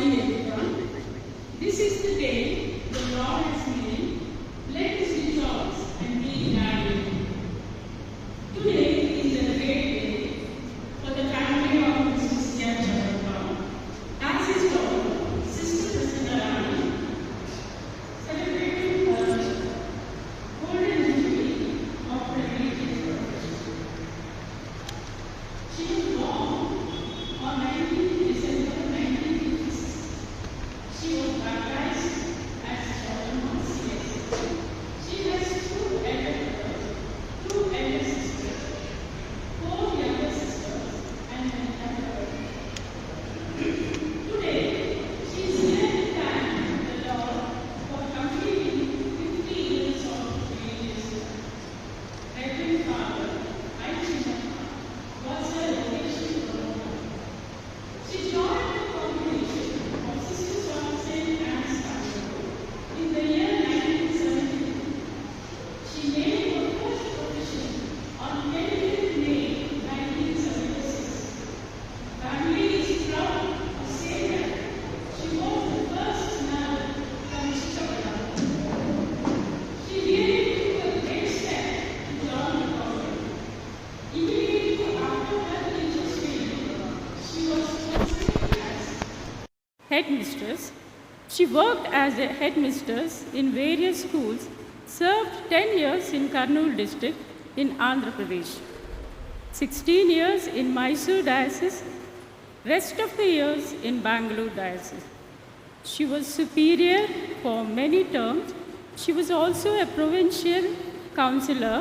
morning, everyone. This is the day the Lord has made. Let us rejoice and be glad in it. Today is a great day for the family of Mr. C.R. Chatterjee, as his daughter, Sister Prasanna Rani, celebrating her golden jubilee of her 80th birthday. She was born on 19 December 1956. She was baptized as Chatterjee C.S. She has two elder brothers, two elder sisters, four younger sisters, and an elder brother. Today, she is here to thank the Lord for completing 50 years of religious life. Reverend Father, I was her vocation for Rome. She joined the congregation of Sisters of St. Anne's Cathedral in the year 1972. She made her first profession on 10th May 1976. Family is proud to say that she was the first nun from Chittagong. She really took a great step to join the convent. Immediately after her religious training, she was posted as headmistress. She worked as a headmistress in various schools, served 10 years in Kurnool district in Andhra Pradesh, 16 years in Mysore diocese, rest of the years in Bangalore diocese. She was superior for many terms. She was also a provincial councillor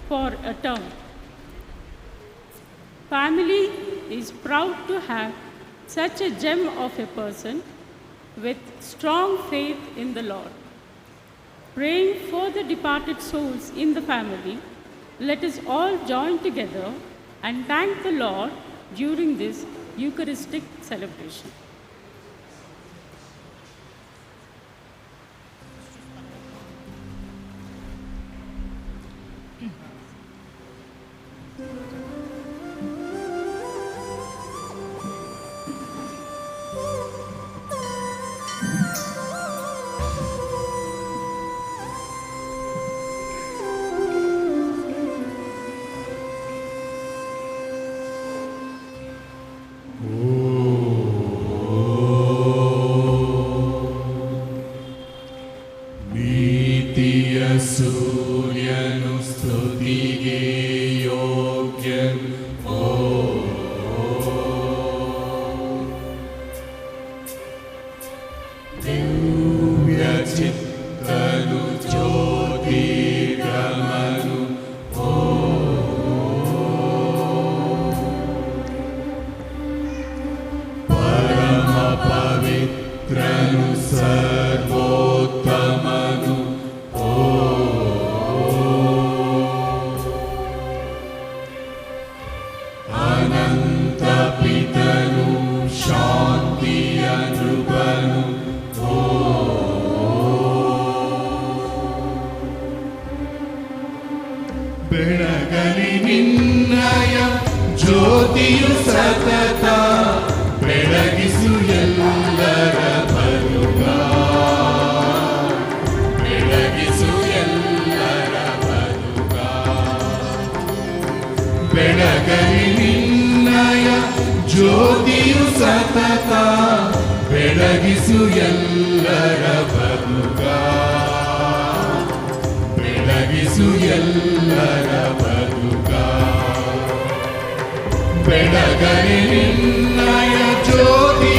for a term. Family is proud to have such a gem of a person with strong faith in the Lord. Praying for the departed souls in the family, let us all join together and thank the Lord during this Eucharistic celebration. ನೀತಿಯ ಸೂರ್ಯನು ಸ್ತುತಿಗೆ ಯೋಗ್ಯನು. ದಿವ್ಯ ಚಿತ್ತನು ಜ್ಯೋತಿರ್ಗಮನು. ಪರಮ ಪವಿತ್ರನು ಸರ್ವೋತ್ತಮನು. ಅನಂತ ಪಿತನು ಶಾಂತಿಯ ನೃಪನು. ಬೆಳಗಲಿ ನಿನ್ನಯ ಜ್ಯೋತಿಯು ಸತತ, ಬೆಳಗಿಸು ಎಲ್ಲರ ಬದುಕ. ಬೆಳಗಿಸು ಎಲ್ಲರ ಬದುಕ. ಬೆಳಗಲಿ ನಿನ್ನಯ ಜ್ಯೋತಿಯು ಸತತ, ಬೆಳಗಿಸು ಎಲ್ಲರ ಬದುಕ. ಬೆಳಗಿಸು ಎಲ್ಲರ ಬದುಕ. ಬೆಳಗಲಿ ನಿನ್ನಯ ಜ್ಯೋತಿ.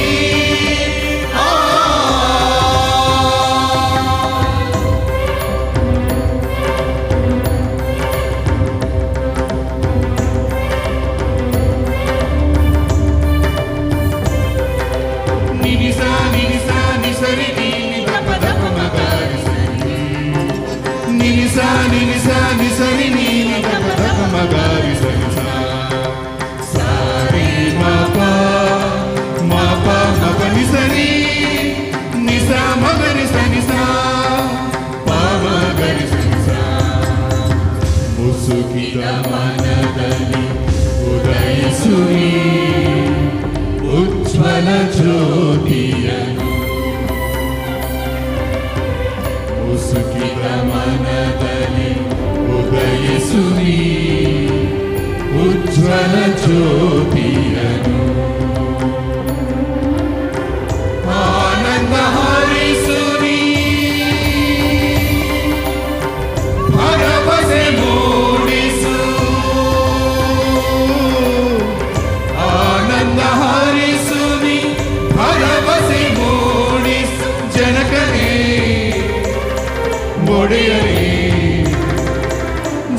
ನಿನಿಸ ನಿನಿಸ ನಿಸರಿ ನೀನಿ ದಪ ದಪ ಮಗರಿ ಸರಿ. ನಿನಿಸ ನಿನಿಸ ನಿಸರಿ ನೀನಿ ದಪ ದಪ ಮಗರಿ ಸರಿ. ಸಾರಿ ಮಪ ಮಪ ಮಪ ನಿಸರಿ ನಿಸ ಮಗರಿ ಸನಿಸ ಪಾಮ ಗರಿ ಸನಿಸ. ಮುಸುಕಿದ ಮನದಲ್ಲಿ ಉದಯಿಸುವಿ ಉಜ್ವಲ ಜ್ಯೋತಿಯ ಜ್ಯೋತಿಯನು ಆನಂದ ಹರಿಸುನಿ ಭರವಸೆ ಮೂಡಿಸು ಆನಂದ ಹರಿಸುನಿ ಭರವಸೆ ಮೂಡಿಸು ಜನಕನೇ ಒಡೆಯನೇ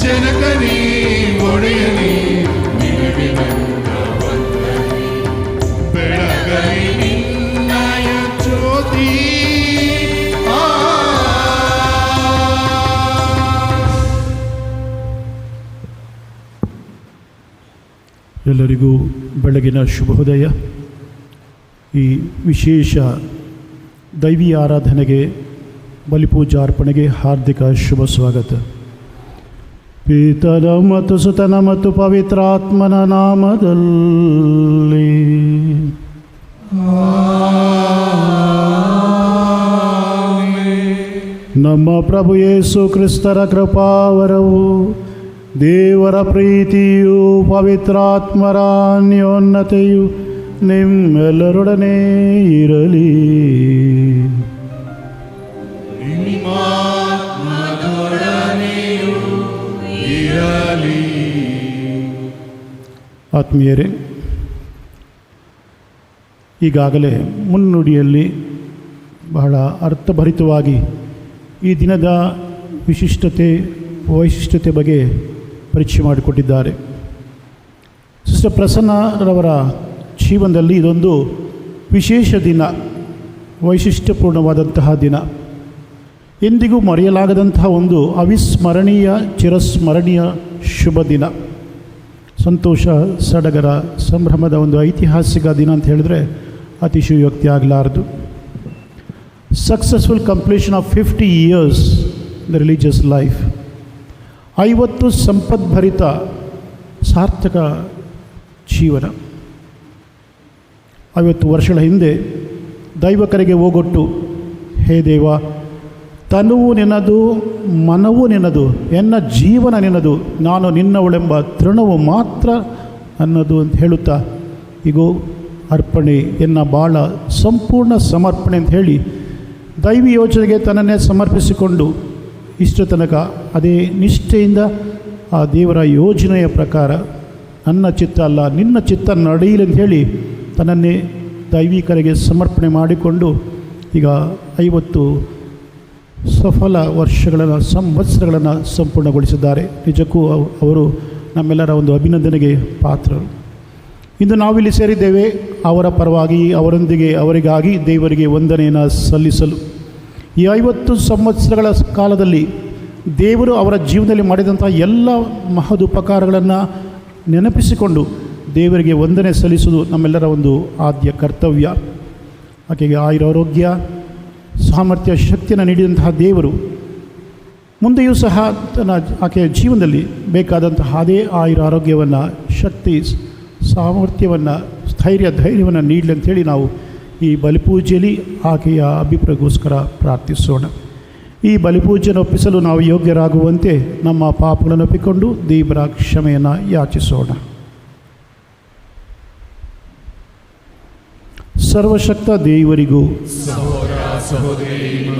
ಜನಕನೇ ಒಡೆಯನೇ ನಿನಗೆ ನನ್ನ ವಂದನೆ ಬೆಳಗಲಿ ನಿನ್ನಯ ಜ್ಯೋತಿ ಎಲ್ಲರಿಗೂ ಬೆಳಗಿನ ಶುಭೋದಯ. ಈ ವಿಶೇಷ ದೈವಿ ಆರಾಧನೆಗೆ ಬಲಿಪೂಜಾರ್ಪಣೆಗೆ ಹಾರ್ದಿಕ ಶುಭ ಸ್ವಾಗತ. ಪಿತನ ಮತ್ತು ಸುತನ ಮತ್ತು ಪವಿತ್ರಾತ್ಮನ ನಾಮದಲ್ಲಿ ನಮ್ಮ ಪ್ರಭು ಯೇಸು ಕ್ರಿಸ್ತರ ಕೃಪಾವರವು ದೇವರ ಪ್ರೀತಿಯು ಪವಿತ್ರಾತ್ಮರ ಅನ್ಯೋನ್ಯತೆಯು ನಿಮ್ಮೆಲ್ಲರೊಡನೆ ಇರಲಿ. ಆತ್ಮೀಯರೇ, ಈಗಾಗಲೇ ಮುನ್ನುಡಿಯಲ್ಲಿ ಬಹಳ ಅರ್ಥಭರಿತವಾಗಿ ಈ ದಿನದ ವಿಶಿಷ್ಟತೆ ವೈಶಿಷ್ಟ್ಯತೆ ಬಗ್ಗೆ ಪರಿಚಯ ಮಾಡಿಕೊಟ್ಟಿದ್ದಾರೆ. ಸಿಸ್ಟರ್ ಪ್ರಸನ್ನರವರ ಜೀವನದಲ್ಲಿ ಇದೊಂದು ವಿಶೇಷ ದಿನ, ವೈಶಿಷ್ಟ್ಯಪೂರ್ಣವಾದಂತಹ ದಿನ, ಎಂದಿಗೂ ಮರೆಯಲಾಗದಂತಹ ಒಂದು ಅವಿಸ್ಮರಣೀಯ ಚಿರಸ್ಮರಣೀಯ ಶುಭ ದಿನ. ಸಂತೋಷ ಸಡಗರ ಸಂಭ್ರಮದ ಒಂದು ಐತಿಹಾಸಿಕ ದಿನ ಅಂತ ಹೇಳಿದ್ರೆ ಅತಿಶಯೋಕ್ತಿ ಆಗಲಾರದು. Successful completion of 50 years the religious life. 50 ಸಂಪದ್ಭರಿತ ಸಾರ್ಥಕ ಜೀವನ. 50 ವರ್ಷಗಳ ಹಿಂದೆ ದೈವಕರಿಗೆ ಹೋಗೊಟ್ಟು, ಹೇ ದೇವ, ತನುವು ನಿನ್ನದು, ಮನವೂ ನಿನ್ನದು, ಎನ್ನ ಜೀವನ ನಿನ್ನದು, ನಾನು ನಿನ್ನವಳೆಂಬ ತೃಣವು ಮಾತ್ರ ನನ್ನದು ಅಂತ ಹೇಳುತ್ತಾ, ಈಗೋ ಅರ್ಪಣೆ ಎನ್ನ ಬಾಳ ಸಂಪೂರ್ಣ ಸಮರ್ಪಣೆ ಅಂತ ಹೇಳಿ ದೈವಿ ಯೋಚನೆಗೆ ತನ್ನನ್ನೇ ಸಮರ್ಪಿಸಿಕೊಂಡು ಇಷ್ಟು ತನಕ ಅದೇ ನಿಷ್ಠೆಯಿಂದ ಆ ದೇವರ ಯೋಜನೆಯ ಪ್ರಕಾರ ನನ್ನ ಚಿತ್ತ ಅಲ್ಲ ನಿನ್ನ ಚಿತ್ತ ನಡೆಯಲಿ ಅಂತ ಹೇಳಿ ತನ್ನನ್ನೇ ದೈವಿಕರಿಗೆ ಸಮರ್ಪಣೆ ಮಾಡಿಕೊಂಡು ಈಗ 50 ಸಫಲ ವರ್ಷಗಳನ್ನು ಸಂವತ್ಸರಗಳನ್ನು ಸಂಪೂರ್ಣಗೊಳಿಸಿದ್ದಾರೆ. ನಿಜಕ್ಕೂ ಅವರು ನಮ್ಮೆಲ್ಲರ ಒಂದು ಅಭಿನಂದನೆಗೆ ಪಾತ್ರರು. ಇಂದು ನಾವಿಲ್ಲಿ ಸೇರಿದ್ದೇವೆ ಅವರ ಪರವಾಗಿ, ಅವರೊಂದಿಗೆ, ಅವರಿಗಾಗಿ ದೇವರಿಗೆ ವಂದನೆಯನ್ನು ಸಲ್ಲಿಸಲು. ಈ 50 ಸಂವತ್ಸರಗಳ ಕಾಲದಲ್ಲಿ ದೇವರು ಅವರ ಜೀವನದಲ್ಲಿ ಮಾಡಿದಂಥ ಎಲ್ಲ ಮಹದುಪಕಾರಗಳನ್ನು ನೆನಪಿಸಿಕೊಂಡು ದೇವರಿಗೆ ವಂದನೆ ಸಲ್ಲಿಸುವುದು ನಮ್ಮೆಲ್ಲರ ಒಂದು ಆದ್ಯ ಕರ್ತವ್ಯ. ಆಕೆಗೆ ಆಯುರಾರೋಗ್ಯ ಸಾಮರ್ಥ್ಯ ಶಕ್ತಿಯನ್ನು ನೀಡಿದಂತಹ ದೇವರು ಮುಂದೆಯೂ ಸಹ ಆಕೆಯ ಜೀವನದಲ್ಲಿ ಬೇಕಾದಂತಹ ಅದೇ ಆಯುರಾರೋಗ್ಯವನ್ನು, ಶಕ್ತಿ, ಸಾಮರ್ಥ್ಯವನ್ನು, ಧೈರ್ಯವನ್ನು ನೀಡಲಿ ಅಂಥೇಳಿ ನಾವು ಈ ಬಲಿಪೂಜೆಯಲ್ಲಿ ಆಕೆಯ ಅಭಿಪ್ರಾಯಕ್ಕೋಸ್ಕರ ಪ್ರಾರ್ಥಿಸೋಣ. ಈ ಬಲಿಪೂಜೆಯನ್ನು ಒಪ್ಪಿಸಲು ನಾವು ಯೋಗ್ಯರಾಗುವಂತೆ ನಮ್ಮ ಪಾಪಗಳನ್ನು ಒಪ್ಪಿಕೊಂಡು ದೇವರ ಕ್ಷಮೆಯನ್ನು ಯಾಚಿಸೋಣ. ಸರ್ವಶಕ್ತ ದೇವರಿಗೂ ಸಹೋದರ ಸಹೋದರಿಯರಿಗೂ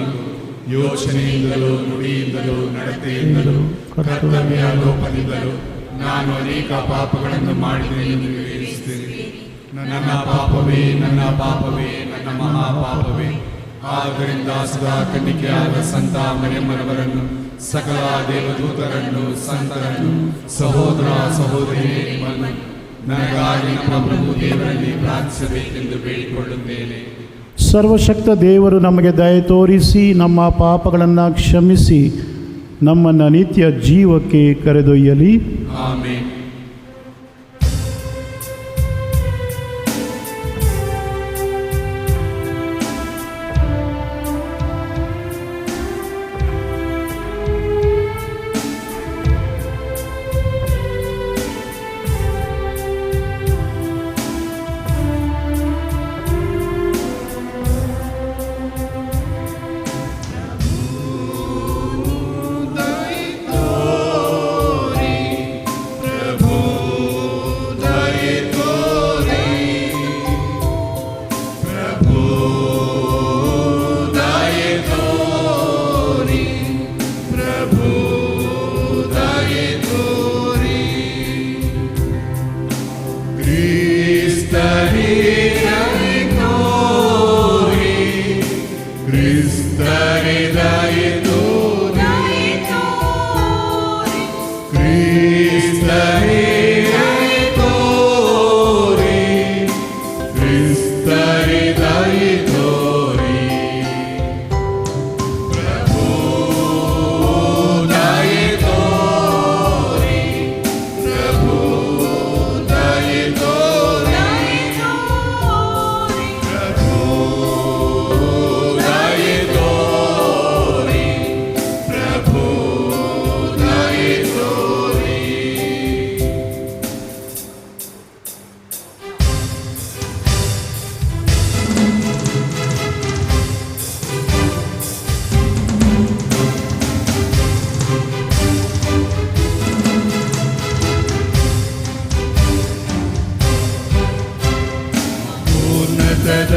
ಯೋಚನೆಯಿಂದಲೂ ನುಡಿಯಿಂದಲೂ ನಡತೆಯಿಂದಲೂ ಕರ್ತವ್ಯ ಲೋಪದಿಂದಲೂ ನಾನು ಅನೇಕ ಪಾಪಗಳನ್ನು ಮಾಡಿದೆ ಎಂದು ಗ್ರಹಿಸುತ್ತೇನೆ. ನನ್ನ ಪಾಪವೇ ನನ್ನ ಪಾಪವೇ ನನ್ನ ಮಹಾಪಾಪವೇ. ಆದ್ದರಿಂದ ಸದಾ ಕನ್ನಿಕೆಯಾದ ಸಂತ ಮರಿಯಮ್ಮನವರನ್ನು, ಸಕಲ ದೇವದೂತರನ್ನು, ಸಂತರನ್ನು, ಸಹೋದರ ಸಹೋದರಿಯರನ್ನು ನನಗಾಗಿ ನಮ್ಮ ಪ್ರಭು ದೇವರಲ್ಲಿ ಪ್ರಾರ್ಥಿಸಬೇಕೆಂದು ಬೇಡಿಕೊಳ್ಳುತ್ತೇನೆ. ಸರ್ವಶಕ್ತ ದೇವರು ನಮಗೆ ದಯೆ ತೋರಿಸಿ ನಮ್ಮ ಪಾಪಗಳನ್ನು ಕ್ಷಮಿಸಿ ನಮ್ಮನ್ನು ನಿತ್ಯ ಜೀವಕ್ಕೆ ಕರೆದೊಯ್ಯಲಿ. ಆಮೆನ್.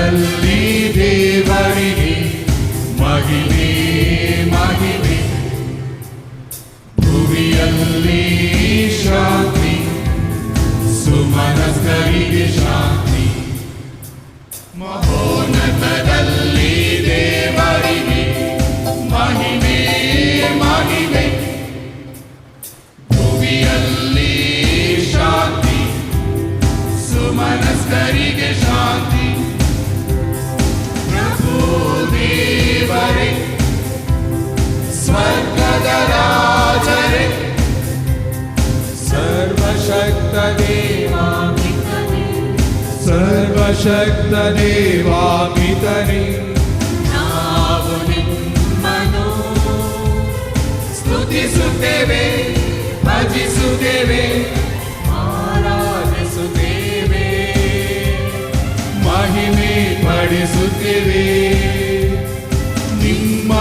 ಪರಲೋಕದಲ್ಲಿ ದೇವರಿಗೆ ಮಹಿಮೆ ಮಹಿಮೆ, ಭುವಿಯಲ್ಲಿ ಶಾಂತಿ, ಸುಮನಸ್ಕರಿಗೆ ಶಾಂತಿ. ಮಹೋನ್ನತದಲ್ಲಿ ದೇವರಿಗೆ ಮಹಿಮೆ ಮಹಿಮೆ, ಭುವಿಯಲ್ಲಿ ಶಾಂತಿ, ಸುಮನಸ್ಕರಿಗೆ ಶಾಂತಿ. ಪ್ರಭು ದೇವರೇ, ಸ್ವರ್ಗದ ರಾಜರೇ, ಸರ್ವಶಕ್ತ ದೇವಾ ಸರ್ವಶಕ್ತ ದೇವಾಪಿತನೇ, ನಾವು ನಿಮ್ಮನ್ನು ಸ್ತುತಿಸುತ್ತೇವೆ, ಭಜಿಸುತ್ತೇವೆ, ಆರಾಧಿಸುತ್ತೇವೆ, ಮಹಿಮೆ ಪಡಿಸುತ್ತೇವೆ. ನಿಮ್ಮ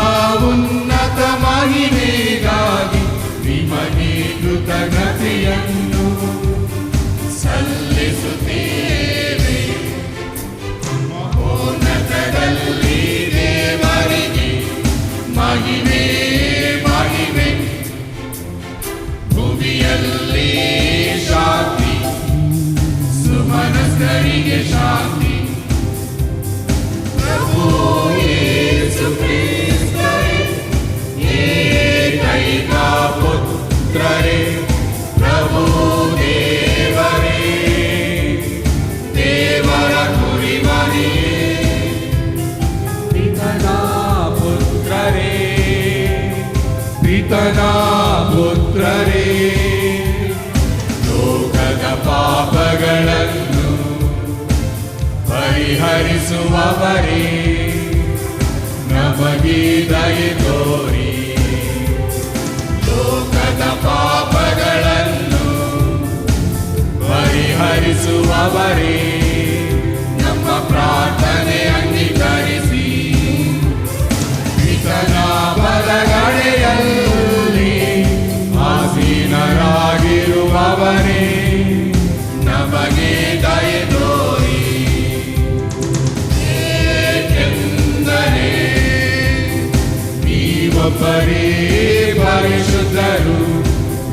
ಉನ್ನತ ಮಹಿಮೆಗಾಗಿ ನಿಮಗೆ ಕೃತಜ್ಞತೆಯನ್ನು ಸಲ್ಲಿಸುತ್ತೇವೆ. ಮಹೋನ್ನತದಲ್ಲಿ ದೇವರಿಗೆ ಮಹಿಮೆ ಮಹಿಮೆ, ಭುವಿಯಲ್ಲಿ ಶಾಂತಿ, ಸುಮನಸ್ಕರಿಗೆ ಶಾಂತಿ. ಪ್ರಭು ಯೇಸು ಕ್ರಿಸ್ತರೇ, ಏಕೈಕ ಪುತ್ರರೇ, ಪ್ರಭು ದೇವರೇ, ದೇವರ ಕುರಿಮರಿಯೇ, ಪಿತನ ಪುತ್ರರೇ, ಪಿತನ ಪುತ್ರರೇ, ಲೋಕದ ಪಾಪಗಳನ್ನು ಪರಿಹರಿಸುವವರೇ, ನಮಗೆ ದಯೆ ತೋರಿ ಲೋಕದ ಪಾಪಗಳನ್ನು ಪರಿಹರಿಸುವವರೇ, ನಮ್ಮ ಪ್ರಾರ್ಥನೆ ಅಂಗೀಕರಿಸಿ ಪಿತನ ಬಲಗಡೆಯಲ್ಲಿ ಆಸೀನರಾಗಿರುವವರೇ, ನಮಗೆ ದಯೆ ತೋರಿ. ಏಕೆಂದರೆ ನೀವೊಬ್ಬರೇ ಪರಿಶುದ್ಧರು,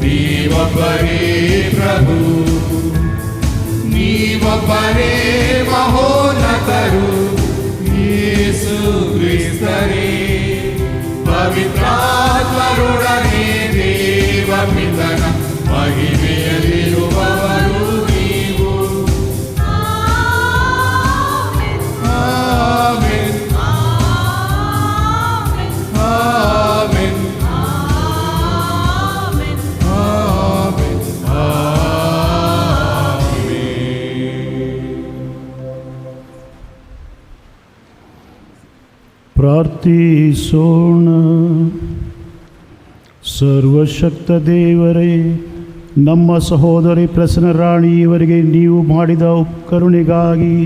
ನೀವೊಬ್ಬರೇ ಪ್ರಭು, ನೀವೊಬ್ಬರೇ ಮಹೋನ್ನತರು, ಯೇಸು ಕ್ರಿಸ್ತರೇ. ಪವಿತ್ರಾತ್ಮರೊಡನೆ ದೇವ ಪಿತನ ಮಹಿಮೆಯಲ್ಲಿರುವವರು ನೀವು. ಆಮೆನ್ ಆಮೆನ್ ಆಮೆನ್ ಪ್ರಾರ್ಥಿಸೋಣ. ಸರ್ವಶಕ್ತ ದೇವರೇ, ನಮ್ಮ ಸಹೋದರಿ ಪ್ರಸನ್ನ ರಾಣಿಯವರಿಗೆ ನೀವು ಮಾಡಿದ ಕರುಣೆಗಾಗಿ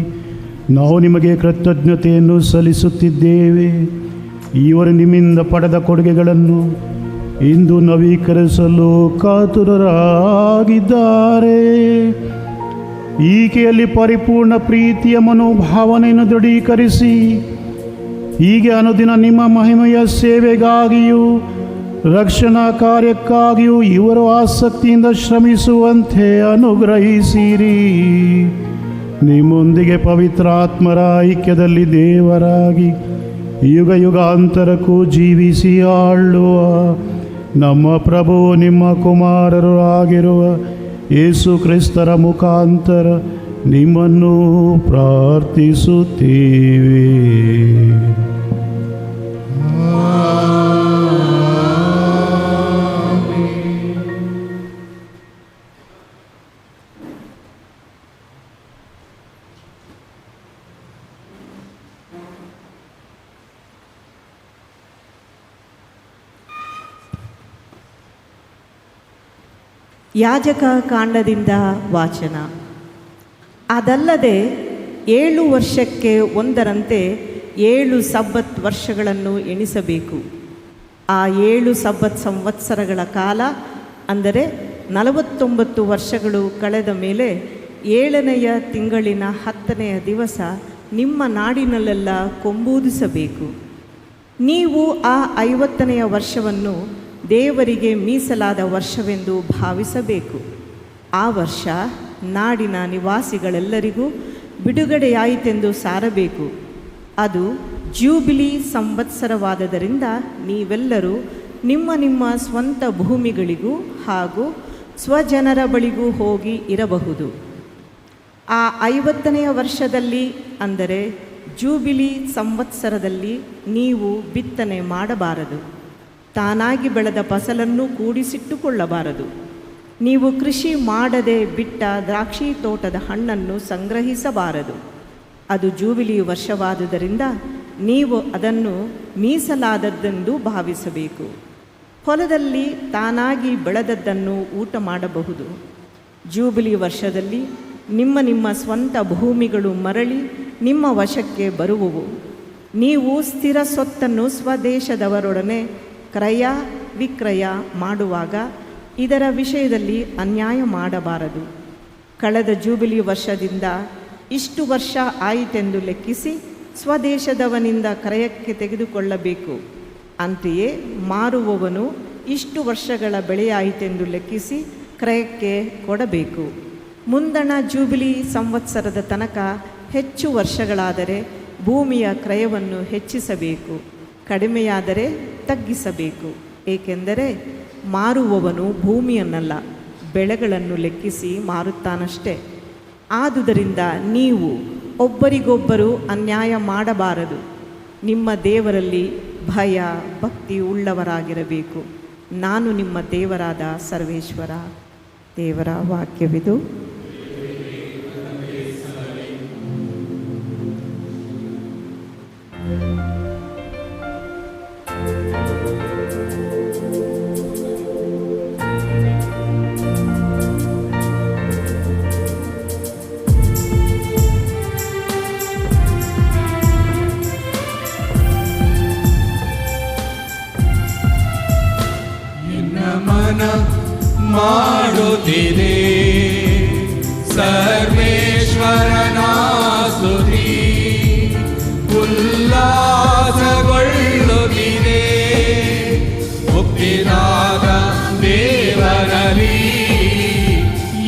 ನಾವು ನಿಮಗೆ ಕೃತಜ್ಞತೆಯನ್ನು ಸಲ್ಲಿಸುತ್ತಿದ್ದೇವೆ. ಇವರು ನಿಮ್ಮಿಂದ ಪಡೆದ ಕೊಡುಗೆಗಳನ್ನು ಇಂದು ನವೀಕರಿಸಲು ಕಾತುರರಾಗಿದ್ದಾರೆ. ಈಕೆಯಲ್ಲಿ ಪರಿಪೂರ್ಣ ಪ್ರೀತಿಯ ಮನೋಭಾವನೆಯನ್ನು ದೃಢೀಕರಿಸಿ ಹೀಗೆ ಅನುದಿನ ನಿಮ್ಮ ಮಹಿಮೆಯ ಸೇವೆಗಾಗಿಯೂ ರಕ್ಷಣಾ ಕಾರ್ಯಕ್ಕಾಗಿಯೂ ಇವರು ಆಸಕ್ತಿಯಿಂದ ಶ್ರಮಿಸುವಂತೆ ಅನುಗ್ರಹಿಸಿರಿ. ನಿಮ್ಮೊಂದಿಗೆ ಪವಿತ್ರಾತ್ಮರ ಐಕ್ಯದಲ್ಲಿ ದೇವರಾಗಿ ಯುಗ ಯುಗಾಂತರಕ್ಕೂ ಜೀವಿಸಿ ಆಳುವ ನಮ್ಮ ಪ್ರಭು ನಿಮ್ಮ ಕುಮಾರರು ಆಗಿರುವ ಯೇಸು ಕ್ರಿಸ್ತರ ಮುಖಾಂತರ ನಿಮ್ಮನ್ನು ಪ್ರಾರ್ಥಿಸುತ್ತೇವೆ. ಯಾಜಕ ಕಾಂಡದಿಂದ ವಾಚನ. ಅದಲ್ಲದೆ 7 ವರ್ಷಕ್ಕೆ ಒಂದರಂತೆ 7 ಸಬ್ಬತ್ ವರ್ಷಗಳನ್ನು ಎಣಿಸಬೇಕು. ಆ 7 ಸಬ್ಬತ್ ಸಂವತ್ಸರಗಳ ಕಾಲ, ಅಂದರೆ 49 ವರ್ಷಗಳು ಕಳೆದ ಮೇಲೆ 7ನೆಯ ತಿಂಗಳಿನ 10ನೆಯ ದಿವಸ ನಿಮ್ಮ ನಾಡಿನಲ್ಲೆಲ್ಲ ಕೊಂಬೂದಿಸಬೇಕು. ನೀವು ಆ 50ನೆಯ ವರ್ಷವನ್ನು ದೇವರಿಗೆ ಮೀಸಲಾದ ವರ್ಷವೆಂದು ಭಾವಿಸಬೇಕು. ಆ ವರ್ಷ ನಾಡಿನ ನಿವಾಸಿಗಳೆಲ್ಲರಿಗೂ ಬಿಡುಗಡೆಯಾಯಿತೆಂದು ಸಾರಬೇಕು. ಅದು ಜೂಬಿಲಿ ಸಂವತ್ಸರವಾದದರಿಂದ ನೀವೆಲ್ಲರೂ ನಿಮ್ಮ ನಿಮ್ಮ ಸ್ವಂತ ಭೂಮಿಗಳಿಗೂ ಹಾಗೂ ಸ್ವಜನರ ಬಳಿಗೂ ಹೋಗಿ ಇರಬಹುದು. ಆ 50ನೆಯ ವರ್ಷದಲ್ಲಿ, ಅಂದರೆ ಜೂಬಿಲಿ ಸಂವತ್ಸರದಲ್ಲಿ, ನೀವು ಬಿತ್ತನೆ ಮಾಡಬಾರದು. ತಾನಾಗಿ ಬೆಳೆದ ಫಸಲನ್ನು ಕೂಡಿಸಿಟ್ಟುಕೊಳ್ಳಬಾರದು. ನೀವು ಕೃಷಿ ಮಾಡದೆ ಬಿಟ್ಟ ದ್ರಾಕ್ಷಿ ತೋಟದ ಹಣ್ಣನ್ನು ಸಂಗ್ರಹಿಸಬಾರದು. ಅದು ಜೂಬಿಲಿ ವರ್ಷವಾದುದರಿಂದ ನೀವು ಅದನ್ನು ಮೀಸಲಾದದ್ದೆಂದು ಭಾವಿಸಬೇಕು. ಹೊಲದಲ್ಲಿ ತಾನಾಗಿ ಬೆಳೆದದ್ದನ್ನು ಊಟ ಮಾಡಬಹುದು. ಜೂಬಿಲಿ ವರ್ಷದಲ್ಲಿ ನಿಮ್ಮ ನಿಮ್ಮ ಸ್ವಂತ ಭೂಮಿಗಳು ಮರಳಿ ನಿಮ್ಮ ವಶಕ್ಕೆ ಬರುವವು. ನೀವು ಸ್ಥಿರ ಸೊತ್ತನ್ನು ಸ್ವದೇಶದವರೊಡನೆ ಕ್ರಯ ವಿಕ್ರಯ ಮಾಡುವಾಗ ಇದರ ವಿಷಯದಲ್ಲಿ ಅನ್ಯಾಯ ಮಾಡಬಾರದು. ಕಳೆದ ಜೂಬಿಲಿ ವರ್ಷದಿಂದ ಇಷ್ಟು ವರ್ಷ ಆಯಿತೆಂದು ಲೆಕ್ಕಿಸಿ ಸ್ವದೇಶದವನಿಂದ ಕ್ರಯಕ್ಕೆ ತೆಗೆದುಕೊಳ್ಳಬೇಕು. ಅಂತೆಯೇ ಮಾರುವವನು ಇಷ್ಟು ವರ್ಷಗಳ ಬೆಳೆಯಾಯಿತೆಂದು ಲೆಕ್ಕಿಸಿ ಕ್ರಯಕ್ಕೆ ಕೊಡಬೇಕು. ಮುಂದಣ ಜೂಬಿಲಿ ಸಂವತ್ಸರದ ತನಕ ಹೆಚ್ಚು ವರ್ಷಗಳಾದರೆ ಭೂಮಿಯ ಕ್ರಯವನ್ನು ಹೆಚ್ಚಿಸಬೇಕು, ಕಡಿಮೆಯಾದರೆ ತಗ್ಗಿಸಬೇಕು. ಏಕೆಂದರೆ ಮಾರುವವನು ಭೂಮಿಯನ್ನಲ್ಲ, ಬೆಳೆಗಳನ್ನು ಲೆಕ್ಕಿಸಿ ಮಾರುತ್ತಾನಷ್ಟೆ. ಆದುದರಿಂದ ನೀವು ಒಬ್ಬರಿಗೊಬ್ಬರು ಅನ್ಯಾಯ ಮಾಡಬಾರದು. ನಿಮ್ಮ ದೇವರಲ್ಲಿ ಭಯ ಭಕ್ತಿ ಉಳ್ಳವರಾಗಿರಬೇಕು. ನಾನು ನಿಮ್ಮ ದೇವರಾದ ಸರ್ವೇಶ್ವರ. ದೇವರ ವಾಕ್ಯವಿದು. ಮಾಡುತ್ತಿದೆ ಸರ್ವೇಶ್ವರನ ಸ್ತುತಿ, ಉಲ್ಲಾಸಗೊಳ್ಳುತ್ತಿದೆ ಒಪ್ಪಿದಾಗ ದೇವರಲ್ಲಿ.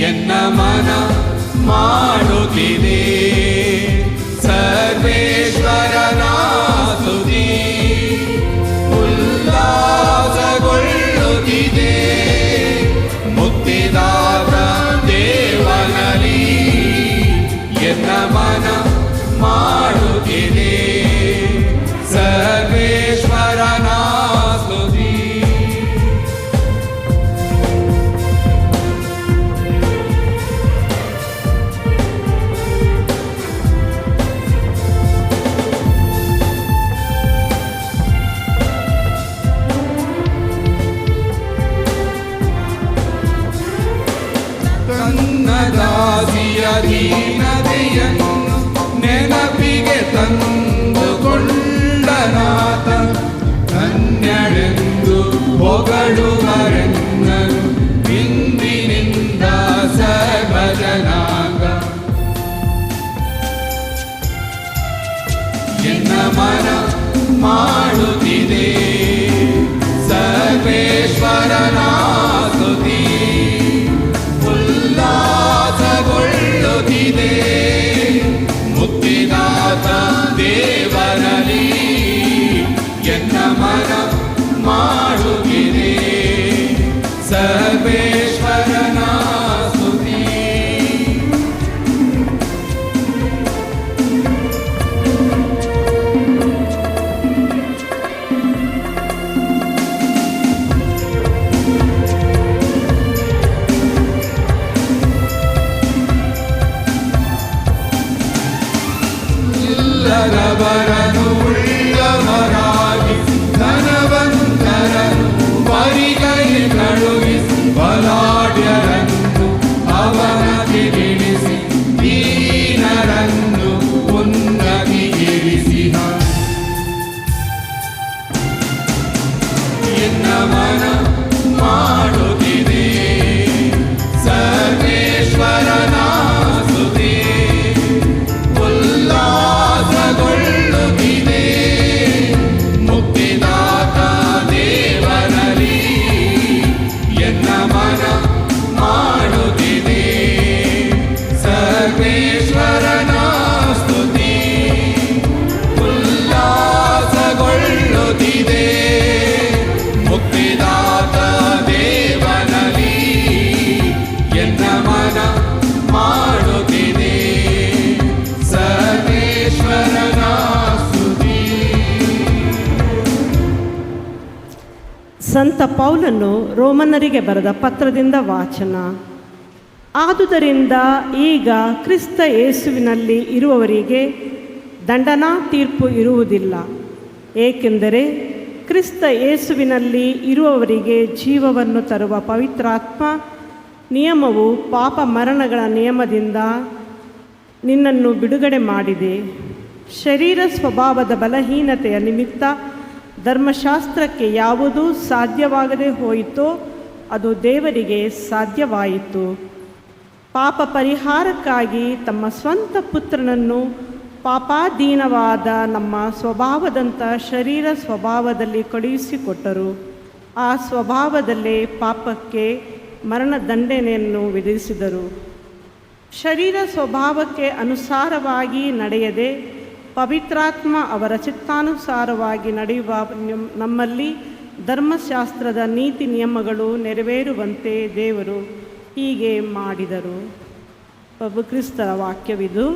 ಎನ್ನ ಮನ ಮಾಡುತ್ತಿದೆ ಸರ್ವೇಶ್ವರನ ಸ್ತುತಿ, ಉಲ್ಲಾಸಗೊಳ್ಳುತ್ತಿದೆ ಮುಕ್ತಿದಾತ ದೇವನಲ್ಲಿ. ಎನ್ನ ಮನ ಮಾಡುತ್ತಿದೆ ಸರ್ವೇಶ್ವರನ ಸ್ತುತಿ. ದಾಸಿಯ ದೀನತೆಯನ್ನು ನೆನಪಿಗೆ ತಂದುಕೊಂಡನಾತ, ಧನ್ಯಳೆಂದು ಹೊಗಳುವರೆನ್ನನು ಇಂದಿನಿಂದ ಸರ್ವಜನಾಂಗ. ಎನ್ನ ಮನ ಮಾಡುತ್ತಿದೆ ಸರ್ವೇಶ್ವರನ ಸ್ತುತಿ, ಉಲ್ಲಾಸಗೊಳ್ಳುತ್ತಿದೆ ಮುಕ್ತಿದಾತ ದೇವರಲ್ಲಿ. ಎನ್ನ ಮನ ಮಾಡುತ್ತಿದೆ ಸರ್ವೇಶ್ವರನ ಸ್ತುತಿ. ಇಲ್ಲದವರನು ಉಳ್ಳವರಾಗಿ ಧನವಂತರನು ಪರಿಗೈ ಕಳುಹಿಸಿ, ಬಲಾಢ್ಯರನ್ನು ಅವನತಿಗಿಳಿಸಿ ದೀನರನ್ನು ಉನ್ನತಿಗಿಳಿಸಿದ. ಎನ್ನ ಮನ ಮಾಡುತ್ತಿದೆ ಸರ್ವೇಶ್ವರನ ಸ್ತುತಿ, ಉಲ್ಲಾಸ ಸಂತ ಪೌಲನು ರೋಮನ್ನರಿಗೆ ಬರೆದ ಪತ್ರದಿಂದ ವಾಚನ. ಆದುದರಿಂದ ಈಗ ಕ್ರಿಸ್ತ ಯೇಸುವಿನಲ್ಲಿ ಇರುವವರಿಗೆ ದಂಡನಾ ತೀರ್ಪು ಇರುವುದಿಲ್ಲ. ಏಕೆಂದರೆ ಕ್ರಿಸ್ತ ಯೇಸುವಿನಲ್ಲಿ ಇರುವವರಿಗೆ ಜೀವವನ್ನು ತರುವ ಪವಿತ್ರಾತ್ಮ ನಿಯಮವು ಪಾಪ ಮರಣಗಳ ನಿಯಮದಿಂದ ನಿನ್ನನ್ನು ಬಿಡುಗಡೆ ಮಾಡಿದೆ. ಶರೀರ ಸ್ವಭಾವದ ಬಲಹೀನತೆಯ ನಿಮಿತ್ತ ಧರ್ಮಶಾಸ್ತ್ರಕ್ಕೆ ಯಾವುದೂ ಸಾಧ್ಯವಾಗದೆ ಹೋಯಿತೋ ಅದು ದೇವರಿಗೆ ಸಾಧ್ಯವಾಯಿತು. ಪಾಪ ಪರಿಹಾರಕ್ಕಾಗಿ ತಮ್ಮ ಸ್ವಂತ ಪುತ್ರನನ್ನು ಪಾಪಾಧೀನವಾದ ನಮ್ಮ ಸ್ವಭಾವದಂಥ ಶರೀರ ಸ್ವಭಾವದಲ್ಲಿ ಕಳುಹಿಸಿಕೊಟ್ಟರು. ಆ ಸ್ವಭಾವದಲ್ಲೇ ಪಾಪಕ್ಕೆ ಮರಣದಂಡನೆಯನ್ನು ವಿಧಿಸಿದರು. ಶರೀರ ಸ್ವಭಾವಕ್ಕೆ ಅನುಸಾರವಾಗಿ ನಡೆಯದೆ ಪವಿತ್ರಾತ್ಮ ಅವರ ಚಿತ್ತಾನುಸಾರವಾಗಿ ನಡೆಯುವ ನಮ್ಮಲ್ಲಿ ಧರ್ಮಶಾಸ್ತ್ರದ ನೀತಿ ನಿಯಮಗಳು ನೆರವೇರುವಂತೆ ದೇವರು ಹೀಗೆ ಮಾಡಿದರು. ಪ್ರಭು ಕ್ರಿಸ್ತರ ವಾಕ್ಯವಿದು.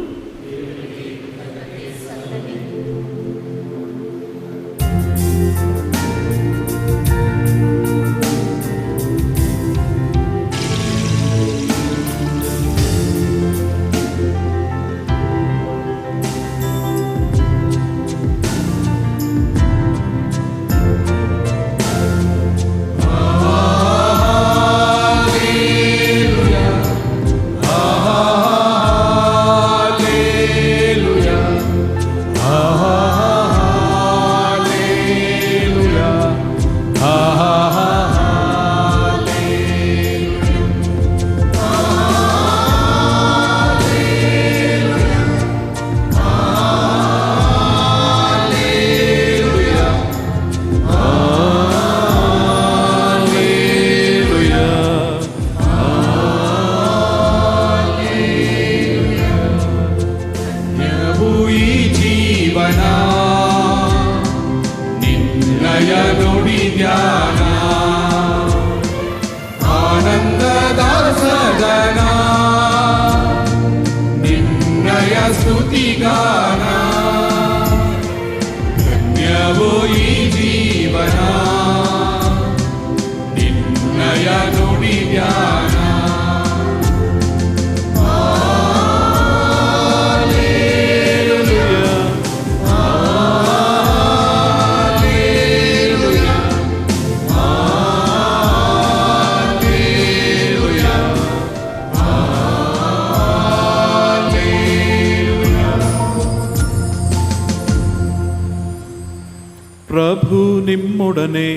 ಪ್ರಭು ನಿಮ್ಮೊಡನೆ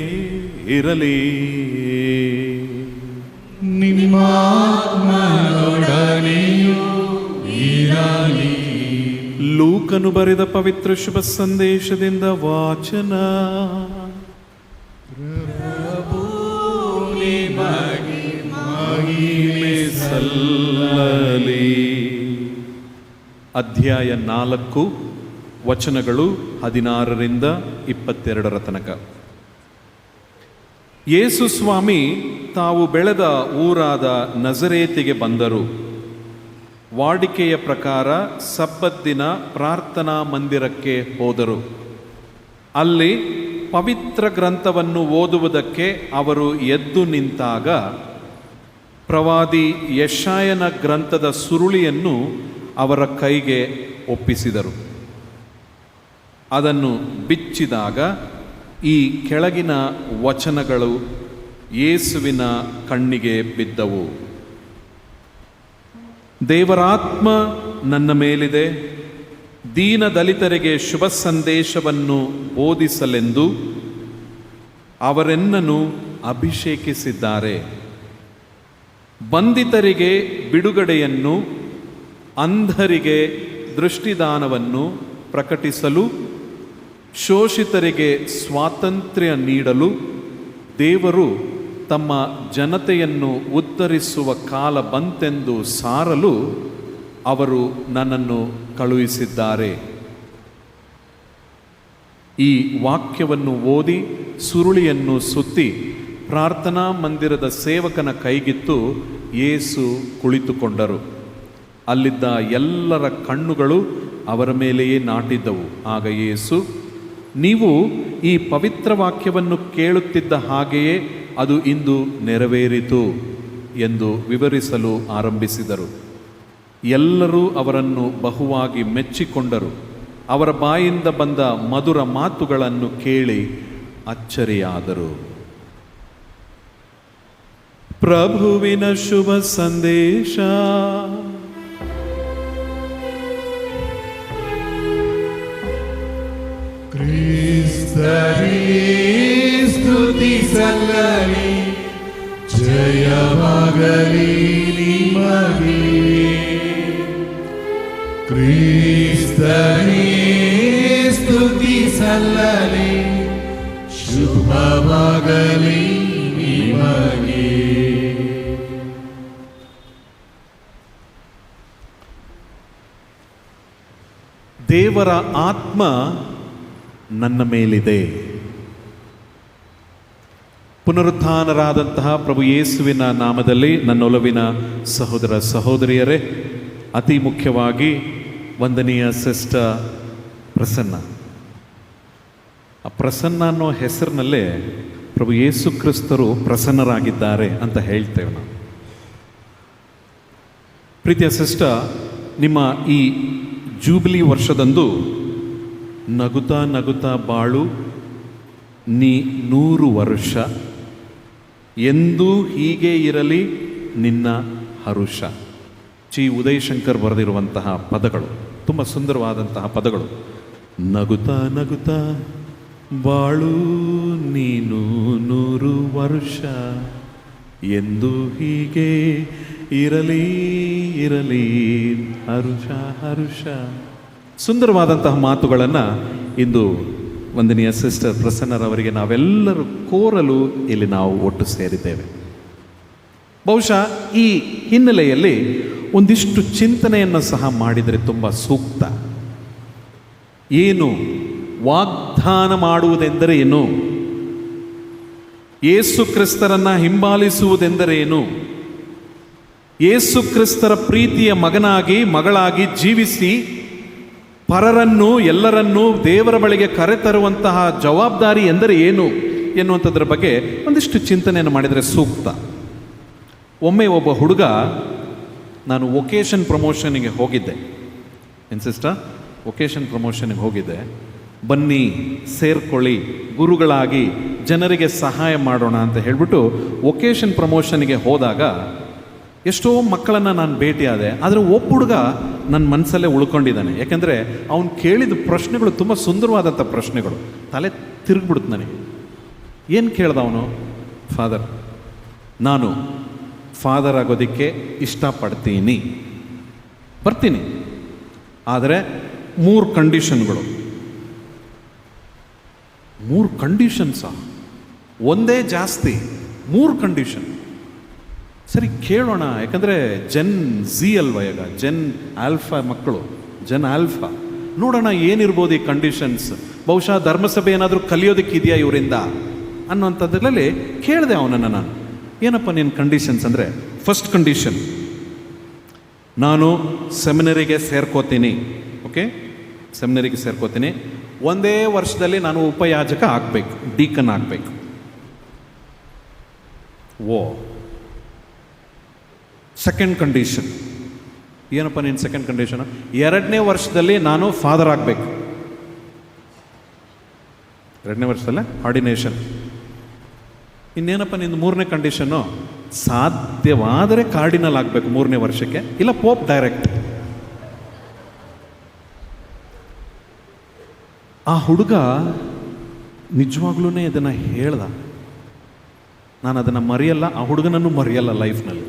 ಇರಲಿ. ನಿಮ್ಮಾತ್ಮನೊಡನೆಯೂ ಇರಲಿ. ಲೂಕನು ಬರೆದ ಪವಿತ್ರ ಶುಭ ಸಂದೇಶದಿಂದ ವಾಚನ. ಪ್ರಭು ನಿಮಗೆ ಮಹಿಮೆ ಸಲ್ಲಲಿ. ಅಧ್ಯಾಯ 4 ವಚನಗಳು 16ರಿಂದ 22 ತನಕ. ಯೇಸು ಸ್ವಾಮಿ ತಾವು ಬೆಳೆದ ಊರಾದ ನಜರೇತಿಗೆ ಬಂದರು. ವಾಡಿಕೆಯ ಪ್ರಕಾರ ಸಬ್ಬತ್ ದಿನ ಪ್ರಾರ್ಥನಾ ಮಂದಿರಕ್ಕೆ ಹೋದರು. ಅಲ್ಲಿ ಪವಿತ್ರ ಗ್ರಂಥವನ್ನು ಓದುವುದಕ್ಕೆ ಅವರು ಎದ್ದು ನಿಂತಾಗ ಪ್ರವಾದಿ ಯೆಶಾಯನ ಗ್ರಂಥದ ಸುರುಳಿಯನ್ನು ಅವರ ಕೈಗೆ ಒಪ್ಪಿಸಿದರು. ಅದನ್ನು ಬಿಚ್ಚಿದಾಗ ಈ ಕೆಳಗಿನ ವಚನಗಳು ಯೇಸುವಿನ ಕಣ್ಣಿಗೆ ಬಿದ್ದವು. ದೇವರಾತ್ಮ ನನ್ನ ಮೇಲಿದೆ, ದೀನ ದಲಿತರಿಗೆ ಶುಭ ಸಂದೇಶವನ್ನು ಬೋಧಿಸಲೆಂದು ಅವರೆನ್ನನ್ನು ಅಭಿಷೇಕಿಸಿದ್ದಾರೆ. ಬಂಧಿತರಿಗೆ ಬಿಡುಗಡೆಯನ್ನು, ಅಂಧರಿಗೆ ದೃಷ್ಟಿದಾನವನ್ನು ಪ್ರಕಟಿಸಲು, ಶೋಷಿತರಿಗೆ ಸ್ವಾತಂತ್ರ್ಯ ನೀಡಲು, ದೇವರು ತಮ್ಮ ಜನತೆಯನ್ನು ಉದ್ಧರಿಸುವ ಕಾಲ ಬಂತೆಂದು ಸಾರಲು ಅವರು ನನ್ನನ್ನು ಕಳುಹಿಸಿದ್ದಾರೆ. ಈ ವಾಕ್ಯವನ್ನು ಓದಿ ಸುರುಳಿಯನ್ನು ಸುತ್ತಿ ಪ್ರಾರ್ಥನಾ ಮಂದಿರದ ಸೇವಕನ ಕೈಗಿತ್ತು ಯೇಸು ಕುಳಿತುಕೊಂಡರು. ಅಲ್ಲಿದ್ದ ಎಲ್ಲರ ಕಣ್ಣುಗಳು ಅವರ ಮೇಲೆಯೇ ನಾಟಿದ್ದವು. ಆಗ ಯೇಸು, ನೀವು ಈ ಪವಿತ್ರ ವಾಕ್ಯವನ್ನು ಕೇಳುತ್ತಿದ್ದ ಹಾಗೆಯೇ ಅದು ಇಂದು ನೆರವೇರಿತು ಎಂದು ವಿವರಿಸಲು ಆರಂಭಿಸಿದರು. ಎಲ್ಲರೂ ಅವರನ್ನು ಬಹುವಾಗಿ ಮೆಚ್ಚಿಕೊಂಡರು. ಅವರ ಬಾಯಿಂದ ಬಂದ ಮಧುರ ಮಾತುಗಳನ್ನು ಕೇಳಿ ಅಚ್ಚರಿಯಾದರು. ಪ್ರಭುವಿನ ಶುಭ ಸಂದೇಶ. ಕ್ರಿಸ್ತರೇ ಸ್ತುತಿ ಸಲ್ಲಲಿ, ಜಯವಾಗಲಿ ನಿಮಗೆ. ಕ್ರಿಸ್ತರೇ ಸ್ತುತಿ ಸಲ್ಲಲಿ, ಶುಭವಾಗಲಿ ನಿಮಗೆ. ದೇವರ ಆತ್ಮ ನನ್ನ ಮೇಲಿದೆ. ಪುನರುತ್ಥಾನರಾದಂತಹ ಪ್ರಭು ಯೇಸುವಿನ ನಾಮದಲ್ಲಿ ನನ್ನೊಲವಿನ ಸಹೋದರ ಸಹೋದರಿಯರೇ, ಅತಿ ಮುಖ್ಯವಾಗಿ ವಂದನೀಯ ಸಿಸ್ಟರ್ ಪ್ರಸನ್ನ. ಆ ಪ್ರಸನ್ನ ಅನ್ನೋ ಹೆಸರಿನಲ್ಲೇ ಪ್ರಭು ಯೇಸು ಕ್ರಿಸ್ತರು ಪ್ರಸನ್ನರಾಗಿದ್ದಾರೆ ಅಂತ ಹೇಳ್ತೇವೆ ನಾವು. ಪ್ರೀತಿಯ ಸಿಸ್ಟರ್, ನಿಮ್ಮ ಈ ಜೂಬಿಲಿ ವರ್ಷದಂದು ನಗುತ್ತಾ ನಗುತ್ತಾ ಬಾಳು, ನೀ 100 ವರ್ಷ, ಎಂದೂ ಹೀಗೆ ಇರಲಿ ನಿನ್ನ ಹರುಷ. ಚಿ ಉದಯಶಂಕರ್ ಬರೆದಿರುವಂತಹ ಪದಗಳು, ತುಂಬ ಸುಂದರವಾದಂತಹ ಪದಗಳು. ನಗುತ್ತಾ ನಗುತ್ತಾ ಬಾಳು ನೀನು 100 ವರ್ಷ, ಎಂದು ಹೀಗೆ ಇರಲಿ ಇರಲಿ ಹರುಷ ಹರುಷ. ಸುಂದರವಾದಂತಹ ಮಾತುಗಳನ್ನು ಇಂದು ವಂದನೀಯ ಸಿಸ್ಟರ್ ಪ್ರಸನ್ನರವರಿಗೆ ನಾವೆಲ್ಲರೂ ಕೋರಲು ಇಲ್ಲಿ ನಾವು ಒಟ್ಟು ಸೇರಿದ್ದೇವೆ. ಬಹುಶಃ ಈ ಹಿನ್ನೆಲೆಯಲ್ಲಿ ಒಂದಿಷ್ಟು ಚಿಂತನೆಯನ್ನು ಸಹ ಮಾಡಿದರೆ ತುಂಬ ಸೂಕ್ತ. ಏನು ವಾಗ್ದಾನ ಮಾಡುವುದೆಂದರೆ ಏನು? ಯೇಸು ಕ್ರಿಸ್ತರನ್ನು ಹಿಂಬಾಲಿಸುವುದೆಂದರೇನು? ಯೇಸು ಕ್ರಿಸ್ತರ ಪ್ರೀತಿಯ ಮಗನಾಗಿ ಮಗಳಾಗಿ ಜೀವಿಸಿ ಪರರನ್ನು ಎಲ್ಲರನ್ನೂ ದೇವರ ಬಳಿಗೆ ಕರೆತರುವಂತಹ ಜವಾಬ್ದಾರಿ ಎಂದರೆ ಏನು ಎನ್ನುವಂಥದ್ರ ಬಗ್ಗೆ ಒಂದಿಷ್ಟು ಚಿಂತನೆಯನ್ನು ಮಾಡಿದರೆ ಸೂಕ್ತ. ಒಮ್ಮೆ ಒಬ್ಬ ಹುಡುಗ, ನಾನು ವೊಕೇಶನ್ ಪ್ರಮೋಷನ್ಗೆ ಹೋಗಿದ್ದೆ, ಏನು ಸಿಸ್ಟರ್, ವೊಕೇಶನ್ ಪ್ರಮೋಷನ್ಗೆ ಹೋಗಿದ್ದೆ, ಬನ್ನಿ ಸೇರ್ಕೊಳ್ಳಿ, ಗುರುಗಳಾಗಿ ಜನರಿಗೆ ಸಹಾಯ ಮಾಡೋಣ ಅಂತ ಹೇಳಿಬಿಟ್ಟು ವೊಕೇಶನ್ ಪ್ರಮೋಷನ್ಗೆ ಹೋದಾಗ ಎಷ್ಟೋ ಮಕ್ಕಳನ್ನು ನಾನು ಭೇಟಿಯಾದೆ. ಆದರೆ ಒಬ್ಬ ಹುಡುಗ ನನ್ನ ಮನಸ್ಸಲ್ಲೇ ಉಳ್ಕೊಂಡಿದ್ದಾನೆ. ಯಾಕೆಂದರೆ ಅವನು ಕೇಳಿದ ಪ್ರಶ್ನೆಗಳು ತುಂಬ ಸುಂದರವಾದಂಥ ಪ್ರಶ್ನೆಗಳು. ತಲೆ ತಿರುಗ್ಬಿಡ್ತು ನನಗೆ. ಏನು ಕೇಳ್ದ ಅವನು? ಫಾದರ್, ನಾನು ಫಾದರ್ ಆಗೋದಕ್ಕೆ ಇಷ್ಟಪಡ್ತೀನಿ, ಬರ್ತೀನಿ, ಆದರೆ 3 ಕಂಡೀಷನ್ಗಳು. 3 ಕಂಡೀಷನ್ಸಾ? ಒಂದೇ ಜಾಸ್ತಿ, 3 ಕಂಡೀಷನ್. ಸರಿ ಕೇಳೋಣ, ಯಾಕಂದರೆ ಜೆನ್ ಝಿ ಅಲ್ವಾ, ಈಗ ಜೆನ್ ಆಲ್ಫಾ ಮಕ್ಕಳು, ಜೆನ್ ಆಲ್ಫಾ. ನೋಡೋಣ ಏನಿರ್ಬೋದು ಈ ಕಂಡೀಷನ್ಸ್. ಬಹುಶಃ ಧರ್ಮಸಭೆ ಏನಾದರೂ ಕಲಿಯೋದಕ್ಕಿದೆಯಾ ಇವರಿಂದ ಅನ್ನೋಂಥದ್ರಲ್ಲಿ ಕೇಳಿದೆ ಅವನನ್ನು ನಾನು. ಏನಪ್ಪ ನಿನ್ನ ಕಂಡೀಷನ್ಸ್ ಅಂದರೆ, ಫಸ್ಟ್ ಕಂಡೀಷನ್, ನಾನು ಸೆಮಿನರಿಗೆ ಸೇರ್ಕೋತೀನಿ. ಓಕೆ, ಸೆಮಿನರಿಗೆ ಸೇರ್ಕೋತೀನಿ, ಒಂದೇ ವರ್ಷದಲ್ಲಿ ನಾನು ಉಪಯಾಜಕ ಆಗಬೇಕು, ಡೀಕನ್ ಆಗಬೇಕು. ಓ, ಸೆಕೆಂಡ್ ಕಂಡೀಷನ್ ಏನಪ್ಪ ನಿನ್ನ ಸೆಕೆಂಡ್ ಕಂಡೀಷನ್? 2ನೇ ವರ್ಷದಲ್ಲಿ ನಾನು ಫಾದರ್ ಆಗಬೇಕು. 2ನೇ ವರ್ಷದಲ್ಲೇ ಆರ್ಡಿನೇಷನ್. ಇನ್ನೇನಪ್ಪ ನಿಂದು 3ನೇ ಕಂಡೀಷನ್ನು? ಸಾಧ್ಯವಾದರೆ ಕಾರ್ಡಿನಲ್ ಆಗಬೇಕು 3ನೇ ವರ್ಷಕ್ಕೆ, ಇಲ್ಲ ಪೋಪ್ ಡೈರೆಕ್ಟ್. ಆ ಹುಡುಗ ನಿಜವಾಗ್ಲೂ ಇದನ್ನು ಹೇಳ್ದ. ನಾನು ಅದನ್ನು ಮರೆಯಲ್ಲ, ಆ ಹುಡುಗನನ್ನು ಮರೆಯಲ್ಲ ಲೈಫ್ನಲ್ಲಿ.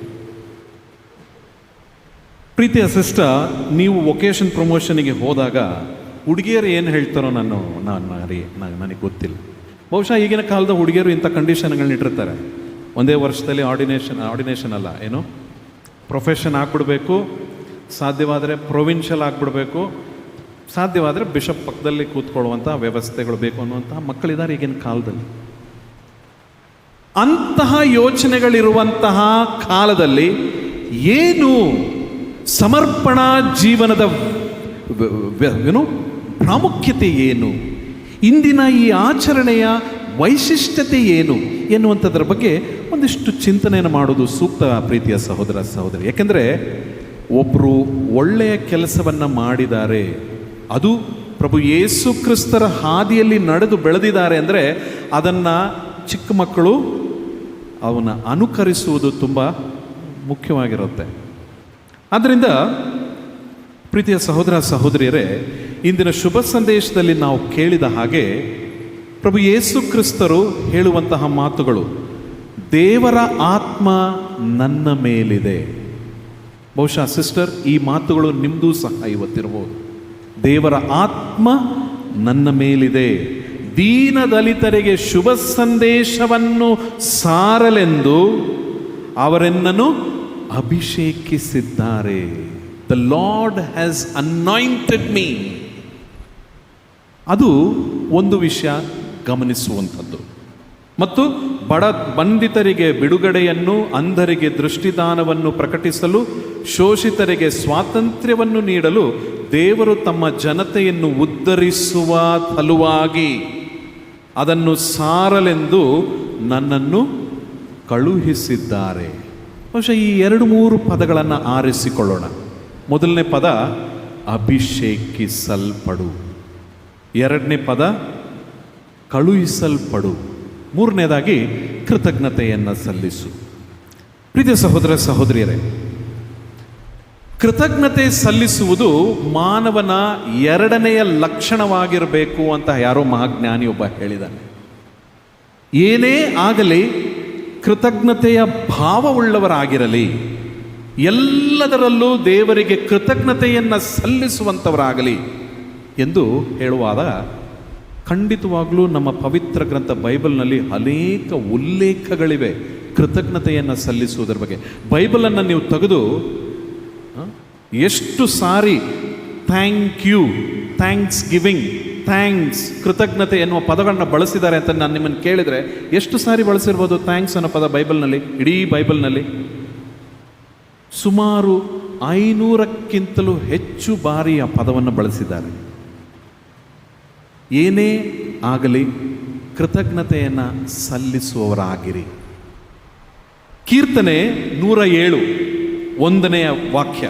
ಪ್ರೀತಿಯ ಸಿಸ್ಟರ್, ನೀವು ವೊಕೇಶನ್ ಪ್ರಮೋಷನಿಗೆ ಹೋದಾಗ ಹುಡುಗಿಯರು ಏನು ಹೇಳ್ತಾರೋ ನನಗೆ ಗೊತ್ತಿಲ್ಲ. ಬಹುಶಃ ಈಗಿನ ಕಾಲದ ಹುಡುಗಿಯರು ಇಂಥ ಕಂಡೀಷನ್ಗಳನ್ನ ಇಟ್ಟಿರ್ತಾರೆ. ಒಂದೇ ವರ್ಷದಲ್ಲಿ ಆರ್ಡಿನೇಷನ್ ಅಲ್ಲ, ಏನು ಪ್ರೊಫೆಷನ್ ಆಗಿಬಿಡ್ಬೇಕು, ಸಾಧ್ಯವಾದರೆ ಪ್ರೊವಿನ್ಷಿಯಲ್ ಆಗಿಬಿಡ್ಬೇಕು, ಸಾಧ್ಯವಾದರೆ ಬಿಷಪ್ ಪಕ್ಕದಲ್ಲಿ ಕೂತ್ಕೊಳ್ಳುವಂಥ ವ್ಯವಸ್ಥೆಗಳು ಬೇಕು ಅನ್ನುವಂತಹ ಮಕ್ಕಳಿದ್ದಾರೆ ಈಗಿನ ಕಾಲದಲ್ಲಿ. ಅಂತಹ ಯೋಚನೆಗಳಿರುವಂತಹ ಕಾಲದಲ್ಲಿ ಏನು ಸಮರ್ಪಣಾ ಜೀವನದ ಏನು ಪ್ರಾಮುಖ್ಯತೆ ಏನು? ಇಂದಿನ ಈ ಆಚರಣೆಯ ವೈಶಿಷ್ಟ್ಯತೆ ಏನು ಎನ್ನುವಂಥದ್ರ ಬಗ್ಗೆ ಒಂದಿಷ್ಟು ಚಿಂತನೆಯನ್ನು ಮಾಡೋದು ಸೂಕ್ತ, ಪ್ರೀತಿಯ ಸಹೋದರ ಸಹೋದರಿ. ಯಾಕೆಂದರೆ ಒಬ್ಬರು ಒಳ್ಳೆಯ ಕೆಲಸವನ್ನು ಮಾಡಿದ್ದಾರೆ, ಅದು ಪ್ರಭು ಯೇಸು ಕ್ರಿಸ್ತರ ಹಾದಿಯಲ್ಲಿ ನಡೆದು ಬೆಳೆದಿದ್ದಾರೆ ಅಂದರೆ ಅದನ್ನು ಚಿಕ್ಕ ಮಕ್ಕಳು ಅವನ ಅನುಕರಿಸುವುದು ತುಂಬ ಮುಖ್ಯವಾಗಿರುತ್ತೆ. ಆದ್ದರಿಂದ ಪ್ರೀತಿಯ ಸಹೋದರ ಸಹೋದರಿಯರೇ, ಇಂದಿನ ಶುಭ ಸಂದೇಶದಲ್ಲಿ ನಾವು ಕೇಳಿದ ಹಾಗೆ ಪ್ರಭು ಯೇಸು ಕ್ರಿಸ್ತರು ಹೇಳುವಂತಹ ಮಾತುಗಳು, ದೇವರ ಆತ್ಮ ನನ್ನ ಮೇಲಿದೆ. ಬಹುಶಃ ಸಿಸ್ಟರ್, ಈ ಮಾತುಗಳು ನಿಮ್ಮದೂ ಸಹ ಇವತ್ತಿರ್ಬೋದು. ದೇವರ ಆತ್ಮ ನನ್ನ ಮೇಲಿದೆ, ದೀನದಲಿತರಿಗೆ ಶುಭ ಸಂದೇಶವನ್ನು ಸಾರಲೆಂದು ಅವರೆನ್ನನ್ನು ಅಭಿಷೇಕಿಸಿದ್ದಾರೆ. The lord has anointed me. ಅದು ಒಂದು ವಿಷಯ ಗಮನಿಸುವಂಥದ್ದು. ಮತ್ತು ಬಂಧಿತರಿಗೆ ಬಿಡುಗಡೆಯನ್ನು, ಅಂಧರಿಗೆ ದೃಷ್ಟಿದಾನವನ್ನು ಪ್ರಕಟಿಸಲು, ಶೋಷಿತರಿಗೆ ಸ್ವಾತಂತ್ರ್ಯವನ್ನು ನೀಡಲು ದೇವರು ತಮ್ಮ ಜನತೆಯನ್ನು ಉದ್ಧರಿಸುವ ಸಲುವಾಗಿ ಅದನ್ನು ಸಾರಲೆಂದು ನನ್ನನ್ನು ಕಳುಹಿಸಿದ್ದಾರೆ. ಬಹುಶಃ ಈ 2-3 ಪದಗಳನ್ನು ಆರಿಸಿಕೊಳ್ಳೋಣ. ಮೊದಲನೇ ಪದ ಅಭಿಷೇಕಿಸಲ್ಪಡು, ಎರಡನೇ ಪದ ಕಳುಹಿಸಲ್ಪಡು, ಮೂರನೇದಾಗಿ ಕೃತಜ್ಞತೆಯನ್ನು ಸಲ್ಲಿಸು. ಪ್ರೀತಿಯ ಸಹೋದರ ಸಹೋದರಿಯರೇ, ಕೃತಜ್ಞತೆ ಸಲ್ಲಿಸುವುದು ಮಾನವನ 2ನೆಯ ಲಕ್ಷಣವಾಗಿರಬೇಕು ಅಂತ ಯಾರೋ ಮಹಾಜ್ಞಾನಿಯೊಬ್ಬ ಹೇಳಿದ್ದಾನೆ. ಏನೇ ಆಗಲಿ ಕೃತಜ್ಞತೆಯ ಭಾವವುಳ್ಳವರಾಗಿರಲಿ, ಎಲ್ಲದರಲ್ಲೂ ದೇವರಿಗೆ ಕೃತಜ್ಞತೆಯನ್ನು ಸಲ್ಲಿಸುವಂಥವರಾಗಲಿ ಎಂದು ಹೇಳುವಾಗ ಖಂಡಿತವಾಗಲೂ ನಮ್ಮ ಪವಿತ್ರ ಗ್ರಂಥ ಬೈಬಲ್ನಲ್ಲಿ ಅನೇಕ ಉಲ್ಲೇಖಗಳಿವೆ ಕೃತಜ್ಞತೆಯನ್ನು ಸಲ್ಲಿಸುವುದರ ಬಗ್ಗೆ. ಬೈಬಲನ್ನು ನೀವು ತೆಗೆದು ಎಷ್ಟು ಸಾರಿ thank you, thanksgiving, thanks, ಕೃತಜ್ಞತೆ ಎನ್ನುವ ಪದಗಳನ್ನ ಬಳಸಿದ್ದಾರೆ ಅಂತ ನಾನು ನಿಮ್ಮನ್ನು ಕೇಳಿದರೆ ಎಷ್ಟು ಸಾರಿ ಬಳಸಿರ್ಬೋದು ಥ್ಯಾಂಕ್ಸ್ ಅನ್ನೋ ಪದ ಬೈಬಲ್ನಲ್ಲಿ? ಇಡೀ ಬೈಬಲ್ನಲ್ಲಿ ಸುಮಾರು 500ಕ್ಕಿಂತಲೂ ಹೆಚ್ಚು ಬಾರಿ ಆ ಪದವನ್ನು ಬಳಸಿದ್ದಾರೆ. ಏನೇ ಆಗಲಿ ಕೃತಜ್ಞತೆಯನ್ನು ಸಲ್ಲಿಸುವವರಾಗಿರಿ. ಕೀರ್ತನೆ 107 1ನೇ ವಾಕ್ಯ,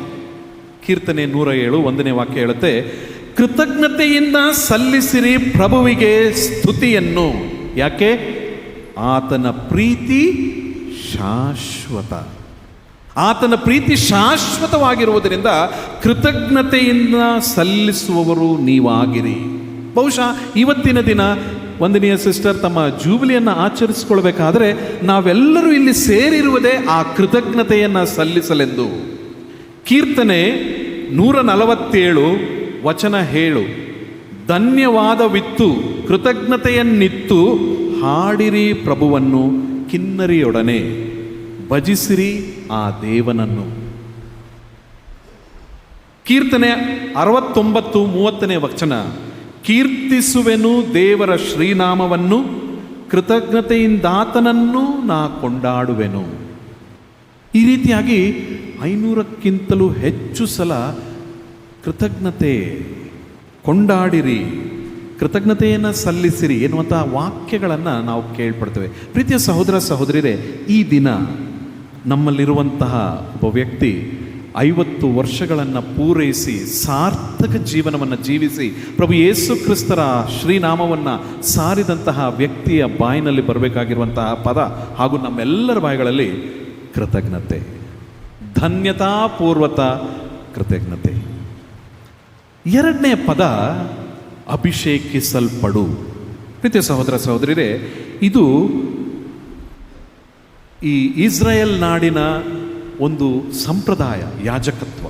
ಕೀರ್ತನೆ 107 1ನೇ ವಾಕ್ಯ ಹೇಳುತ್ತೆ, ಕೃತಜ್ಞತೆಯಿಂದ ಸಲ್ಲಿಸಿರಿ ಪ್ರಭುವಿಗೆ ಸ್ತುತಿಯನ್ನು. ಯಾಕೆ? ಆತನ ಪ್ರೀತಿ ಶಾಶ್ವತ. ಆತನ ಪ್ರೀತಿ ಶಾಶ್ವತವಾಗಿರುವುದರಿಂದ ಕೃತಜ್ಞತೆಯಿಂದ ಸಲ್ಲಿಸುವವರು ನೀವಾಗಿರಿ. ಬಹುಶಃ ಇವತ್ತಿನ ದಿನ ವಂದನೀಯ ಸಿಸ್ಟರ್ ತಮ್ಮ ಜೂಬಿಲಿಯನ್ನು ಆಚರಿಸಿಕೊಳ್ಬೇಕಾದ್ರೆ ನಾವೆಲ್ಲರೂ ಇಲ್ಲಿ ಸೇರಿರುವುದೇ ಆ ಕೃತಜ್ಞತೆಯನ್ನು ಸಲ್ಲಿಸಲೆಂದು. ಕೀರ್ತನೆ 147 ವಚನ 7, ಧನ್ಯವಾದವಿತ್ತು ಕೃತಜ್ಞತೆಯನ್ನಿತ್ತು ಹಾಡಿರಿ ಪ್ರಭುವನ್ನು ಕಿನ್ನರಿಯೊಡನೆ, ಭಜಿಸಿರಿ ಆ ದೇವನನ್ನು. ಕೀರ್ತನೆ 69 30ನೇ ವಚನ, ಕೀರ್ತಿಸುವೆನು ದೇವರ ಶ್ರೀನಾಮವನ್ನು, ಕೃತಜ್ಞತೆಯಿಂದಾತನನ್ನು ನಾ ಕೊಂಡಾಡುವೆನು. ಈ ರೀತಿಯಾಗಿ 500ಕ್ಕಿಂತಲೂ ಹೆಚ್ಚು ಸಲ ಕೃತಜ್ಞತೆ, ಕೊಂಡಾಡಿರಿ, ಕೃತಜ್ಞತೆಯನ್ನು ಸಲ್ಲಿಸಿರಿ ಎನ್ನುವಂತಹ ವಾಕ್ಯಗಳನ್ನು ನಾವು ಕೇಳ್ಪಡ್ತೇವೆ. ಪ್ರೀತಿಯ ಸಹೋದರ ಸಹೋದರಿಯರೇ, ಈ ದಿನ ನಮ್ಮಲ್ಲಿರುವಂತಹ ಒಬ್ಬ ವ್ಯಕ್ತಿ 50 ವರ್ಷಗಳನ್ನು ಪೂರೈಸಿ ಸಾರ್ಥಕ ಜೀವನವನ್ನು ಜೀವಿಸಿ ಪ್ರಭು ಯೇಸು ಕ್ರಿಸ್ತರ ಶ್ರೀನಾಮವನ್ನು ಸಾರಿದಂತಹ ವ್ಯಕ್ತಿಯ ಬಾಯಿನಲ್ಲಿ ಬರಬೇಕಾಗಿರುವಂತಹ ಪದ ಹಾಗೂ ನಮ್ಮೆಲ್ಲರ ಬಾಯಿಗಳಲ್ಲಿ ಕೃತಜ್ಞತೆ, ಧನ್ಯತಾಪೂರ್ವಕ ಕೃತಜ್ಞತೆ. ಎರಡನೇ ಪದ ಅಭಿಷೇಕಿಸಲ್ಪಡು. ಪ್ರೀತಿಯ ಸಹೋದರ ಸಹೋದರಿಯರೇ, ಇದು ಈ ಇಸ್ರಾಯೇಲ್ ನಾಡಿನ ಒಂದು ಸಂಪ್ರದಾಯ, ಯಾಜಕತ್ವ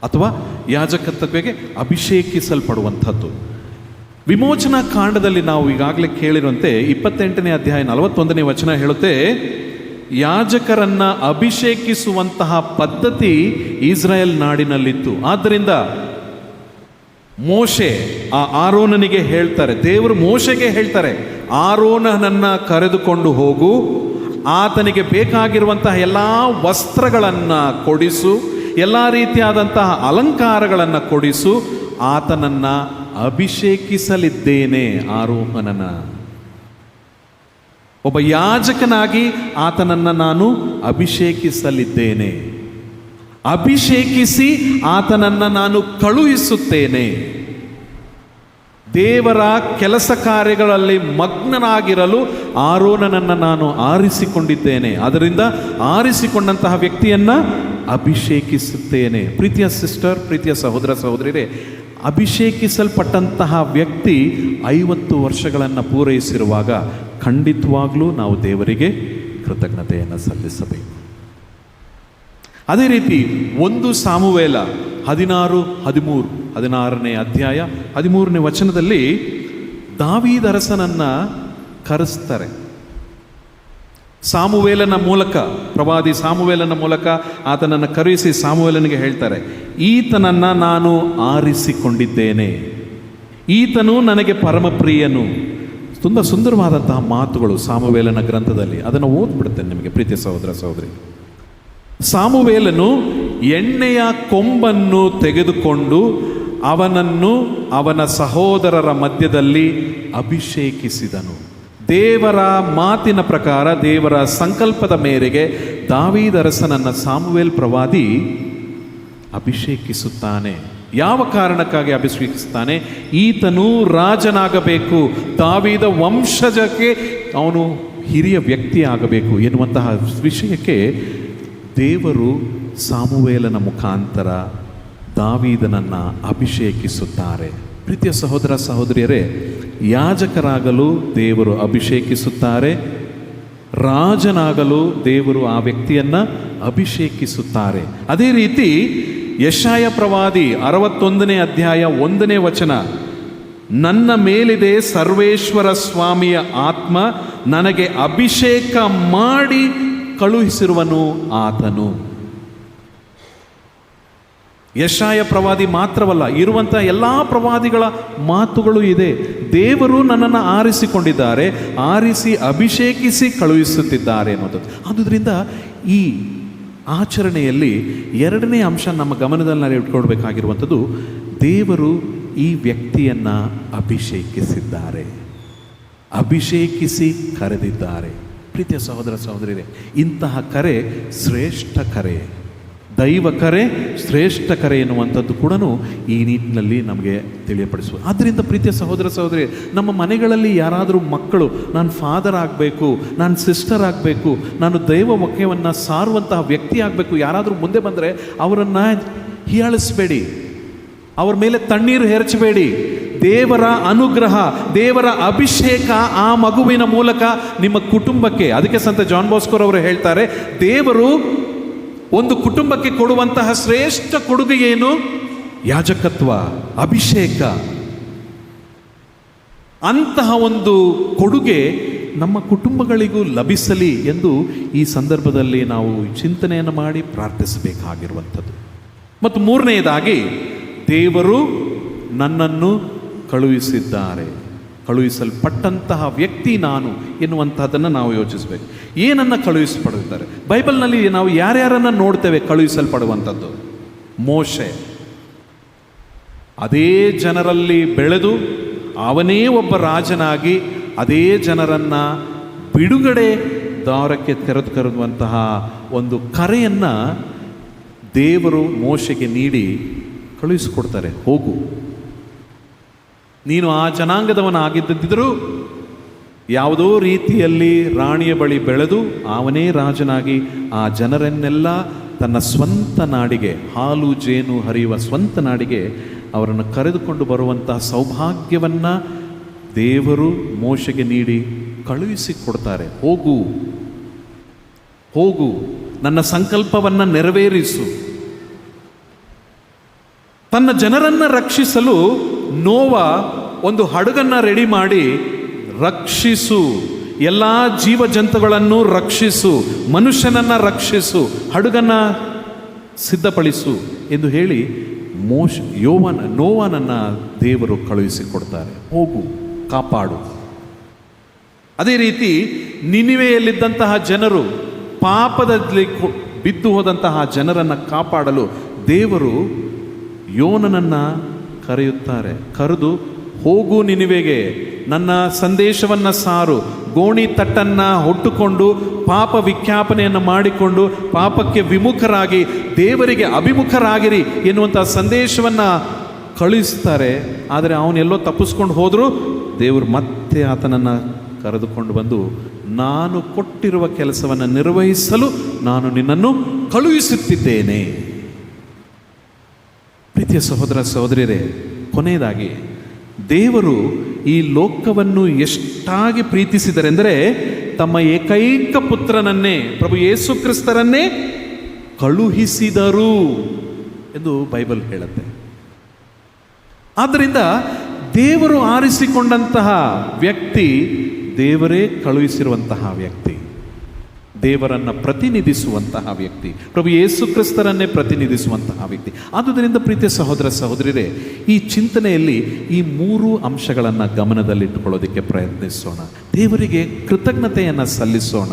ಅಥವಾ ಯಾಜಕತ್ವಕ್ಕೆ ಅಭಿಷೇಕಿಸಲ್ಪಡುವಂಥದ್ದು. ವಿಮೋಚನಾ ಕಾಂಡದಲ್ಲಿ ನಾವು ಈಗಾಗಲೇ ಕೇಳಿರುವಂತೆ 28ನೇ ಅಧ್ಯಾಯ 41ನೇ ವಚನ ಹೇಳುತ್ತೆ, ಯಾಜಕರನ್ನ ಅಭಿಷೇಕಿಸುವಂತಹ ಪದ್ಧತಿ ಇಸ್ರಾಯೇಲ್ ನಾಡಿನಲ್ಲಿತ್ತು. ಆದ್ದರಿಂದ ಮೋಶೆ ಆ ಆರೋನನಿಗೆ ಹೇಳ್ತಾರೆ, ದೇವರು ಮೋಶೆಗೆ ಹೇಳ್ತಾರೆ, ಆರೋನನನ್ನ ಕರೆದುಕೊಂಡು ಹೋಗು, ಆತನಿಗೆ ಬೇಕಾಗಿರುವಂತಹ ಎಲ್ಲ ವಸ್ತ್ರಗಳನ್ನು ಕೊಡಿಸು, ಎಲ್ಲ ರೀತಿಯಾದಂತಹ ಅಲಂಕಾರಗಳನ್ನು ಕೊಡಿಸು, ಆತನನ್ನು ಅಭಿಷೇಕಿಸಲಿದ್ದೇನೆ ಆರೋಹಣನ. ಒಬ್ಬ ಯಾಜಕನಾಗಿ ಆತನನ್ನು ನಾನು ಅಭಿಷೇಕಿಸಲಿದ್ದೇನೆ. ಅಭಿಷೇಕಿಸಿ ಆತನನ್ನು ನಾನು ಕಳುಹಿಸುತ್ತೇನೆ. ದೇವರ ಕೆಲಸ ಕಾರ್ಯಗಳಲ್ಲಿ ಮಗ್ನನಾಗಿರಲು ಆರೋನನನ್ನು ನಾನು ಆರಿಸಿಕೊಂಡಿದ್ದೇನೆ. ಅದರಿಂದ ಆರಿಸಿಕೊಂಡಂತಹ ವ್ಯಕ್ತಿಯನ್ನು ಅಭಿಷೇಕಿಸುತ್ತೇನೆ. ಪ್ರೀತಿಯ ಸಿಸ್ಟರ್, ಪ್ರೀತಿಯ ಸಹೋದರ ಸಹೋದರಿಯರೇ, ಅಭಿಷೇಕಿಸಲ್ಪಟ್ಟಂತಹ ವ್ಯಕ್ತಿ 50 ವರ್ಷಗಳನ್ನು ಪೂರೈಸಿರುವಾಗ ಖಂಡಿತವಾಗ್ಲೂ ನಾವು ದೇವರಿಗೆ ಕೃತಜ್ಞತೆಯನ್ನು ಸಲ್ಲಿಸಬೇಕು. ಅದೇ ರೀತಿ 1 ಸಾಮುವೇಲ 16:13 ಅಧ್ಯಾಯ 13ನೇ ವಚನದಲ್ಲಿ ದಾವೀದ ಅರಸನನ್ನು ಕರೆಸ್ತಾರೆ. ಸಾಮುವೇಲನ ಮೂಲಕ, ಪ್ರವಾದಿ ಸಾಮುವೇಲನ ಮೂಲಕ ಆತನನ್ನು ಕರೆಸಿ ಸಾಮುವೇಲನಿಗೆ ಹೇಳ್ತಾರೆ, ಈತನನ್ನು ನಾನು ಆರಿಸಿಕೊಂಡಿದ್ದೇನೆ, ಈತನು ನನಗೆ ಪರಮಪ್ರಿಯನು. ತುಂಬ ಸುಂದರವಾದಂತಹ ಮಾತುಗಳು ಸಾಮುವೇಲನ ಗ್ರಂಥದಲ್ಲಿ. ಅದನ್ನು ಓದ್ಬಿಡ್ತೇನೆ ನಿಮಗೆ ಪ್ರೀತಿಯ ಸಹೋದರ ಸಹೋದರಿ. ಸಾಮುವೇಲನು ಎಣ್ಣೆಯ ಕೊಂಬನ್ನು ತೆಗೆದುಕೊಂಡು ಅವನನ್ನು ಅವನ ಸಹೋದರರ ಮಧ್ಯದಲ್ಲಿ ಅಭಿಷೇಕಿಸಿದನು. ದೇವರ ಮಾತಿನ ಪ್ರಕಾರ, ದೇವರ ಸಂಕಲ್ಪದ ಮೇರೆಗೆ ದಾವೀದ ಅರಸನನ್ನು ಸಾಮುವೇಲ್ ಪ್ರವಾದಿ ಅಭಿಷೇಕಿಸುತ್ತಾನೆ. ಯಾವ ಕಾರಣಕ್ಕಾಗಿ ಅಭಿಷೇಕಿಸುತ್ತಾನೆ? ಈತನು ರಾಜನಾಗಬೇಕು, ದಾವೀದ ವಂಶಜಕ್ಕೆ ಅವನು ಹಿರಿಯ ವ್ಯಕ್ತಿ ಆಗಬೇಕು ಎನ್ನುವಂತಹ ವಿಷಯಕ್ಕೆ ದೇವರು ಸಾಮುವೇಲನ ಮುಖಾಂತರ ದಾವೀದನನ್ನು ಅಭಿಷೇಕಿಸುತ್ತಾರೆ. ಪ್ರೀತಿಯ ಸಹೋದರ ಸಹೋದರಿಯರೇ, ಯಾಜಕರಾಗಲು ದೇವರು ಅಭಿಷೇಕಿಸುತ್ತಾರೆ, ರಾಜನಾಗಲು ದೇವರು ಆ ವ್ಯಕ್ತಿಯನ್ನು ಅಭಿಷೇಕಿಸುತ್ತಾರೆ. ಅದೇ ರೀತಿ ಯೆಶಾಯ ಪ್ರವಾದಿ 61ನೇ ಅಧ್ಯಾಯ 1ನೇ ವಚನ, ನನ್ನ ಮೇಲಿದೆ ಸರ್ವೇಶ್ವರ ಸ್ವಾಮಿಯ ಆತ್ಮ, ನನಗೆ ಅಭಿಷೇಕ ಮಾಡಿ ಕಳುಹಿಸಿರುವನು ಆತನು. ಯೆಶಾಯ ಪ್ರವಾದಿ ಮಾತ್ರವಲ್ಲ, ಇರುವಂಥ ಎಲ್ಲ ಪ್ರವಾದಿಗಳ ಮಾತುಗಳು ಇದೆ. ದೇವರು ನನ್ನನ್ನು ಆರಿಸಿಕೊಂಡಿದ್ದಾರೆ, ಆರಿಸಿ ಅಭಿಷೇಕಿಸಿ ಕಳುಹಿಸುತ್ತಿದ್ದಾರೆ ಅನ್ನೋದು. ಆದುದರಿಂದ ಈ ಆಚರಣೆಯಲ್ಲಿ 2ನೇ ಅಂಶ ನಮ್ಮ ಗಮನದಲ್ಲಿ ನಾವು ಇಟ್ಕೊಳ್ಬೇಕಾಗಿರುವಂಥದ್ದು, ದೇವರು ಈ ವ್ಯಕ್ತಿಯನ್ನು ಅಭಿಷೇಕಿಸಿದ್ದಾರೆ, ಅಭಿಷೇಕಿಸಿ ಕರೆದಿದ್ದಾರೆ. ಪ್ರೀತಿಯ ಸಹೋದರ ಸಹೋದರಿಯರೇ, ಇಂತಹ ಕರೆ ಶ್ರೇಷ್ಠ ಕರೆ, ದೈವ ಕರೆ, ಶ್ರೇಷ್ಠ ಕರೆ ಎನ್ನುವಂಥದ್ದು ಕೂಡ ಈ ನಿಟ್ಟಿನಲ್ಲಿ ನಮಗೆ ತಿಳಿಯಪಡಿಸುವುದು. ಆದ್ದರಿಂದ ಪ್ರೀತಿಯ ಸಹೋದರ ಸಹೋದರಿ, ನಮ್ಮ ಮನೆಗಳಲ್ಲಿ ಯಾರಾದರೂ ಮಕ್ಕಳು ನಾನು ಫಾದರ್ ಆಗಬೇಕು, ನಾನು ಸಿಸ್ಟರ್ ಆಗಬೇಕು, ನಾನು ದೈವ ವಾಕ್ಯವನ್ನು ಸಾರುವಂತಹ ವ್ಯಕ್ತಿ ಆಗಬೇಕು, ಯಾರಾದರೂ ಮುಂದೆ ಬಂದರೆ ಅವರನ್ನು ಹೀಯಾಳಿಸಬೇಡಿ, ಅವ್ರ ಮೇಲೆ ತಣ್ಣೀರು ಎರಚಬೇಡಿ. ದೇವರ ಅನುಗ್ರಹ, ದೇವರ ಅಭಿಷೇಕ ಆ ಮಗುವಿನ ಮೂಲಕ ನಿಮ್ಮ ಕುಟುಂಬಕ್ಕೆ, ಅದಕ್ಕೆ ಸಂತ ಜಾನ್ ಬಾಸ್ಕೋರ್ ಅವರು ಹೇಳ್ತಾರೆ, ದೇವರು ಒಂದು ಕುಟುಂಬಕ್ಕೆ ಕೊಡುವಂತಹ ಶ್ರೇಷ್ಠ ಕೊಡುಗೆ ಏನು? ಯಾಜಕತ್ವ, ಅಭಿಷೇಕ. ಅಂತಹ ಒಂದು ಕೊಡುಗೆ ನಮ್ಮ ಕುಟುಂಬಗಳಿಗೂ ಲಭಿಸಲಿ ಎಂದು ಈ ಸಂದರ್ಭದಲ್ಲಿ ನಾವು ಚಿಂತನೆಯನ್ನು ಮಾಡಿ ಪ್ರಾರ್ಥಿಸಬೇಕಾಗಿರುವಂಥದ್ದು. ಮತ್ತು 3ನೇದಾಗಿ, ದೇವರು ನನ್ನನ್ನು ಕಳುಹಿಸಿದ್ದಾರೆ, ಕಳುಹಿಸಲ್ಪಟ್ಟಂತಹ ವ್ಯಕ್ತಿ ನಾನು ಎನ್ನುವಂಥದ್ದನ್ನು ನಾವು ಯೋಚಿಸಬೇಕು. ಏನನ್ನು ಕಳುಹಿಸಲ್ಪಡುತ್ತಾರೆ? ಬೈಬಲ್ನಲ್ಲಿ ನಾವು ಯಾರ್ಯಾರನ್ನು ನೋಡ್ತೇವೆ ಕಳುಹಿಸಲ್ಪಡುವಂಥದ್ದು? ಮೋಶೆ ಅದೇ ಜನರಲ್ಲಿ ಬೆಳೆದು ಅವನೇ ಒಬ್ಬ ರಾಜನಾಗಿ ಅದೇ ಜನರನ್ನು ಬಿಡುಗಡೆ ದಾರಕ್ಕೆ ಕರೆದುವಂತಹ ಒಂದು ಕರೆಯನ್ನು ದೇವರು ಮೋಶೆಗೆ ನೀಡಿ ಕಳುಹಿಸಿಕೊಡ್ತಾರೆ. ಹೋಗು, ನೀನು ಆ ಜನಾಂಗದವನಾಗಿದ್ದರೂ ಯಾವುದೋ ರೀತಿಯಲ್ಲಿ ರಾಣಿಯ ಬಳಿ ಬೆಳೆದು ಅವನೇ ರಾಜನಾಗಿ ಆ ಜನರನ್ನೆಲ್ಲ ತನ್ನ ಸ್ವಂತ ನಾಡಿಗೆ, ಹಾಲು ಜೇನು ಹರಿಯುವ ಸ್ವಂತ ನಾಡಿಗೆ ಅವರನ್ನು ಕರೆದುಕೊಂಡು ಬರುವಂತಹ ಸೌಭಾಗ್ಯವನ್ನು ದೇವರು ಮೋಶೆಗೆ ನೀಡಿ ಕಳುಹಿಸಿಕೊಡ್ತಾರೆ. ಹೋಗು, ಹೋಗು, ನನ್ನ ಸಂಕಲ್ಪವನ್ನು ನೆರವೇರಿಸು. ತನ್ನ ಜನರನ್ನು ರಕ್ಷಿಸಲು ನೋವ ಒಂದು ಹಡಗನ್ನು ರೆಡಿ ಮಾಡಿ, ರಕ್ಷಿಸು, ಎಲ್ಲ ಜೀವ ಜಂತುಗಳನ್ನು ರಕ್ಷಿಸು, ಮನುಷ್ಯನನ್ನು ರಕ್ಷಿಸು, ಹಡಗನ್ನು ಸಿದ್ಧಪಡಿಸು ಎಂದು ಹೇಳಿ ನೋವನನ್ನು ದೇವರು ಕಳುಹಿಸಿಕೊಡ್ತಾರೆ. ಹೋಗು, ಕಾಪಾಡು. ಅದೇ ರೀತಿ ನಿನಿವೆಯಲ್ಲಿದ್ದಂತಹ ಜನರು, ಪಾಪದಲ್ಲಿ ಬಿದ್ದು ಹೋದಂತಹ ಜನರನ್ನು ಕಾಪಾಡಲು ದೇವರು ಯೋನನನ್ನು ಕರೆಯುತ್ತಾರೆ. ಕರೆದು, ಹೋಗು ನಿನಿವೆಗೆ, ನನ್ನ ಸಂದೇಶವನ್ನು ಸಾರು, ಗೋಣಿ ತಟ್ಟನ್ನು ಹೊಟ್ಟುಕೊಂಡು ಪಾಪ ವಿಜ್ಞಾಪನೆಯನ್ನು ಮಾಡಿಕೊಂಡು ಪಾಪಕ್ಕೆ ವಿಮುಖರಾಗಿ ದೇವರಿಗೆ ಅಭಿಮುಖರಾಗಿರಿ ಎನ್ನುವಂಥ ಸಂದೇಶವನ್ನು ಕಳಿಸ್ತಾರೆ. ಆದರೆ ಅವನೆಲ್ಲೋ ತಪ್ಪಿಸ್ಕೊಂಡು ಹೋದರೂ ದೇವರು ಮತ್ತೆ ಆತನನ್ನು ಕರೆದುಕೊಂಡು ಬಂದು, ನಾನು ಕೊಟ್ಟಿರುವ ಕೆಲಸವನ್ನು ನಿರ್ವಹಿಸಲು ನಾನು ನಿನ್ನನ್ನು ಕಳುಹಿಸುತ್ತಿದ್ದೇನೆ. ಪ್ರೀತಿಯ ಸಹೋದರ ಸಹೋದರಿಯರೇ, ಕೊನೆಯದಾಗಿ ದೇವರು ಈ ಲೋಕವನ್ನು ಎಷ್ಟಾಗಿ ಪ್ರೀತಿಸಿದರೆಂದರೆ ತಮ್ಮ ಏಕೈಕ ಪುತ್ರನನ್ನೇ, ಪ್ರಭು ಯೇಸು ಕ್ರಿಸ್ತರನ್ನೇ ಕಳುಹಿಸಿದರು ಎಂದು ಬೈಬಲ್ ಹೇಳುತ್ತೆ. ಆದ್ದರಿಂದ ದೇವರು ಆರಿಸಿಕೊಂಡಂತಹ ವ್ಯಕ್ತಿ ದೇವರೇ ಕಳುಹಿಸಿರುವಂತಹ ವ್ಯಕ್ತಿ, ದೇವರನ್ನು ಪ್ರತಿನಿಧಿಸುವಂತಹ ವ್ಯಕ್ತಿ, ಪ್ರಭು ಯೇಸು ಕ್ರಿಸ್ತರನ್ನೇ ಪ್ರತಿನಿಧಿಸುವಂತಹ ವ್ಯಕ್ತಿ. ಆದುದರಿಂದ ಪ್ರೀತಿಯ ಸಹೋದರ ಸಹೋದರಿಯರೇ, ಈ ಚಿಂತನೆಯಲ್ಲಿ ಈ 3 ಅಂಶಗಳನ್ನು ಗಮನದಲ್ಲಿಟ್ಟುಕೊಳ್ಳೋದಕ್ಕೆ ಪ್ರಯತ್ನಿಸೋಣ. ದೇವರಿಗೆ ಕೃತಜ್ಞತೆಯನ್ನು ಸಲ್ಲಿಸೋಣ.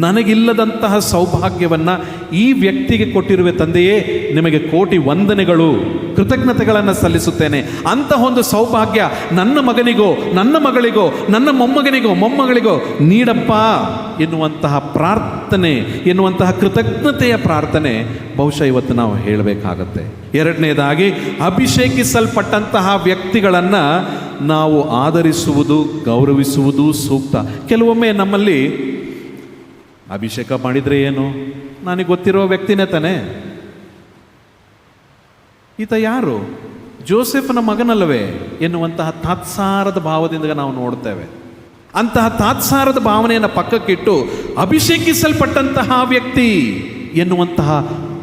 ನನಗಿಲ್ಲದಂತಹ ಸೌಭಾಗ್ಯವನ್ನು ಈ ವ್ಯಕ್ತಿಗೆ ಕೊಟ್ಟಿರುವೆ ತಂದೆಯೇ, ನಿಮಗೆ ಕೋಟಿ ವಂದನೆಗಳು, ಕೃತಜ್ಞತೆಗಳನ್ನು ಸಲ್ಲಿಸುತ್ತೇನೆ. ಅಂತಹ ಒಂದು ಸೌಭಾಗ್ಯ ನನ್ನ ಮಗನಿಗೋ, ನನ್ನ ಮಗಳಿಗೋ, ನನ್ನ ಮೊಮ್ಮಗಳಿಗೋ ನೀಡಪ್ಪ ಎನ್ನುವಂತಹ ಪ್ರಾರ್ಥನೆ, ಎನ್ನುವಂತಹ ಕೃತಜ್ಞತೆಯ ಪ್ರಾರ್ಥನೆ ಬಹುಶಃ ಇವತ್ತು ನಾವು ಹೇಳಬೇಕಾಗತ್ತೆ. ಎರಡನೇದಾಗಿ, ಅಭಿಷೇಕಿಸಲ್ಪಟ್ಟಂತಹ ವ್ಯಕ್ತಿಗಳನ್ನು ನಾವು ಆದರಿಸುವುದು, ಗೌರವಿಸುವುದು ಸೂಕ್ತ. ಕೆಲವೊಮ್ಮೆ ನಮ್ಮಲ್ಲಿ ಅಭಿಷೇಕ ಮಾಡಿದರೆ ಏನು, ನನಗೆ ಗೊತ್ತಿರೋ ವ್ಯಕ್ತಿನೇ ತಾನೆ, ಈತ ಯಾರು, ಜೋಸೆಫನ ಮಗನಲ್ಲವೇ ಎನ್ನುವಂತಹ ತಾತ್ಸಾರದ ಭಾವದಿಂದ ನಾವು ನೋಡ್ತೇವೆ. ಅಂತಹ ತಾತ್ಸಾರದ ಭಾವನೆಯನ್ನು ಪಕ್ಕಕ್ಕಿಟ್ಟು ಅಭಿಷೇಕಿಸಲ್ಪಟ್ಟಂತಹ ವ್ಯಕ್ತಿ ಎನ್ನುವಂತಹ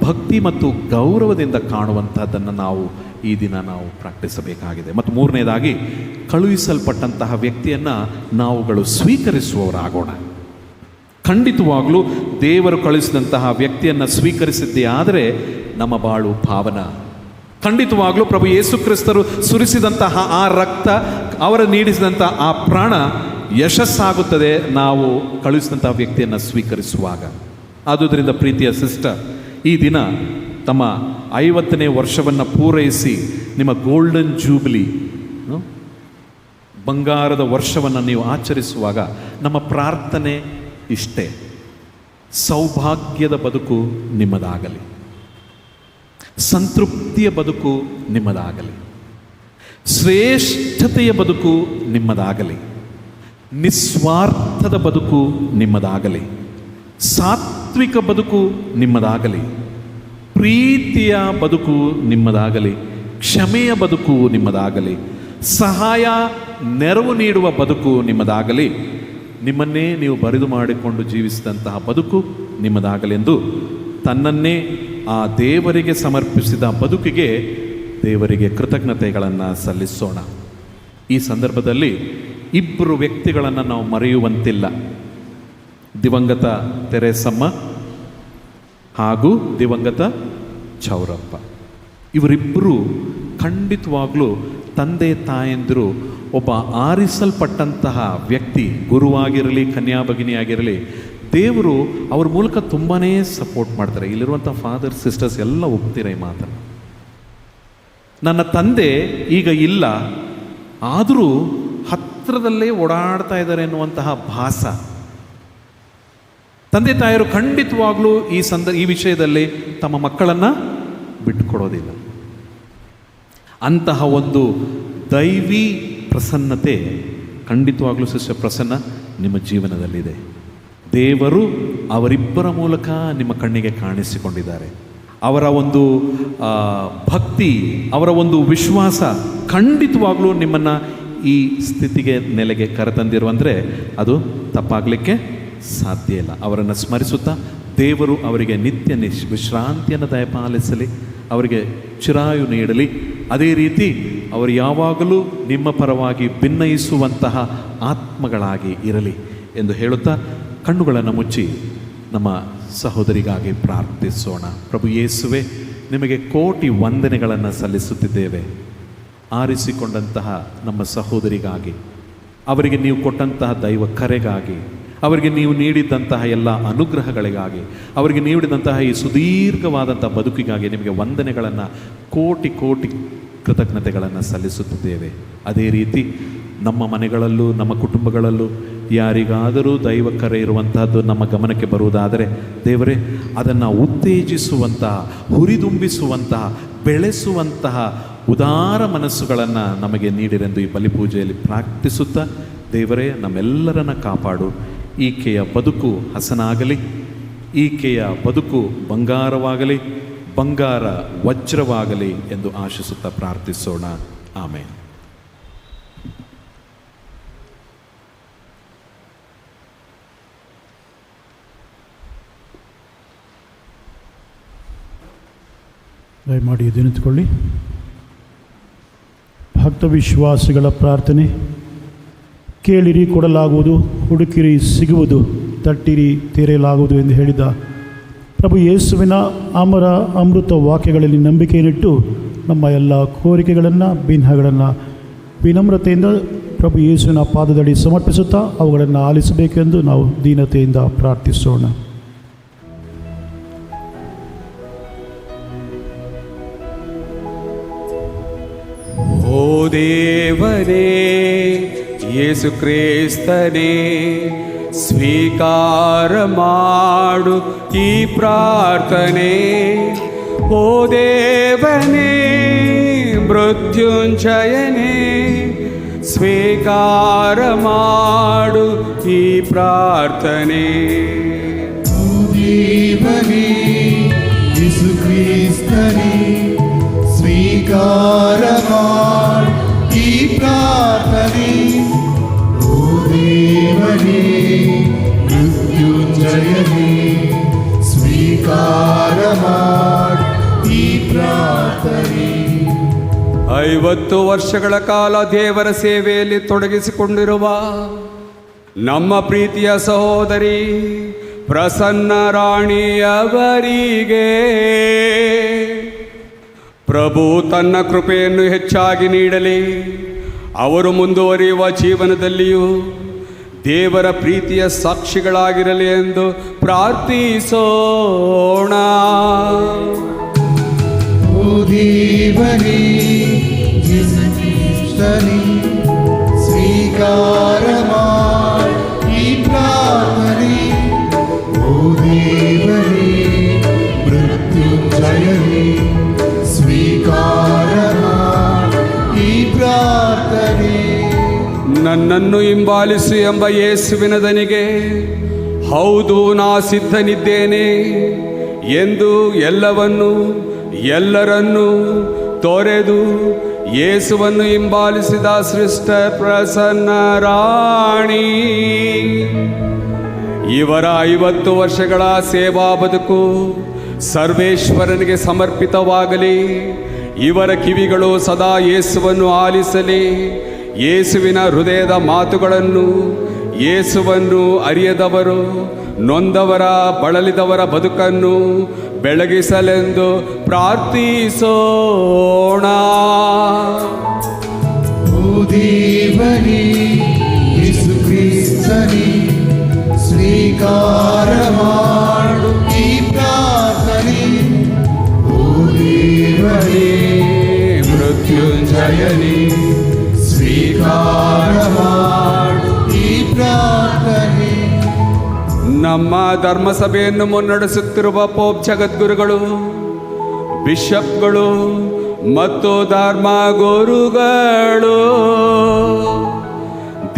ಭಕ್ತಿ ಮತ್ತು ಗೌರವದಿಂದ ಕಾಣುವಂತಹದ್ದನ್ನು ನಾವು ಈ ದಿನ ನಾವು ಪ್ರಾರ್ಥಿಸಬೇಕಾಗಿದೆ. ಮತ್ತು ಮೂರನೇದಾಗಿ, ಕಳುಹಿಸಲ್ಪಟ್ಟಂತಹ ವ್ಯಕ್ತಿಯನ್ನು ನಾವುಗಳು ಸ್ವೀಕರಿಸುವವರಾಗೋಣ. ಖಂಡಿತವಾಗಲೂ ದೇವರು ಕಳಿಸಿದಂತಹ ವ್ಯಕ್ತಿಯನ್ನು ಸ್ವೀಕರಿಸಿದ್ದೇ ಆದರೆ ನಮ್ಮ ಬಾಳು ಪಾವನ. ಖಂಡಿತವಾಗಲೂ ಪ್ರಭು ಯೇಸು ಕ್ರಿಸ್ತರು ಸುರಿಸಿದಂತಹ ಆ ರಕ್ತ, ಅವರು ನೀಡಿಸಿದಂಥ ಆ ಪ್ರಾಣ ಯಶಸ್ಸಾಗುತ್ತದೆ ನಾವು ಕಳುಹಿಸಿದಂತಹ ವ್ಯಕ್ತಿಯನ್ನು ಸ್ವೀಕರಿಸುವಾಗ. ಆದುದರಿಂದ ಪ್ರೀತಿಯ ಸಿಸ್ಟರ್, ಈ ದಿನ ತಮ್ಮ 50ನೇ ವರ್ಷವನ್ನು ಪೂರೈಸಿ ನಿಮ್ಮ ಗೋಲ್ಡನ್ ಜೂಬಿಲಿ, ಬಂಗಾರದ ವರ್ಷವನ್ನು ನೀವು ಆಚರಿಸುವಾಗ ನಮ್ಮ ಪ್ರಾರ್ಥನೆ ಇಷ್ಟೇ: ಸೌಭಾಗ್ಯದ ಬದುಕು ನಿಮ್ಮದಾಗಲಿ, ಸಂತೃಪ್ತಿಯ ಬದುಕು ನಿಮ್ಮದಾಗಲಿ, ಶ್ರೇಷ್ಠತೆಯ ಬದುಕು ನಿಮ್ಮದಾಗಲಿ, ನಿಸ್ವಾರ್ಥದ ಬದುಕು ನಿಮ್ಮದಾಗಲಿ, ಸಾತ್ವಿಕ ಬದುಕು ನಿಮ್ಮದಾಗಲಿ, ಪ್ರೀತಿಯ ಬದುಕು ನಿಮ್ಮದಾಗಲಿ, ಕ್ಷಮೆಯ ಬದುಕು ನಿಮ್ಮದಾಗಲಿ, ಸಹಾಯ ನೆರವು ನೀಡುವ ಬದುಕು ನಿಮ್ಮದಾಗಲಿ, ನಿಮ್ಮನ್ನೇ ನೀವು ಬರಿದು ಮಾಡಿಕೊಂಡು ಜೀವಿಸಿದಂತಹ ಬದುಕು ನಿಮ್ಮದಾಗಲೆಂದು ತನ್ನನ್ನೇ ಆ ದೇವರಿಗೆ ಸಮರ್ಪಿಸಿದ ಬದುಕಿಗೆ ದೇವರಿಗೆ ಕೃತಜ್ಞತೆಗಳನ್ನು ಸಲ್ಲಿಸೋಣ. ಈ ಸಂದರ್ಭದಲ್ಲಿ 2 ವ್ಯಕ್ತಿಗಳನ್ನು ನಾವು ಮರೆಯುವಂತಿಲ್ಲ. ದಿವಂಗತ ತೆರೇಸಮ್ಮ ಹಾಗೂ ದಿವಂಗತ ಚೌರಪ್ಪ. ಇವರಿಬ್ಬರು ಖಂಡಿತವಾಗ್ಲೂ ತಂದೆ ತಾಯಂದಿರು, ಒಬ್ಬ ಆರಿಸಲ್ಪಟ್ಟಂತಹ ವ್ಯಕ್ತಿ, ಗುರುವಾಗಿರಲಿ ಕನ್ಯಾಭಗಿನಿಯಾಗಿರಲಿ, ದೇವರು ಅವ್ರ ಮೂಲಕ ತುಂಬಾ ಸಪೋರ್ಟ್ ಮಾಡ್ತಾರೆ. ಇಲ್ಲಿರುವಂಥ ಫಾದರ್ ಸಿಸ್ಟರ್ಸ್ ಎಲ್ಲ ಒಪ್ತೀರ ಈ ಮಾತನ್ನು. ನನ್ನ ತಂದೆ ಈಗ ಇಲ್ಲ, ಆದರೂ ಹತ್ತಿರದಲ್ಲೇ ಓಡಾಡ್ತಾ ಇದ್ದಾರೆ ಎನ್ನುವಂತಹ ಭಾಸ. ತಂದೆ ತಾಯರು ಖಂಡಿತವಾಗ್ಲೂ ಈ ವಿಷಯದಲ್ಲಿ ತಮ್ಮ ಮಕ್ಕಳನ್ನು ಬಿಟ್ಟುಕೊಡೋದಿಲ್ಲ. ಅಂತಹ ಒಂದು ದೈವಿ ಪ್ರಸನ್ನತೆ ಖಂಡಿತವಾಗ್ಲೂ ಸಿಸ್ಟರ್ ಪ್ರಸನ್ನ ನಿಮ್ಮ ಜೀವನದಲ್ಲಿದೆ. ದೇವರು ಅವರಿಬ್ಬರ ಮೂಲಕ ನಿಮ್ಮ ಕಣ್ಣಿಗೆ ಕಾಣಿಸಿಕೊಂಡಿದ್ದಾರೆ. ಅವರ ಒಂದು ಭಕ್ತಿ, ಅವರ ಒಂದು ವಿಶ್ವಾಸ ಖಂಡಿತವಾಗ್ಲೂ ನಿಮ್ಮನ್ನು ಈ ಸ್ಥಿತಿಗೆ ನೆಲೆಗೆ ಕರೆತಂದಿರುವಂದರೆ ಅದು ತಪ್ಪಾಗಲಿಕ್ಕೆ ಸಾಧ್ಯ ಇಲ್ಲ. ಅವರನ್ನು ಸ್ಮರಿಸುತ್ತಾ ದೇವರು ಅವರಿಗೆ ನಿತ್ಯ ವಿಶ್ರಾಂತಿಯನ್ನು ದಯಪಾಲಿಸಲಿ, ಅವರಿಗೆ ಚಿರಾಯು ನೀಡಲಿ. ಅದೇ ರೀತಿ ಅವರು ಯಾವಾಗಲೂ ನಿಮ್ಮ ಪರವಾಗಿ ಭಿನ್ನಯಿಸುವಂತಹ ಆತ್ಮಗಳಾಗಿ ಇರಲಿ ಎಂದು ಹೇಳುತ್ತಾ ಕಣ್ಣುಗಳನ್ನು ಮುಚ್ಚಿ ನಮ್ಮ ಸಹೋದರಿಗಾಗಿ ಪ್ರಾರ್ಥಿಸೋಣ. ಪ್ರಭು ಯೇಸುವೆ, ನಿಮಗೆ ಕೋಟಿ ವಂದನೆಗಳನ್ನು ಸಲ್ಲಿಸುತ್ತಿದ್ದೇವೆ. ಆರಿಸಿಕೊಂಡಂತಹ ನಮ್ಮ ಸಹೋದರಿಗಾಗಿ, ಅವರಿಗೆ ನೀವು ಕೊಟ್ಟಂತಹ ದೈವ ಕರೆಗಾಗಿ, ಅವರಿಗೆ ನೀವು ನೀಡಿದಂತಹ ಎಲ್ಲ ಅನುಗ್ರಹಗಳಿಗಾಗಿ, ಅವರಿಗೆ ನೀಡಿದಂತಹ ಈ ಸುದೀರ್ಘವಾದಂಥ ಬದುಕಿಗಾಗಿ ನಿಮಗೆ ವಂದನೆಗಳನ್ನು ಕೋಟಿ ಕೋಟಿ ಕೃತಜ್ಞತೆಗಳನ್ನು ಸಲ್ಲಿಸುತ್ತಿದ್ದೇವೆ. ಅದೇ ರೀತಿ ನಮ್ಮ ಮನೆಗಳಲ್ಲೂ ನಮ್ಮ ಕುಟುಂಬಗಳಲ್ಲೂ ಯಾರಿಗಾದರೂ ದೈವ ಕರೆ ಇರುವಂತಹದ್ದು ನಮ್ಮ ಗಮನಕ್ಕೆ ಬರುವುದಾದರೆ ದೇವರೇ ಅದನ್ನು ಉತ್ತೇಜಿಸುವಂತಹ, ಹುರಿದುಂಬಿಸುವಂತಹ, ಬೆಳೆಸುವಂತಹ ಉದಾರ ಮನಸ್ಸುಗಳನ್ನು ನಮಗೆ ನೀಡಿರೆಂದು ಈ ಬಲಿಪೂಜೆಯಲ್ಲಿ ಪ್ರಾರ್ಥಿಸುತ್ತಾ, ದೇವರೇ ನಮ್ಮೆಲ್ಲರನ್ನ ಕಾಪಾಡು. ಈಕೆಯ ಬದುಕು ಹಸನಾಗಲಿ, ಈಕೆಯ ಬದುಕು ಬಂಗಾರವಾಗಲಿ, ಬಂಗಾರ ವಜ್ರವಾಗಲಿ ಎಂದು ಆಶಿಸುತ್ತಾ ಪ್ರಾರ್ಥಿಸೋಣ. ಆಮೇನ್. ದಯಮಾಡಿ ಎದ್ದು ನಿಂತುಕೊಳ್ಳಿ. ಭಕ್ತ ವಿಶ್ವಾಸಿಗಳ ಪ್ರಾರ್ಥನೆ. ಕೇಳಿರಿ ಕೊಡಲಾಗುವುದು, ಹುಡುಕಿರಿ ಸಿಗುವುದು, ತಟ್ಟಿರಿ ತೆರೆಯಲಾಗುವುದು ಎಂದು ಹೇಳಿದ ಪ್ರಭು ಯೇಸುವಿನ ಅಮೃತ ವಾಕ್ಯಗಳಲ್ಲಿ ನಂಬಿಕೆಯನ್ನಿಟ್ಟು ನಮ್ಮ ಎಲ್ಲ ಕೋರಿಕೆಗಳನ್ನು, ಭಿನ್ನಗಳನ್ನು ವಿನಮ್ರತೆಯಿಂದ ಪ್ರಭು ಯೇಸುವಿನ ಪಾದದಡಿ ಸಮರ್ಪಿಸುತ್ತಾ ಅವುಗಳನ್ನು ಆಲಿಸಬೇಕೆಂದು ನಾವು ದೀನತೆಯಿಂದ ಪ್ರಾರ್ಥಿಸೋಣ. ಓ ದೇವರೇ ಯೇಸು ಕ್ರಿಸ್ತನೇ, ಸ್ವೀಕಾರ ಮಾಡು ಈ ಪ್ರಾರ್ಥನೆ. ಓ ದೇವನೇ ಮೃತ್ಯುಂಜಯನೇ, ಸ್ವೀಕಾರ ಮಾಡು ಈ ಪ್ರಾರ್ಥನೆ. ಓ ದೇವನೇ ಯೇಸು ಕ್ರಿಸ್ತನೇ, ಸ್ವೀಕಾರ ಮಾಡು ಈ ಪ್ರಾರ್ಥನೆ. ಓ ದೇವನೇ ಮೃತ್ಯುಂಜಯನೇ, ಸ್ವೀಕಾರ ಮಾಡು ಈ ಪ್ರಾರ್ಥನೆ. 50 ವರ್ಷಗಳ ಕಾಲ ದೇವರ ಸೇವೆಯಲ್ಲಿ ತೊಡಗಿಸಿಕೊಂಡಿರುವ ನಮ್ಮ ಪ್ರೀತಿಯ ಸಹೋದರಿ ಪ್ರಸನ್ನ ರಾಣಿಯವರಿಗೆ ಪ್ರಭು ತನ್ನ ಕೃಪೆಯನ್ನು ಹೆಚ್ಚಾಗಿ ನೀಡಲಿ. ಅವರು ಮುಂದುವರಿಯುವ ಜೀವನದಲ್ಲಿಯೂ ದೇವರ ಪ್ರೀತಿಯ ಸಾಕ್ಷಿಗಳಾಗಿರಲಿ ಎಂದು ಪ್ರಾರ್ಥಿಸೋಣ. ಓ ದೇವನೇ ಯೇಸು ಕ್ರಿಸ್ತನೇ, ಸ್ವೀಕಾರ ಮಾಡು ಈ ಪ್ರಾರ್ಥನೆ. ಓ ದೇವನೇ ಮೃತ್ಯುಂಜಯನೇ, ಸ್ವೀಕಾರ ಮಾಡು ಈ ಪ್ರಾರ್ಥನೆ. ನನ್ನನ್ನು ಹಿಂಬಾಲಿಸು ಎಂಬ ಯೇಸುವಿನ ದನಿಗೆ ಹೌದು ನಾ ಸಿದ್ಧನಿದ್ದೇನೆ ಎಂದು ಎಲ್ಲರನ್ನೂ ತೊರೆದು ಯೇಸುವನ್ನು ಹಿಂಬಾಲಿಸಿದ ಶ್ರೇಷ್ಠ ಪ್ರಸನ್ನ ರಾಣಿ. ಇವರ 50 ವರ್ಷಗಳ ಸೇವಾ ಬದುಕು ಸರ್ವೇಶ್ವರನಿಗೆ ಸಮರ್ಪಿತವಾಗಲಿ. ಇವರ ಕಿವಿಗಳು ಸದಾ ಯೇಸುವನ್ನು ಆಲಿಸಲಿ. ಯೇಸುವಿನ ಹೃದಯದ ಮಾತುಗಳನ್ನು, ಯೇಸುವನ್ನು ಅರಿಯದವರು, ನೊಂದವರ, ಬಳಲಿದವರ ಬದುಕನ್ನು ಬೆಳಗಿಸಲೆಂದು ಪ್ರಾರ್ಥಿಸೋಣ. ಓ ದೇವನೇ ಯೇಸು ಕ್ರಿಸ್ತನೇ, ಸ್ವೀಕಾರ ಮಾಡು ಈ ಪ್ರಾರ್ಥನೆ. ಓ ದೇವನೇ ಮೃತ್ಯುಂಜಯನೇ, ಸ್ವೀಕಾರ ಮಾಡು ಈ ಪ್ರಾರ್ಥನೆ. ನಮ್ಮ ಧರ್ಮಸಭೆಯನ್ನು ಮುನ್ನಡೆಸುತ್ತಿರುವ ಪೋಪ್ ಜಗದ್ಗುರುಗಳು, ಬಿಷಪ್ಗಳು ಮತ್ತು ಧರ್ಮ ಗುರುಗಳು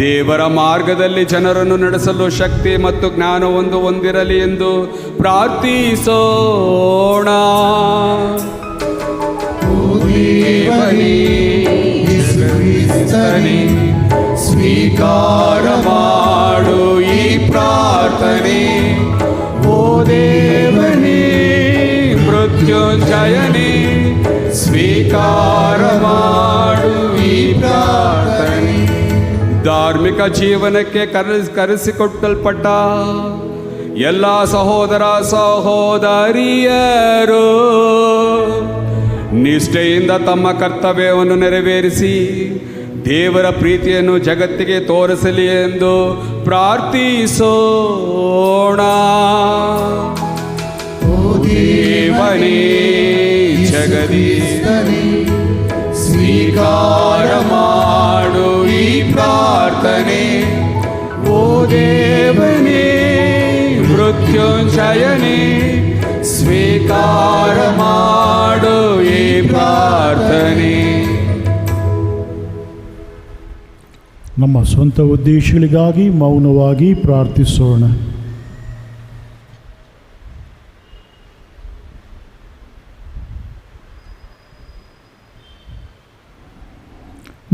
ದೇವರ ಮಾರ್ಗದಲ್ಲಿ ಜನರನ್ನು ನಡೆಸಲು ಶಕ್ತಿ ಮತ್ತು ಜ್ಞಾನವೊಂದು ಹೊಂದಿರಲಿ ಎಂದು ಪ್ರಾರ್ಥಿಸೋಣ. ಓ ದೇವನೇ ಯೇಸು ಕ್ರಿಸ್ತನೇ, ಸ್ವೀಕಾರ ಮಾಡು ಈ ಪ್ರಾರ್ಥನೆ. ಓ ದೇವನೇ ಮೃತ್ಯುಂಜಯನೇ, ಸ್ವೀಕಾರ ಮಾಡು ಈ ಪ್ರಾರ್ಥನೆ. ಧಾರ್ಮಿಕ ಜೀವನಕ್ಕೆ ಕರೆಸಿಕೊಟ್ಟಲ್ಪಟ್ಟ ಎಲ್ಲ ಸಹೋದರ ಸಹೋದರಿಯರು ನಿಷ್ಠೆಯಿಂದ ತಮ್ಮ ಕರ್ತವ್ಯವನ್ನು ನೆರವೇರಿಸಿ ದೇವರ ಪ್ರೀತಿಯನ್ನು ಜಗತ್ತಿಗೆ ತೋರಿಸಲಿ ಎಂದು ಪ್ರಾರ್ಥಿಸೋಣ. ಓ ದೇವನೇ ಜಗದೀಶನೇ, ಸ್ವೀಕಾರ ಸ್ವೀಕಾರ ಮಾಡು ಈ ಪ್ರಾರ್ಥನೆ. ಓ ದೇವನೇ ಮೃತ್ಯುಂಜಯನೇ, ಸ್ವೀಕಾರ ಮಾಡು ಈ ಪ್ರಾರ್ಥನೆ. ನಮ್ಮ ಸ್ವಂತ ಉದ್ದೇಶಗಳಿಗಾಗಿ ಮೌನವಾಗಿ ಪ್ರಾರ್ಥಿಸೋಣ.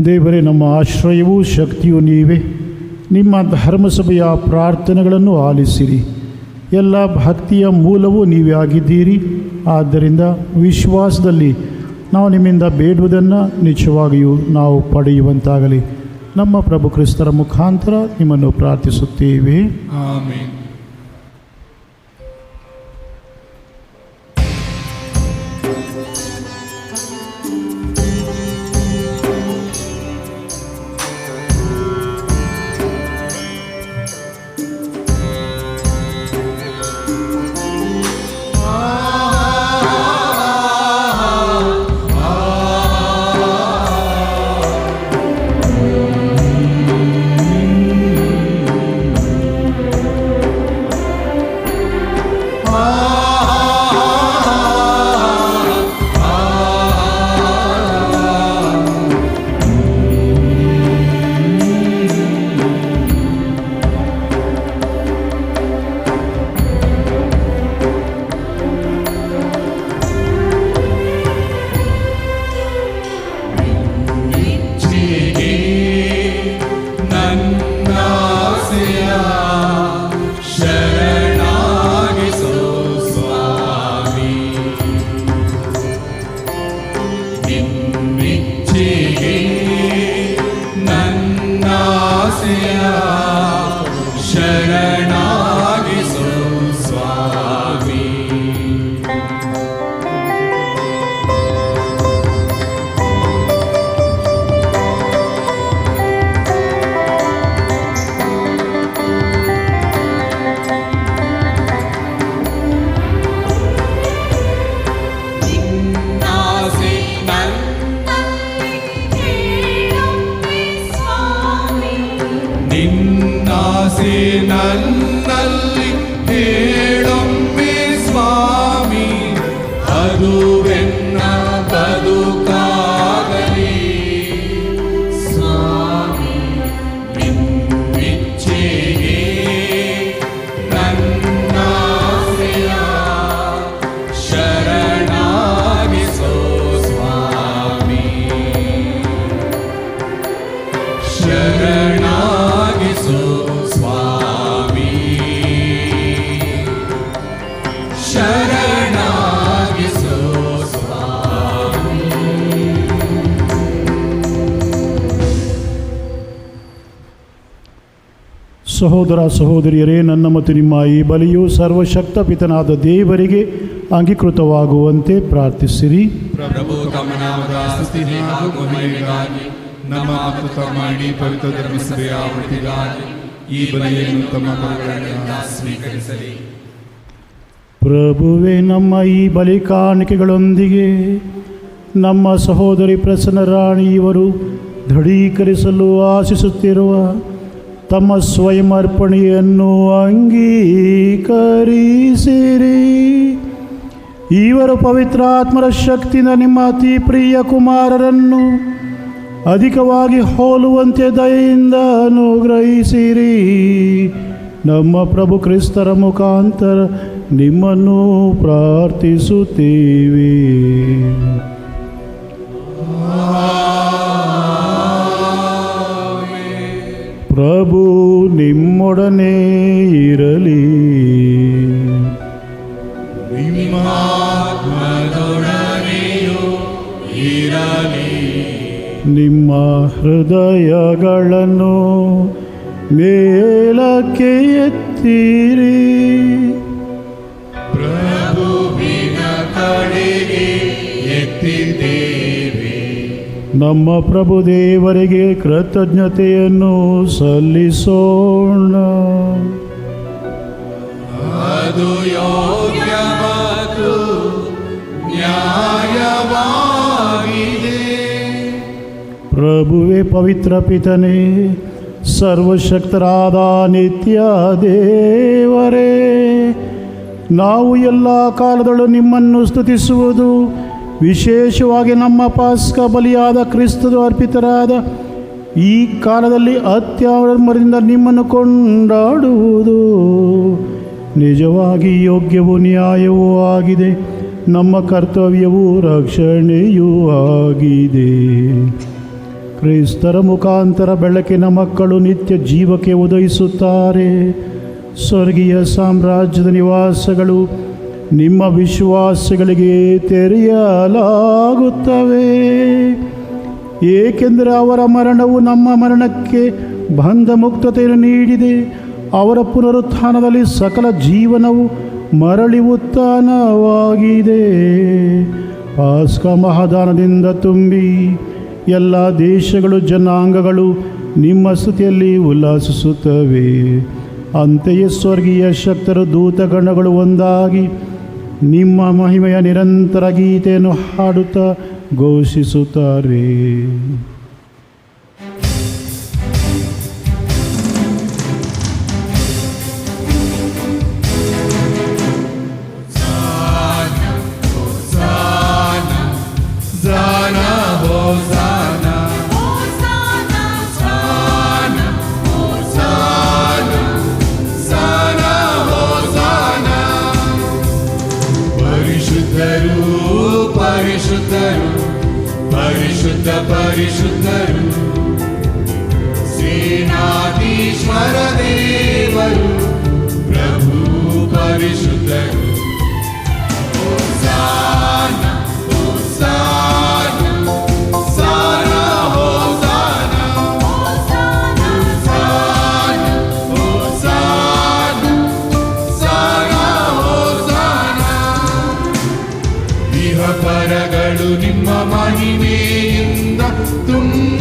ದೇವರೇ, ನಮ್ಮ ಆಶ್ರಯವೂ ಶಕ್ತಿಯೂ ನೀವೇ. ನಿಮ್ಮ ಧರ್ಮಸಭೆಯ ಪ್ರಾರ್ಥನೆಗಳನ್ನು ಆಲಿಸಿರಿ. ಎಲ್ಲ ಭಕ್ತಿಯ ಮೂಲವೂ ನೀವೇ ಆಗಿದ್ದೀರಿ. ಆದ್ದರಿಂದ ವಿಶ್ವಾಸದಲ್ಲಿ ನಾವು ನಿಮ್ಮಿಂದ ಬೇಡುವುದನ್ನು ನಿಜವಾಗಿಯೂ ನಾವು ಪಡೆಯುವಂತಾಗಲಿ. ನಮ್ಮ ಪ್ರಭು ಕ್ರಿಸ್ತರ ಮುಖಾಂತರ ನಿಮ್ಮನ್ನು ಪ್ರಾರ್ಥಿಸುತ್ತೇವೆ. ಆಮೆನ್. ನನ್ನಲ್ಲಿ ಹೇಳೊಮ್ಮೆ ಸ್ವಾಮಿ, ಅದುವೆನ್ನ ಬದುಕಾಗಲಿ. ಸ್ವಾಮಿ ನಿನ್ನಿಚ್ಛೆಗೆ ನನ್ನಾಸೆಯ ಶರಣಾಗಿಸೋ ಸ್ವಾಮಿ, ಶರಣಾಗಿಸೋ ಸ್ವಾಮಿ, ಶರಣಾಗಿಸೋ ಸ್ವಾಮಿ. ಸಹೋದರ ಸಹೋದರಿಯರೇ, ನನ್ನ ಮತ್ತು ನಿಮ್ಮ ಈ ಬಲಿಯು ಸರ್ವಶಕ್ತ ಪಿತನಾದ ದೇವರಿಗೆ ಅಂಗೀಕೃತವಾಗುವಂತೆ ಪ್ರಾರ್ಥಿಸಿರಿ. ಪ್ರಭು ತಮ್ಮ ನಾಮದ ಸ್ತುತಿ ಹಾಗೂ ಮಹಿಮೆಗಾಗಿ ನಮ್ಮ ಮತ್ತು ತಮ್ಮ ಇಡೀ ಪವಿತ್ರ ಧರ್ಮಸಭೆಯ ಆವೃತ್ತಿಗಾಗಿ ಈ ಬಲಿಯನ್ನು ತಮ್ಮ ಕರುಗಳಿಂದ ಸ್ವೀಕರಿಸಲಿ. ಪ್ರಭುವೇ, ನಮ್ಮ ಈ ಬಲಿ ಕಾಣಿಕೆಗಳೊಂದಿಗೆ ನಮ್ಮ ಸಹೋದರಿ ಪ್ರಸನ್ನ ರಾಣಿ ಇವರು ದೃಢೀಕರಿಸಲು ಆಶಿಸುತ್ತಿರುವ ತಮ್ಮ ಸ್ವಯಂ ಅರ್ಪಣೆಯನ್ನು ಅಂಗೀಕರಿಸಿರಿ. ಇವರು ಪವಿತ್ರಾತ್ಮರ ಶಕ್ತಿಯಿಂದ ನಿಮ್ಮ ಅತಿ ಪ್ರಿಯ ಕುಮಾರರನ್ನು ಅಧಿಕವಾಗಿ ಹೋಲುವಂತೆ ದಯೆಯಿಂದ ಅನುಗ್ರಹಿಸಿರಿ. ನಮ್ಮ ಪ್ರಭು ಕ್ರಿಸ್ತರ ಮುಖಾಂತರ ನಿಮ್ಮನ್ನು ಪ್ರಾರ್ಥಿಸುತ್ತೇವೆ. ಪ್ರಭು ನಿಮ್ಮೊಡನೆ ಇರಲಿ. ನಿಮ್ಮಾತ್ಮದೊಡನೆಯೂ ಇರಲಿ. ನಿಮ್ಮ ಹೃದಯಗಳನ್ನು ಮೇಲಕ್ಕೆ ಎತ್ತಿರಿ. ಪ್ರಭುವಿನ ಕಡೆಗೆ ಎತ್ತಿದ್ದೇವೆ. ನಮ್ಮ ಪ್ರಭು ದೇವರಿಗೆ ಕೃತಜ್ಞತೆಯನ್ನು ಸಲ್ಲಿಸೋಣ. ಅದು ಯೋಗ್ಯ ಮತ್ತು ನ್ಯಾಯವಾಗಿದೆ. ಪ್ರಭುವೇ ಪವಿತ್ರ ಪಿತನೇ, ಸರ್ವಶಕ್ತರಾದ ನಿತ್ಯ ದೇವರೇ, ನಾವು ಎಲ್ಲ ಕಾಲದಲ್ಲೂ ನಿಮ್ಮನ್ನು ಸ್ತುತಿಸುವುದು, ವಿಶೇಷವಾಗಿ ನಮ್ಮ ಪಾಸ್ಕ ಬಲಿಯಾದ ಕ್ರಿಸ್ತರು ಅರ್ಪಿತರಾದ ಈ ಕಾಲದಲ್ಲಿ ಅತ್ಯಾಡಂಬರದಿಂದ ನಿಮ್ಮನ್ನು ಕೊಂಡಾಡುವುದು ನಿಜವಾಗಿ ಯೋಗ್ಯವೂ ನ್ಯಾಯವೂ ಆಗಿದೆ, ನಮ್ಮ ಕರ್ತವ್ಯವೂ ರಕ್ಷಣೆಯೂ ಆಗಿದೆ. ಕ್ರಿಸ್ತರ ಮುಖಾಂತರ ಬೆಳಕಿನ ಮಕ್ಕಳು ನಿತ್ಯ ಜೀವಕ್ಕೆ ಉದಯಿಸುತ್ತಾರೆ. ಸ್ವರ್ಗೀಯ ಸಾಮ್ರಾಜ್ಯದ ನಿವಾಸಗಳು ನಿಮ್ಮ ವಿಶ್ವಾಸಗಳಿಗೆ ತೆರೆಯಲಾಗುತ್ತವೆ, ಏಕೆಂದರೆ ಅವರ ಮರಣವು ನಮ್ಮ ಮರಣಕ್ಕೆ ಬಂಧ ಮುಕ್ತತೆಯನ್ನು ನೀಡಿದೆ. ಅವರ ಪುನರುತ್ಥಾನದಲ್ಲಿ ಸಕಲ ಜೀವನವು ಮರಳಿ ಉತ್ಥಾನವಾಗಿದೆ. ಪಾಸ್ಕ ಮಹಾದಾನದಿಂದ ತುಂಬಿ ಎಲ್ಲ ದೇಶಗಳು ಜನಾಂಗಗಳು ನಿಮ್ಮ ಸ್ತುತಿಯಲ್ಲಿ ಉಲ್ಲಾಸಿಸುತ್ತವೆ. ಅಂತೆಯೇ ಸ್ವರ್ಗೀಯ ಶಕ್ತರು ದೂತಗಣಗಳು ಒಂದಾಗಿ ನಿಮ್ಮ ಮಹಿಮೆಯ ನಿರಂತರ ಗೀತೆಯನ್ನು ಹಾಡುತ್ತಾ ಘೋಷಿಸುತ್ತಾರೆ. ಪರಿಶುದ್ಧ ಪರಿಶುದ್ಧರು ಸೇನಾಧೀಶ್ವರ ದೇವರು, ಪ್ರಭು ಪರಿಶುದ್ಧರು. ಹೋಸಾನ ಹೋಸಾನ ಸಾನ ಹೋಸಾನ ಹೋಸಾನ ಹೋಸಾನ ಸಾನ ಹೋಸಾನ. ಇಹ ಪರಗಳು ನಿಮ್ಮ ಮಹಿಮೆಯಿಂದ ತುಂಬಿವೆ.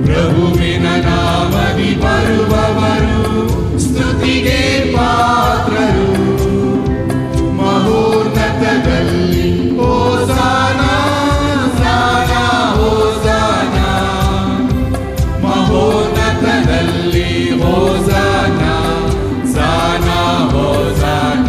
ಪ್ರಭುವಿನ ನಾಮದಿ ಬರುವವರು ಸ್ತುತಿಗೆ ಪಾತ್ರರು. ಮಹೋನ್ನತದಲ್ಲಿ ಹೋಸಾನ ಸಾನ ಹೋಸಾನ, ಮಹೋನ್ನತದಲ್ಲಿ ಹೋಸಾನ ಸಾನ ಹೋಸಾನ.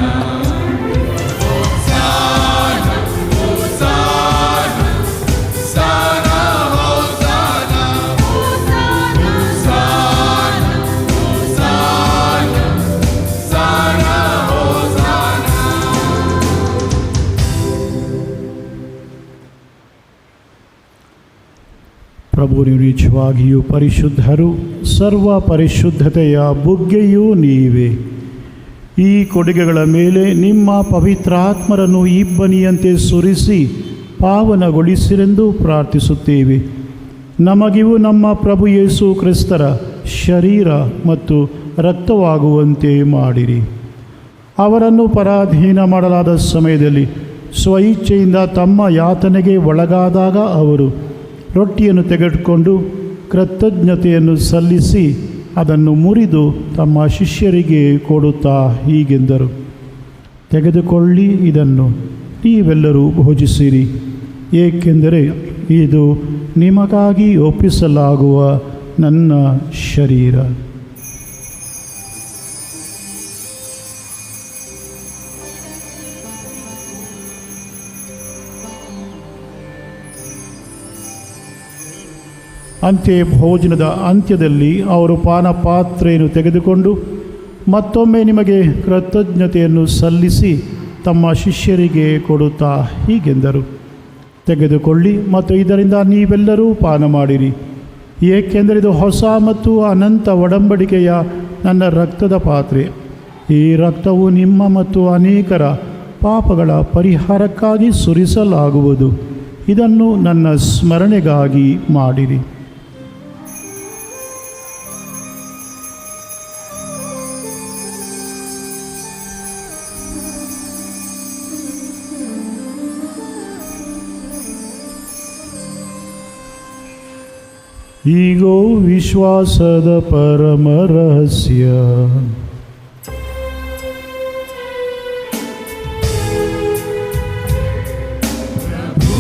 ಪ್ರಭು, ನೀವು ನಿಜವಾಗಿಯೂ ಪರಿಶುದ್ಧರು, ಸರ್ವ ಪರಿಶುದ್ಧತೆಯ ಬುಗ್ಗೆಯೂ ನೀವೇ. ಈ ಕೊಡುಗೆಗಳ ಮೇಲೆ ನಿಮ್ಮ ಪವಿತ್ರಾತ್ಮರನ್ನು ಇಬ್ಬನಿಯಂತೆ ಸುರಿಸಿ ಪಾವನಗೊಳಿಸಿರೆಂದು ಪ್ರಾರ್ಥಿಸುತ್ತೇವೆ. ನಮಗಿವು ನಮ್ಮ ಪ್ರಭು ಯೇಸು ಕ್ರಿಸ್ತರ ಶರೀರ ಮತ್ತು ರಕ್ತವಾಗುವಂತೆ ಮಾಡಿರಿ. ಅವರನ್ನು ಪರಾಧೀನ ಮಾಡಲಾದ ಸಮಯದಲ್ಲಿ ಸ್ವಇಚ್ಛೆಯಿಂದ ತಮ್ಮ ಯಾತನೆಗೆ ಒಳಗಾದಾಗ ಅವರು ರೊಟ್ಟಿಯನ್ನು ತೆಗೆದುಕೊಂಡು ಕೃತಜ್ಞತೆಯನ್ನು ಸಲ್ಲಿಸಿ ಅದನ್ನು ಮುರಿದು ತಮ್ಮ ಶಿಷ್ಯರಿಗೆ ಕೊಡುತ್ತಾ ಹೀಗೆಂದರು, ತೆಗೆದುಕೊಳ್ಳಿ, ಇದನ್ನು ನೀವೆಲ್ಲರೂ ಭೋಜಿಸಿರಿ, ಏಕೆಂದರೆ ಇದು ನಿಮಗಾಗಿ ಒಪ್ಪಿಸಲಾಗುವ ನನ್ನ ಶರೀರ. ಅಂತೆಯೇ ಭೋಜನದ ಅಂತ್ಯದಲ್ಲಿ ಅವರು ಪಾನಪಾತ್ರೆಯನ್ನು ತೆಗೆದುಕೊಂಡು ಮತ್ತೊಮ್ಮೆ ನಿಮಗೆ ಕೃತಜ್ಞತೆಯನ್ನು ಸಲ್ಲಿಸಿ ತಮ್ಮ ಶಿಷ್ಯರಿಗೆ ಕೊಡುತ್ತಾ ಹೀಗೆಂದರು, ತೆಗೆದುಕೊಳ್ಳಿ ಮತ್ತು ಇದರಿಂದ ನೀವೆಲ್ಲರೂ ಪಾನ ಮಾಡಿರಿ, ಏಕೆಂದರೆ ಇದು ಹೊಸ ಮತ್ತು ಅನಂತ ಒಡಂಬಡಿಕೆಯ ನನ್ನ ರಕ್ತದ ಪಾತ್ರೆ. ಈ ರಕ್ತವು ನಿಮ್ಮ ಮತ್ತು ಅನೇಕರ ಪಾಪಗಳ ಪರಿಹಾರಕ್ಕಾಗಿ ಸುರಿಸಲಾಗುವುದು. ಇದನ್ನು ನನ್ನ ಸ್ಮರಣೆಗಾಗಿ ಮಾಡಿರಿ. ಈಗೋ ವಿಶ್ವಾಸದ ಪರಮ ರಹಸ್ಯ. ಪ್ರಭು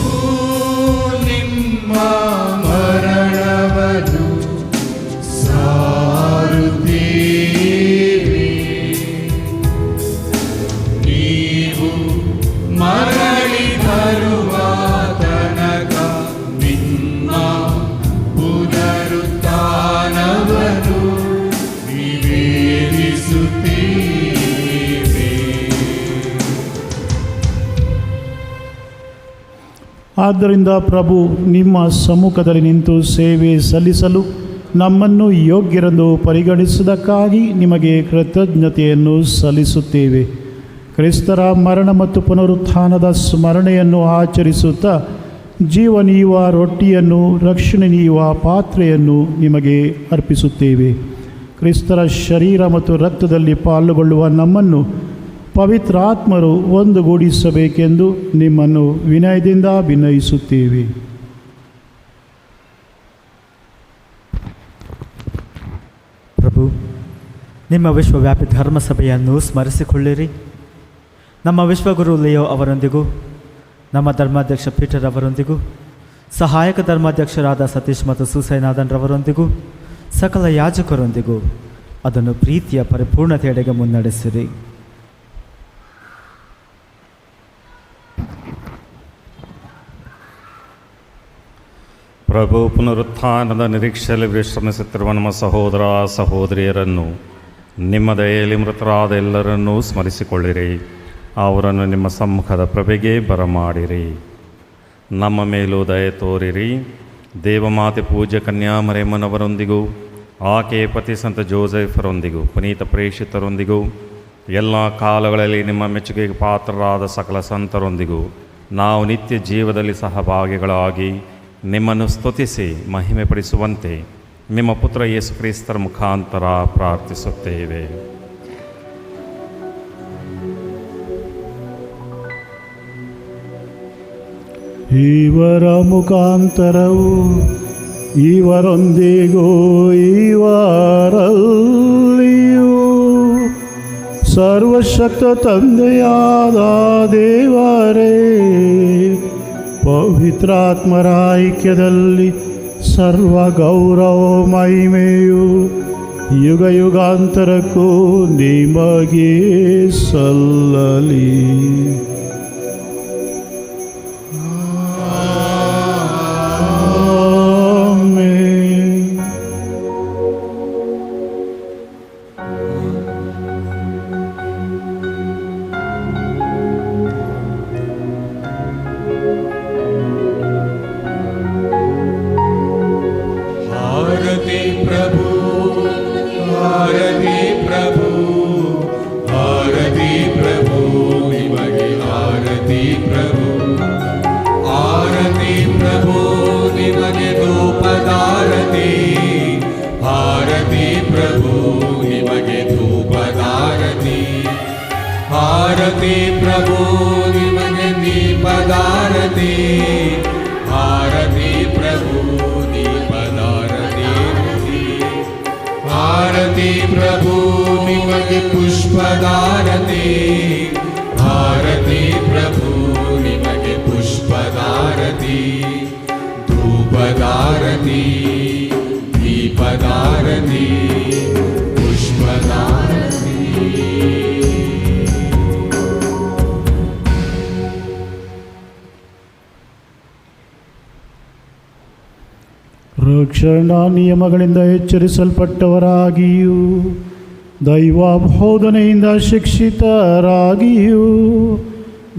ಆದ್ದರಿಂದ ಪ್ರಭು, ನಿಮ್ಮ ಸಮ್ಮುಖದಲ್ಲಿ ನಿಂತು ಸೇವೆ ಸಲ್ಲಿಸಲು ನಮ್ಮನ್ನು ಯೋಗ್ಯರೆಂದು ಪರಿಗಣಿಸಿದ್ದಕ್ಕಾಗಿ ನಿಮಗೆ ಕೃತಜ್ಞತೆಯನ್ನು ಸಲ್ಲಿಸುತ್ತೇವೆ. ಕ್ರಿಸ್ತರ ಮರಣ ಮತ್ತು ಪುನರುತ್ಥಾನದ ಸ್ಮರಣೆಯನ್ನು ಆಚರಿಸುತ್ತಾ ಜೀವ ನೀಯುವ ರೊಟ್ಟಿಯನ್ನು, ರಕ್ಷಣೆ ನೀಯುವ ಪಾತ್ರೆಯನ್ನು ನಿಮಗೆ ಅರ್ಪಿಸುತ್ತೇವೆ. ಕ್ರಿಸ್ತರ ಶರೀರ ಮತ್ತು ರಕ್ತದಲ್ಲಿ ಪಾಲ್ಗೊಳ್ಳುವ ನಮ್ಮನ್ನು ಪವಿತ್ರಾತ್ಮರು ಒಂದುಗೂಡಿಸಬೇಕೆಂದು ನಿಮ್ಮನ್ನು ವಿನಯದಿಂದ ವಿನಯಿಸುತ್ತೇವೆ. ಪ್ರಭು, ನಿಮ್ಮ ವಿಶ್ವವ್ಯಾಪಿ ಧರ್ಮಸಭೆಯನ್ನು ಸ್ಮರಿಸಿಕೊಳ್ಳಿರಿ. ನಮ್ಮ ವಿಶ್ವಗುರು ಲಿಯೋ ಅವರೊಂದಿಗೂ, ನಮ್ಮ ಧರ್ಮಾಧ್ಯಕ್ಷ ಪೀಟರ್ ಅವರೊಂದಿಗೂ, ಸಹಾಯಕ ಧರ್ಮಾಧ್ಯಕ್ಷರಾದ ಸತೀಶ್ ಮತ್ತು ಸುಸೈನಾಥನ್ ರವರೊಂದಿಗೂ, ಸಕಲ ಯಾಜಕರೊಂದಿಗೂ ಅದನ್ನು ಪ್ರೀತಿಯ ಪರಿಪೂರ್ಣತೆಯೆಡೆಗೆ ಮುನ್ನಡೆಸಿರಿ. ಪ್ರಭು, ಪುನರುತ್ಥಾನದ ನಿರೀಕ್ಷೆಯಲ್ಲಿ ವಿಶ್ರಮಿಸುತ್ತಿರುವ ನಮ್ಮ ಸಹೋದರ ಸಹೋದರಿಯರನ್ನು, ನಿಮ್ಮ ದಯೆಯಲ್ಲಿ ಮೃತರಾದ ಎಲ್ಲರನ್ನೂ ಸ್ಮರಿಸಿಕೊಳ್ಳಿರಿ. ಅವರನ್ನು ನಿಮ್ಮ ಸಮ್ಮುಖದ ಪ್ರಭೆಗೆ ಬರಮಾಡಿರಿ. ನಮ್ಮ ಮೇಲೂ ದಯೆ ತೋರಿರಿ. ದೇವಮಾತೆ ಪೂಜ್ಯ ಕನ್ಯಾಮರಿಯಮ್ಮನವರೊಂದಿಗೂ, ಆಕೆಯ ಪತಿ ಸಂತ ಜೋಸೆಫರೊಂದಿಗೂ, ಪುನೀತ ಪ್ರೇಷಿತರೊಂದಿಗೂ, ಎಲ್ಲ ಕಾಲಗಳಲ್ಲಿ ನಿಮ್ಮ ಮೆಚ್ಚುಗೆಗೆ ಪಾತ್ರರಾದ ಸಕಲ ಸಂತರೊಂದಿಗೂ ನಾವು ನಿತ್ಯ ಜೀವದಲ್ಲಿ ಸಹಭಾಗಿಗಳಾಗಿ ನಿಮ್ಮನ್ನು ಸ್ತುತಿಸಿ ಮಹಿಮೆಪಡಿಸುವಂತೆ ನಿಮ್ಮ ಪುತ್ರ ಯೇಸು ಕ್ರಿಸ್ತರ ಮುಖಾಂತರ ಪ್ರಾರ್ಥಿಸುತ್ತೇವೆ. ಇವರ ಮುಖಾಂತರವು ಇವರೊಂದಿಗೂ ಇವರಲ್ಲಿಯೂ ಸರ್ವಶಕ್ತ ತಂದೆಯಾದ ದೇವರೇ, ಪವಿತ್ರಾತ್ಮರ ಐಕ್ಯದಲ್ಲಿ ಸರ್ವ ಗೌರವ ಮಹಿಮೆಯು ಯುಗ ಯುಗಾಂತರಕ್ಕೂ ನಿಮಗೆ ಸಲ್ಲಲಿ. ರಕ್ಷಣಾ ನಿಯಮಗಳಿಂದ ಎಚ್ಚರಿಸಲ್ಪಟ್ಟವರಾಗಿಯೂ ದೈವಾಬೋಧನೆಯಿಂದ ಶಿಕ್ಷಿತರಾಗಿಯೂ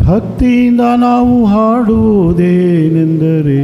ಭಕ್ತಿಯಿಂದ ನಾವು ಹಾಡುವುದೇನೆಂದರೆ,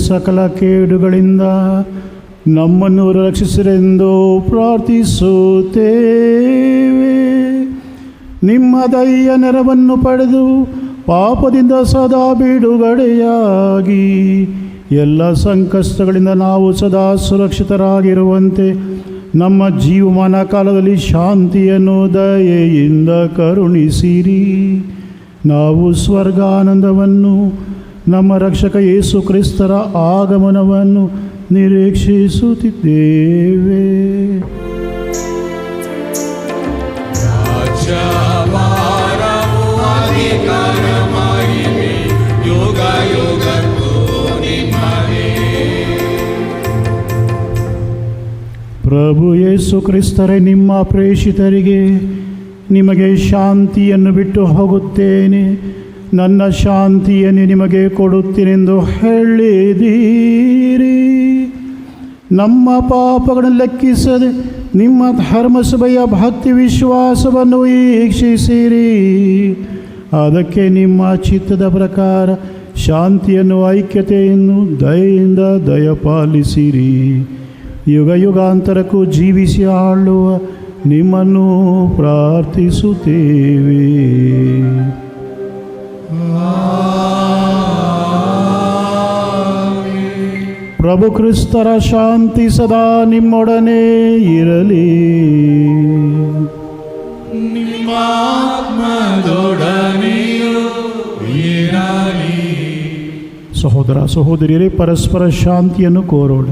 ಸಕಲ ಕೇಡುಗಳಿಂದ ನಮ್ಮನ್ನು ರಕ್ಷಿಸಿರೆಂದು ಪ್ರಾರ್ಥಿಸುತ್ತೇವೆ. ನಿಮ್ಮ ದಯೆಯ ನೆರವನ್ನು ಪಡೆದು ಪಾಪದಿಂದ ಸದಾ ಬಿಡುಗಡೆಯಾಗಿ ಎಲ್ಲ ಸಂಕಷ್ಟಗಳಿಂದ ನಾವು ಸದಾ ಸುರಕ್ಷಿತರಾಗಿರುವಂತೆ ನಮ್ಮ ಜೀವಮಾನ ಕಾಲದಲ್ಲಿ ಶಾಂತಿಯನ್ನು ದಯೆಯಿಂದ ಕರುಣಿಸಿರಿ. ನಾವು ಸ್ವರ್ಗಾನಂದವನ್ನು, ನಮ್ಮ ರಕ್ಷಕ ಯೇಸು ಕ್ರಿಸ್ತರ ಆಗಮನವನ್ನು ನಿರೀಕ್ಷಿಸುತ್ತಿದ್ದೇವೆ. ಪ್ರಭು ಯೇಸು ಕ್ರಿಸ್ತರೇ, ನಿಮ್ಮ ಪ್ರೇಷಿತರಿಗೆ ನಿಮಗೆ ಶಾಂತಿಯನ್ನು ಬಿಟ್ಟು ಹೋಗುತ್ತೇನೆ, ನನ್ನ ಶಾಂತಿಯನ್ನು ನಿಮಗೆ ಕೊಡುತ್ತೇನೆಂದು ಹೇಳಿದ್ದೀರಿ. ನಮ್ಮ ಪಾಪಗಳನ್ನು ಲೆಕ್ಕಿಸದೆ ನಿಮ್ಮ ಧರ್ಮಸಭೆಯ ಭಕ್ತಿ ವಿಶ್ವಾಸವನ್ನು ವೀಕ್ಷಿಸಿರಿ. ಅದಕ್ಕೆ ನಿಮ್ಮ ಚಿತ್ತದ ಪ್ರಕಾರ ಶಾಂತಿಯನ್ನು, ಐಕ್ಯತೆಯನ್ನು ದಯೆಯಿಂದ ದಯಪಾಲಿಸಿರಿ. ಯುಗ ಯುಗಾಂತರಕ್ಕೂ ಜೀವಿಸಿ ಆಳುವ ನಿಮ್ಮನ್ನು ಪ್ರಾರ್ಥಿಸುತ್ತೇವೆ. ಪ್ರಭು ಕ್ರಿಸ್ತರ ಶಾಂತಿ ಸದಾ ನಿಮ್ಮೊಡನೆ ಇರಲಿ. ಸಹೋದರ ಸಹೋದರಿಯರೇ, ಪರಸ್ಪರ ಶಾಂತಿಯನ್ನು ಕೋರೋಣ.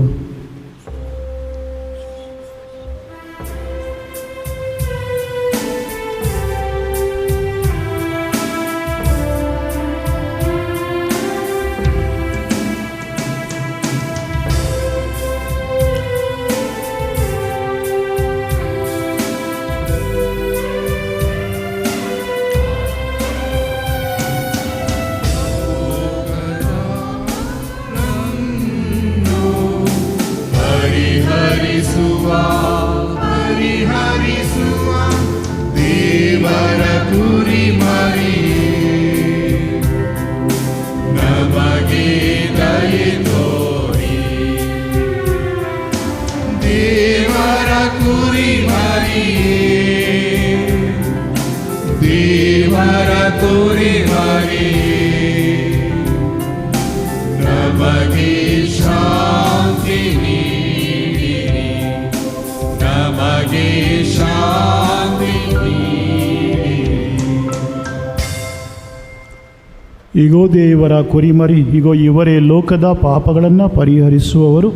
ಇಗೋ ದೇವರ ಕುರಿಮರಿ, ಇಗೋ ಇವರೇ ಲೋಕದ ಪಾಪಗಳನ್ನು ಪರಿಹರಿಸುವವರು.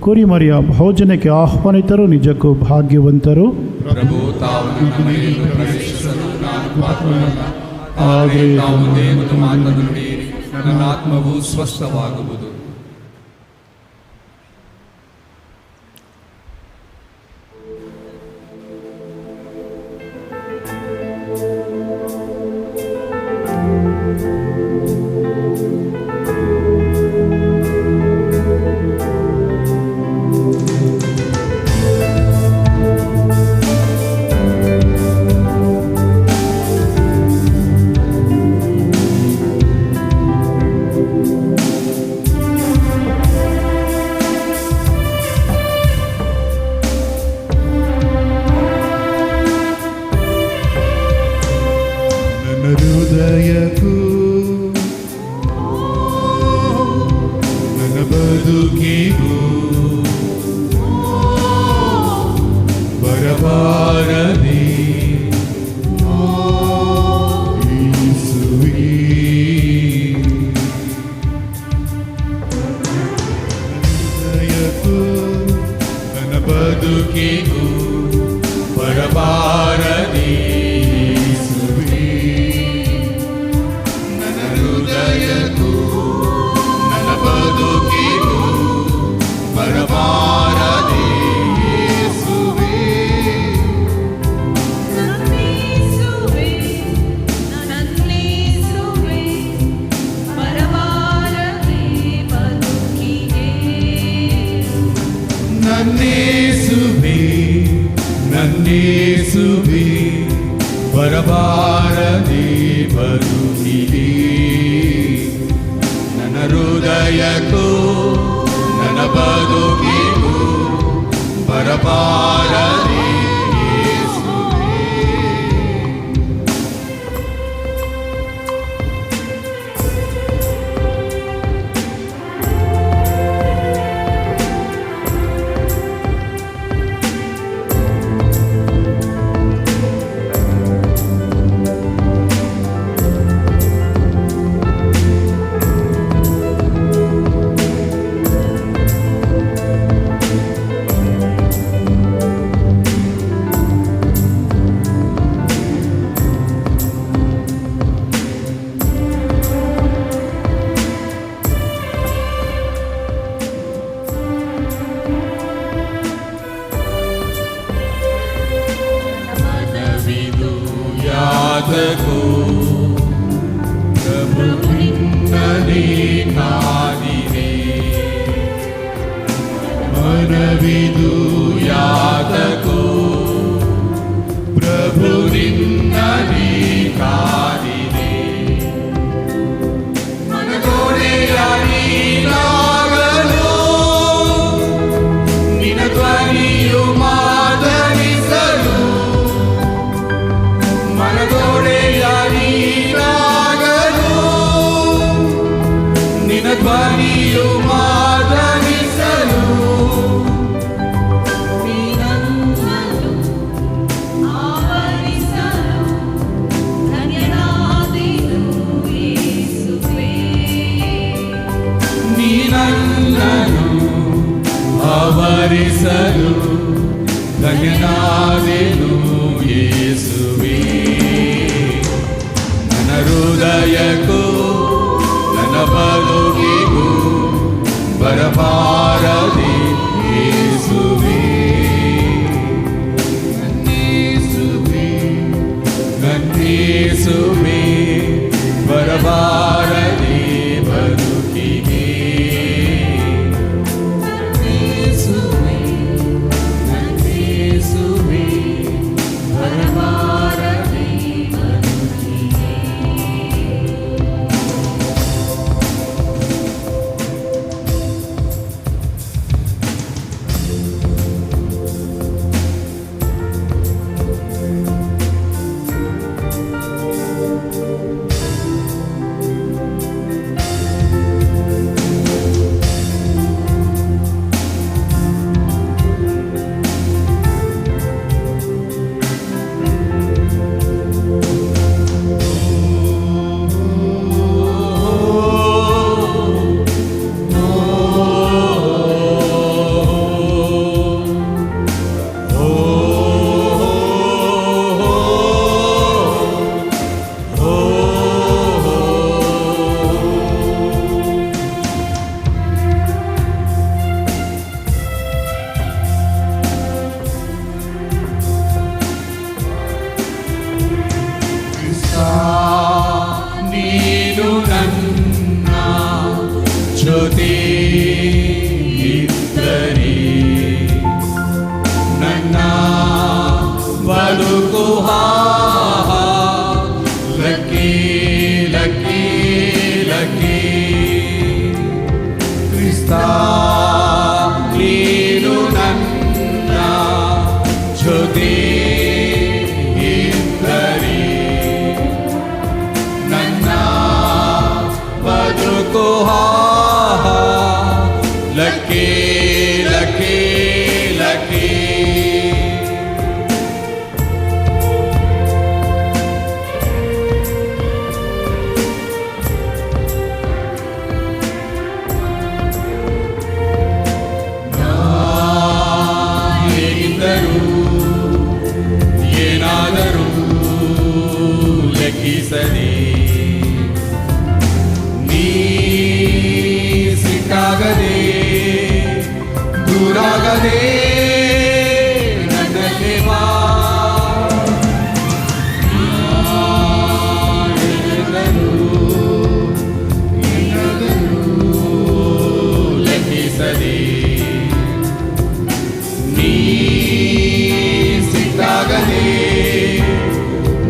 ಕುರಿಮರಿಯ ಭೋಜನಕ್ಕೆ ಆಹ್ವಾನಿತರು ನಿಜಕ್ಕೂ ಭಾಗ್ಯವಂತರು. ಪ್ರಭು ತಾವು ನನ್ನ ಮನೆಯಲ್ಲಿ ಪ್ರವೇಶಿಸಲು ನಾನು ಪಾತ್ರನಲ್ಲ. ಆದರೆ ತಾವು ದೇವರ ಮಾತನ್ನು ನುಡಿಯಿರಿ, ನನ್ನ ಆತ್ಮವು ಸ್ವಸ್ಥವಾಗುವುದು. ಹೃದಯಕ್ಕೂ ನನ್ನ ಬದುಕಿಗೂ ಬರಬಾರದೆ ಯೇಸುವೇ. ಹೃದಯಕ್ಕೂ ನನ್ನ ಬದುಕಿಗೂ ಬರಬಾರದೆ ನನ್ನೇಸುವೆ ಬರಬಾರದೆ ಬದುಕಿದೆ. ನನ್ನ ಹೃದಯಕ್ಕೂ ಬದುಕಿಗೂ ಬರಬಾರದೆ ಯೇಸುವೇ. ಮನವಿದು ಯಾತಕೋ ಪ್ರಭು ನಿನ್ನನೇ ಕಾದಿದೆ. ಮನವಿದು ಯಾತಕೋ ಪ್ರಭು ನಿನ್ನನೇ ಕಾದಿದೆ. ಮನಗೋಡೆಯ ನೀನಾಗಲು ನಿನ್ನ ಧ್ವನಿಯು ಮಾದರಿಸಲು. ಮನಗೋಡೆಯ ನೀನಾಗಲು ನಿನ್ನ ಧ್ವನಿಯು ಮಾದರಿಸಲು. ನೀನನ್ನನು ಆವರಿಸಲು ಧನ್ಯನಾದೆನು ಯೇಸುವೇ. ನನ್ನ ಹೃದಯಕ್ಕೂ ನನ್ನ ಬದುಕಿಗೂ ಬರಬಾರದೆ ಯೇಸುವೇ. ನನ್ನೇಸುವೇ ನನ್ನೇಸುವೇ ಬರಬಾರದೆ ಬದುಕಿಗೆ. ನನ್ನೇಸುವೇ ನನ್ನೇಸುವೇ ಬರಬಾರದೆ ಬದುಕಿಗೆ. ನೀನು ನನ್ನ ಜೊತೆ ಇದ್ದರೆ ನನ್ನ ಬದುಕು ಲಕ್ಕಿ ಲಕ್ಕಿ ಲಕ್ಕಿ. ಕ್ರಿಸ್ತ ನೀನು ನನ್ನ ಜೊತೆ ಇದ್ದರೆ ನನ್ನ ಬದುಕು ಲಕ್ಕಿ ಲಕ್ಕಿ ಲಕ್ಕಿ. ಹೇಗಿದ್ದರೂ ಏನಾದರೂ ಲೆಕ್ಕಿಸದೆ ನೀ ಸಿಟ್ಟಾಗದೆ ದೂರಾಗದೆ ನನ್ನಲ್ಲಿ ಬಾ. ಲೆಕ್ಕಿಸದೆ ನೀ ಸಿಟ್ಟಾಗದೆ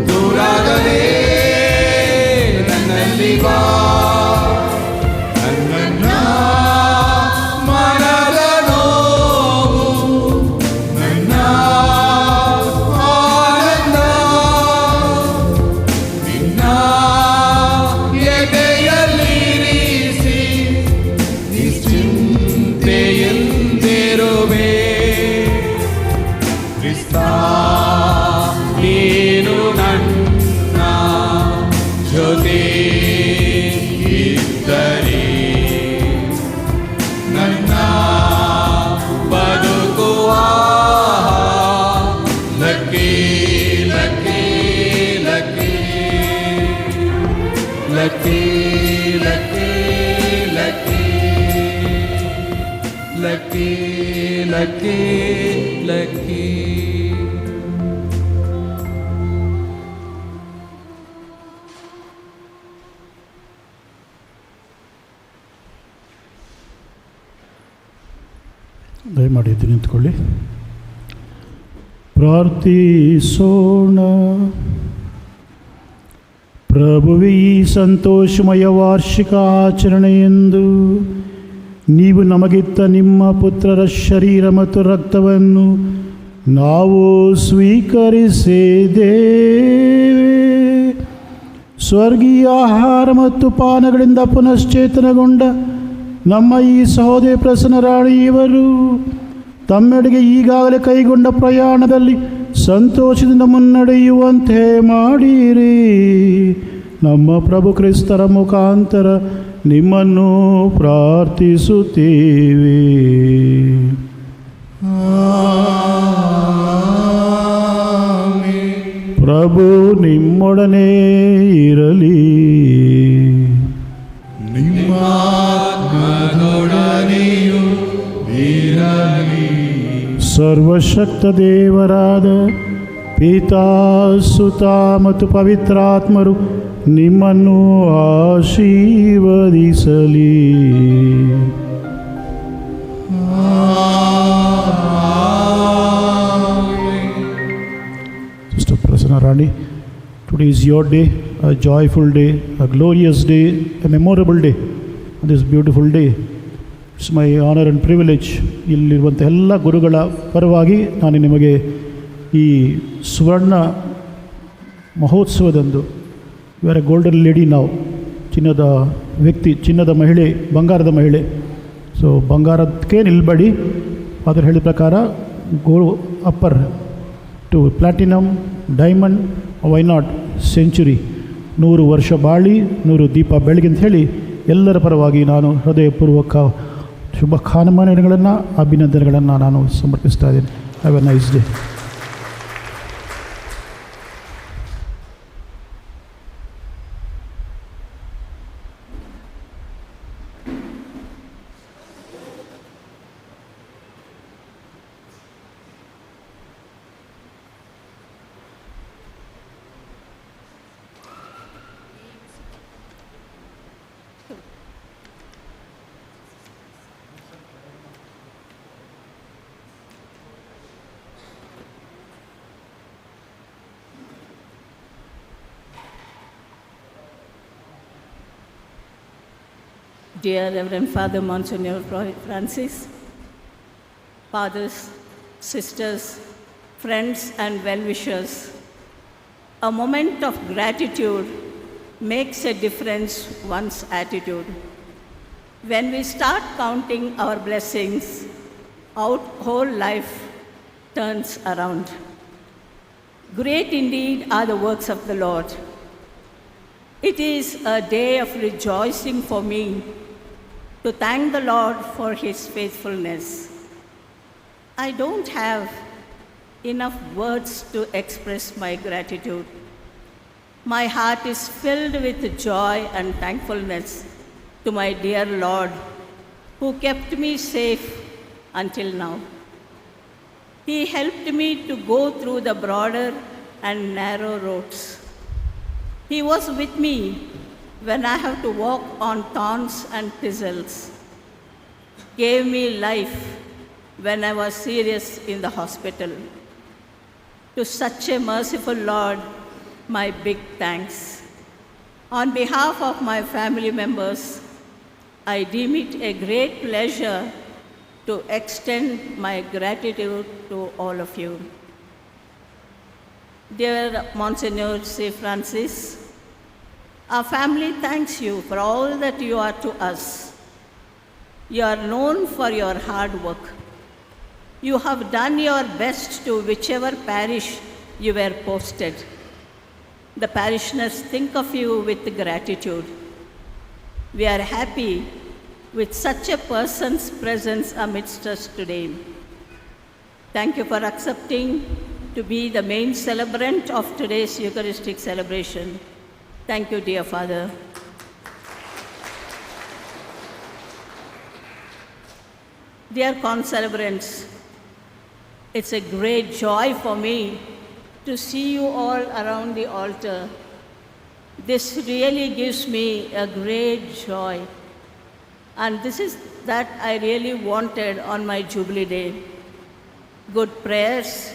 ದೂರಾಗದೆ ನನ್ನಲ್ಲಿ ಬಾ. ನನ್ನ ಮನದ ನೀನು ನನ್ನ ಜೊತೆ ಇದ್ದರೆ ನನ್ನ ಬದುಕುವ lucky lucky lucky lucky lucky lucky lucky lucky lucky. ದಯಮಾಡಿ ಎದ್ದು ನಿಂತ್ಕೊಳ್ಳಿ. ಪ್ರಾರ್ಥಿಸೋಣ. ಪ್ರಭುವೇ, ಈ ಸಂತೋಷಮಯ ವಾರ್ಷಿಕ ಆಚರಣೆಯೆಂದು ನೀವು ನಮಗಿತ್ತ ನಿಮ್ಮ ಪುತ್ರರ ಶರೀರ ಮತ್ತು ರಕ್ತವನ್ನು ನಾವು ಸ್ವೀಕರಿಸಿದ್ದೇವೆ. ಸ್ವರ್ಗೀಯ ಆಹಾರ ಮತ್ತು ಪಾನಗಳಿಂದ ಪುನಶ್ಚೇತನಗೊಂಡ ನಮ್ಮ ಈ ಸಹೋದರಿ ಪ್ರಸನ್ನ ರಾಣಿ ಇವರು ತಮ್ಮೆಡೆಗೆ ಈಗಾಗಲೇ ಕೈಗೊಂಡ ಪ್ರಯಾಣದಲ್ಲಿ ಸಂತೋಷದಿಂದ ಮುನ್ನಡೆಯುವಂತೆ ಮಾಡಿರಿ. ನಮ್ಮ ಪ್ರಭು ಕ್ರಿಸ್ತರ ಮುಖಾಂತರ ನಿಮ್ಮನ್ನು ಪ್ರಾರ್ಥಿಸುತ್ತೇವೆ. ಪ್ರಭು ನಿಮ್ಮೊಡನೆ ಇರಲಿ. ನಿಮ್ಮಾತ್ಮದೊಡನೆಯೂ ಇರಲಿ. ಸರ್ವಶಕ್ತ ದೇವರಾದ ಪಿತಾ, ಸುತ ಮತ್ತು ಪವಿತ್ರಾತ್ಮರು ನಿಮ್ಮನ್ನು ಆಶೀರ್ವದಿಸಲಿ. Sister Prasanna Rani, today is your day, a joyful day, a glorious day, a memorable day. On this beautiful day, it's my honor and privilege. ಇಲ್ಲಿರುವಂಥ ಎಲ್ಲ ಗುರುಗಳ ಪರವಾಗಿ ನಾನು ನಿಮಗೆ ಈ ಸುವರ್ಣ ಮಹೋತ್ಸವದಂದು, you are a golden lady ನಾವು, ಚಿನ್ನದ ವ್ಯಕ್ತಿ, ಚಿನ್ನದ ಮಹಿಳೆ, ಬಂಗಾರದ ಮಹಿಳೆ. ಸೊ ಬಂಗಾರಕ್ಕೆ ನಿಲ್ಬೇಡಿ, ಆದರೆ ಹೇಳಿದ ಪ್ರಕಾರ go upper to platinum, diamond, why not century, 100 ವರ್ಷ ಬಾಳಿ 100 ದೀಪ ಬೆಳಗ್ಗೆ ಅಂತ ಹೇಳಿ ಎಲ್ಲರ ಪರವಾಗಿ ನಾನು ಹೃದಯಪೂರ್ವಕ ಶುಭಕಾಮನೆಗಳನ್ನು, ಅಭಿನಂದನೆಗಳನ್ನು ನಾನು ಸಮರ್ಪಿಸ್ತಾ ಇದ್ದೇನೆ. Have A nice day. Dear Reverend Father Monsignor Francis, fathers, sisters, friends and well-wishers, a moment of gratitude makes a difference one's attitude. When we start counting our blessings, our whole life turns around. Great indeed are the works of the Lord. It is a day of rejoicing for me to thank the Lord for His faithfulness. I don't have enough words to express my gratitude. My heart is filled with joy and thankfulness to my dear Lord, who kept me safe until now. He helped me to go through the broader and narrow roads. He was with me when I have to walk on thorns and thistles, gave me life when I was serious in the hospital. To such a merciful Lord, my big thanks. On behalf of my family members, I deem it a great pleasure to extend my gratitude to all of you. Dear Monsignor C. Francis, our family thanks you for all that you are to us. You are known for your hard work. You have done your best to whichever parish you were posted. The parishioners think of you with gratitude. We are happy with such a person's presence amidst us today. Thank you for accepting to be the main celebrant of today's Eucharistic celebration. Thank you, dear Father. Dear concelebrants, it's a great joy for me to see you all around the altar. This really gives me a great joy. And this is that I really wanted on my Jubilee Day. Good prayers,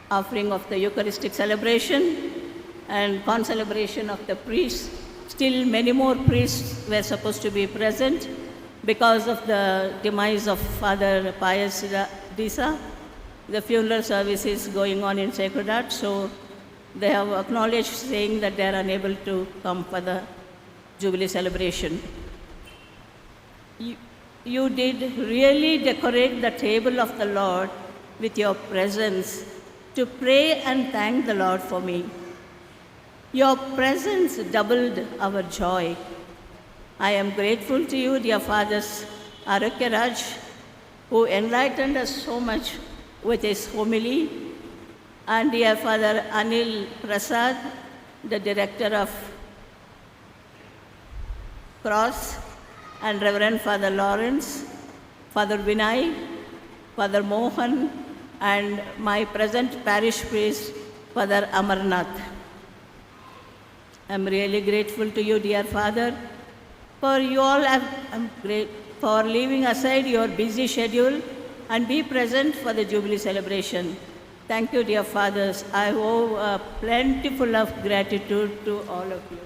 offering of the Eucharistic celebration, and concelebration of the priests. Still many more priests were supposed to be present because of the demise of Father Pius Disa. The funeral service is going on in Sacred Heart, so they have acknowledged saying that they are unable to come for the Jubilee celebration. You did really decorate the table of the Lord with your presence to pray and thank the Lord for me. Your presence doubled our joy. I am grateful to you, dear Fathers Arakya Raj, who enlightened us so much with his homily, and dear Father Anil Prasad, the director of Cross, and Reverend Father Lawrence, Father Vinay, Father Mohan, and my present parish priest, Father Amarnath. I'm really grateful to you, dear Father, for you all I'm great for leaving aside your busy schedule and be present for the Jubilee celebration. Thank you, dear Fathers. I owe plentiful of gratitude to all of you.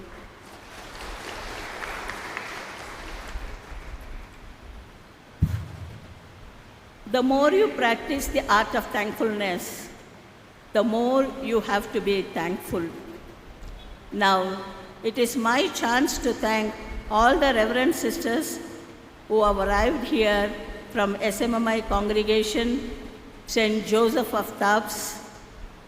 The more you practice the art of thankfulness, the more you have to be thankful. Now, it is my chance to thank all the Reverend Sisters who have arrived here from SMMI congregation, St. Joseph of Thapps,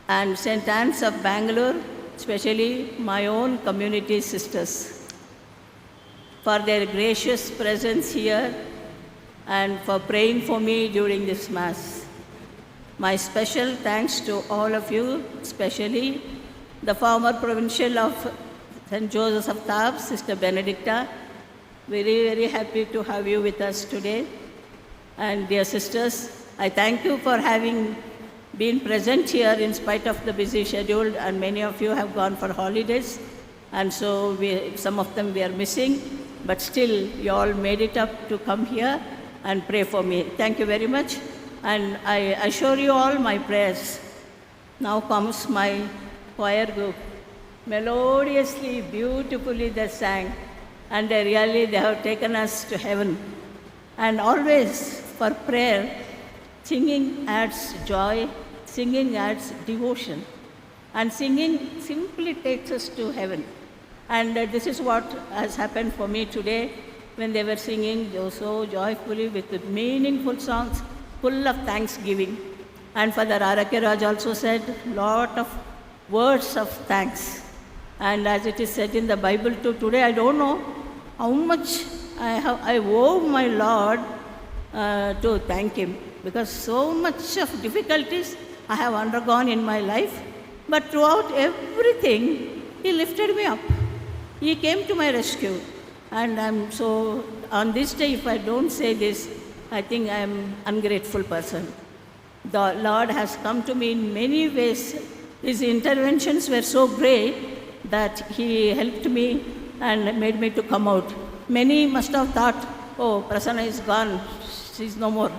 and St. Anne's of Bangalore, especially my own community sisters, for their gracious presence here and for praying for me during this Mass. My special thanks to all of you, especially the former provincial of St. Joseph of Thapps, Sister Benedicta. Very, very happy to have you with us today. And dear sisters, I thank you for having been present here in spite of the busy schedule, and many of you have gone for holidays, and so some of them we are missing, but still you all made it up to come here and pray for me. Thank you very much, and I assure you all my prayers. Now comes my choir group. Melodiously, beautifully they sang, and they have taken us to heaven. And always for prayer, singing adds joy, singing adds devotion, and singing simply takes us to heaven. And this is what has happened for me today when they were singing so joyfully with meaningful songs full of thanksgiving. And Father Arakya Raj also said lot of words of thanks. And as it is said in the Bible too, today I don't know how much I owe my Lord to thank Him, because so much of difficulties I have undergone in my life, but throughout everything He lifted me up. He came to my rescue, and I'm so, on this day if I don't say this, I think I'm an ungrateful person. The Lord has come to me in many ways. His interventions were so great that He helped me and made me to come out. Many must have thought, oh, Prasanna is gone, she's no more.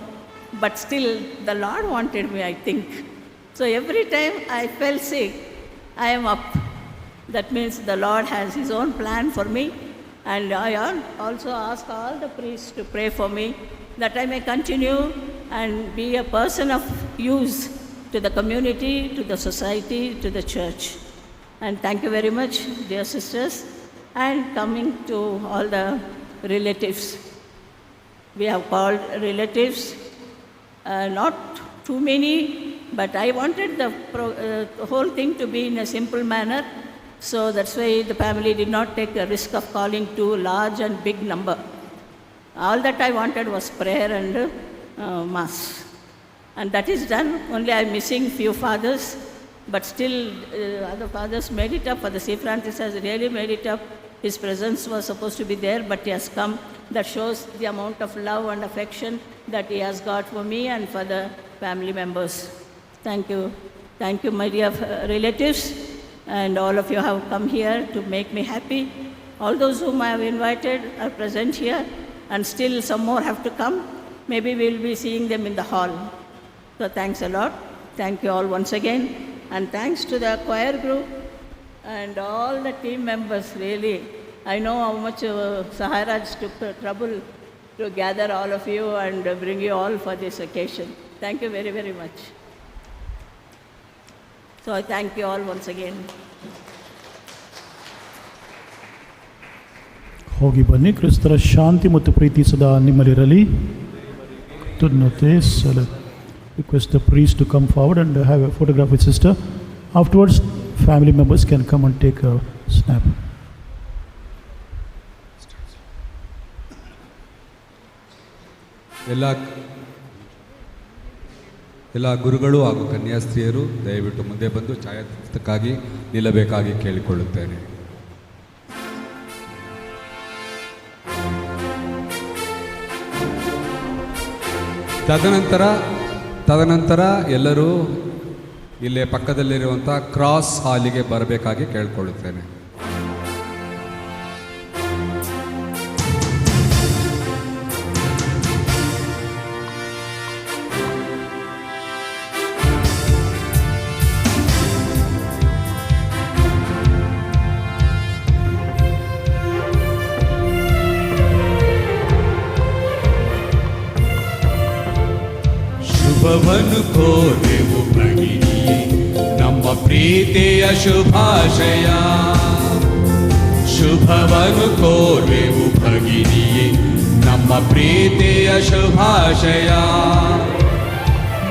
But still, the Lord wanted me, I think. So every time I fell sick, I am up. That means the Lord has His own plan for me. And I also ask all the priests to pray for me, that I may continue and be a person of use to the community, to the society, to the church. And thank you very much, dear sisters. And coming to all the relatives. We have called relatives not too many, but I wanted the whole thing to be in a simple manner. So that's why the family did not take a risk of calling too large and big number. All that I wanted was prayer and mass. And that is done. Only I am missing few fathers, but still other fathers made it up. Father C. Francis has really made it up. His presence was supposed to be there, but he has come. That shows the amount of love and affection that he has got for me and for the family members. Thank you. Thank you, my dear relatives, and all of you have come here to make me happy. All those whom I have invited are present here, and still some more have to come. Maybe we will be seeing them in the hall. So thanks a lot. Thank you all once again. And thanks to the choir group and all the team members, really. I know how much Saharaj took trouble to gather all of you and bring you all for this occasion. Thank you very, very much. So I thank you all once again. ಹೋಗಿ ಬನ್ನಿ. ಕ್ರಿಸ್ತರ ಶಾಂತಿ ಮತ್ತು ಪ್ರೀತಿ ಸದಾ ನಿಮ್ಮಲ್ಲಿರಲಿ. ಕೃತಜ್ಞತೆ ಸಲ. Request the priest to come forward and have a photograph with sister. Afterwards, family members can come and take a snap. ಎಲ್ಲ ಗುರುಗಳು ಹಾಗೂ ಕನ್ಯಾಸ್ತ್ರೀಯರು ದಯವಿಟ್ಟು ಮುಂದೆ ಬಂದು ಛಾಯಾಚಿತ್ರಕ್ಕಾಗಿ ನಿಲ್ಲಬೇಕಾಗಿ ಕೇಳಿಕೊಳ್ಳುತ್ತೇನೆ. ತದನಂತರ ಎಲ್ಲರೂ ಇಲ್ಲೇ ಪಕ್ಕದಲ್ಲಿರುವಂಥ ಕ್ರಾಸ್ ಹಾಲಿಗೆ ಬರಬೇಕಾಗಿ ಕೇಳಿಕೊಳ್ಳುತ್ತೇನೆ. ಶುಭವನ್ನು ಕೋರೆವು ಭಗಿನಿಯೇ ನಮ್ಮ ಪ್ರೀತಿಯ ಶುಭಾಶಯ. ಶುಭವನ್ನು ಕೋರೆವು ಭಗಿನಿಯೇ ನಮ್ಮ ಪ್ರೀತಿಯ ಶುಭಾಶಯ.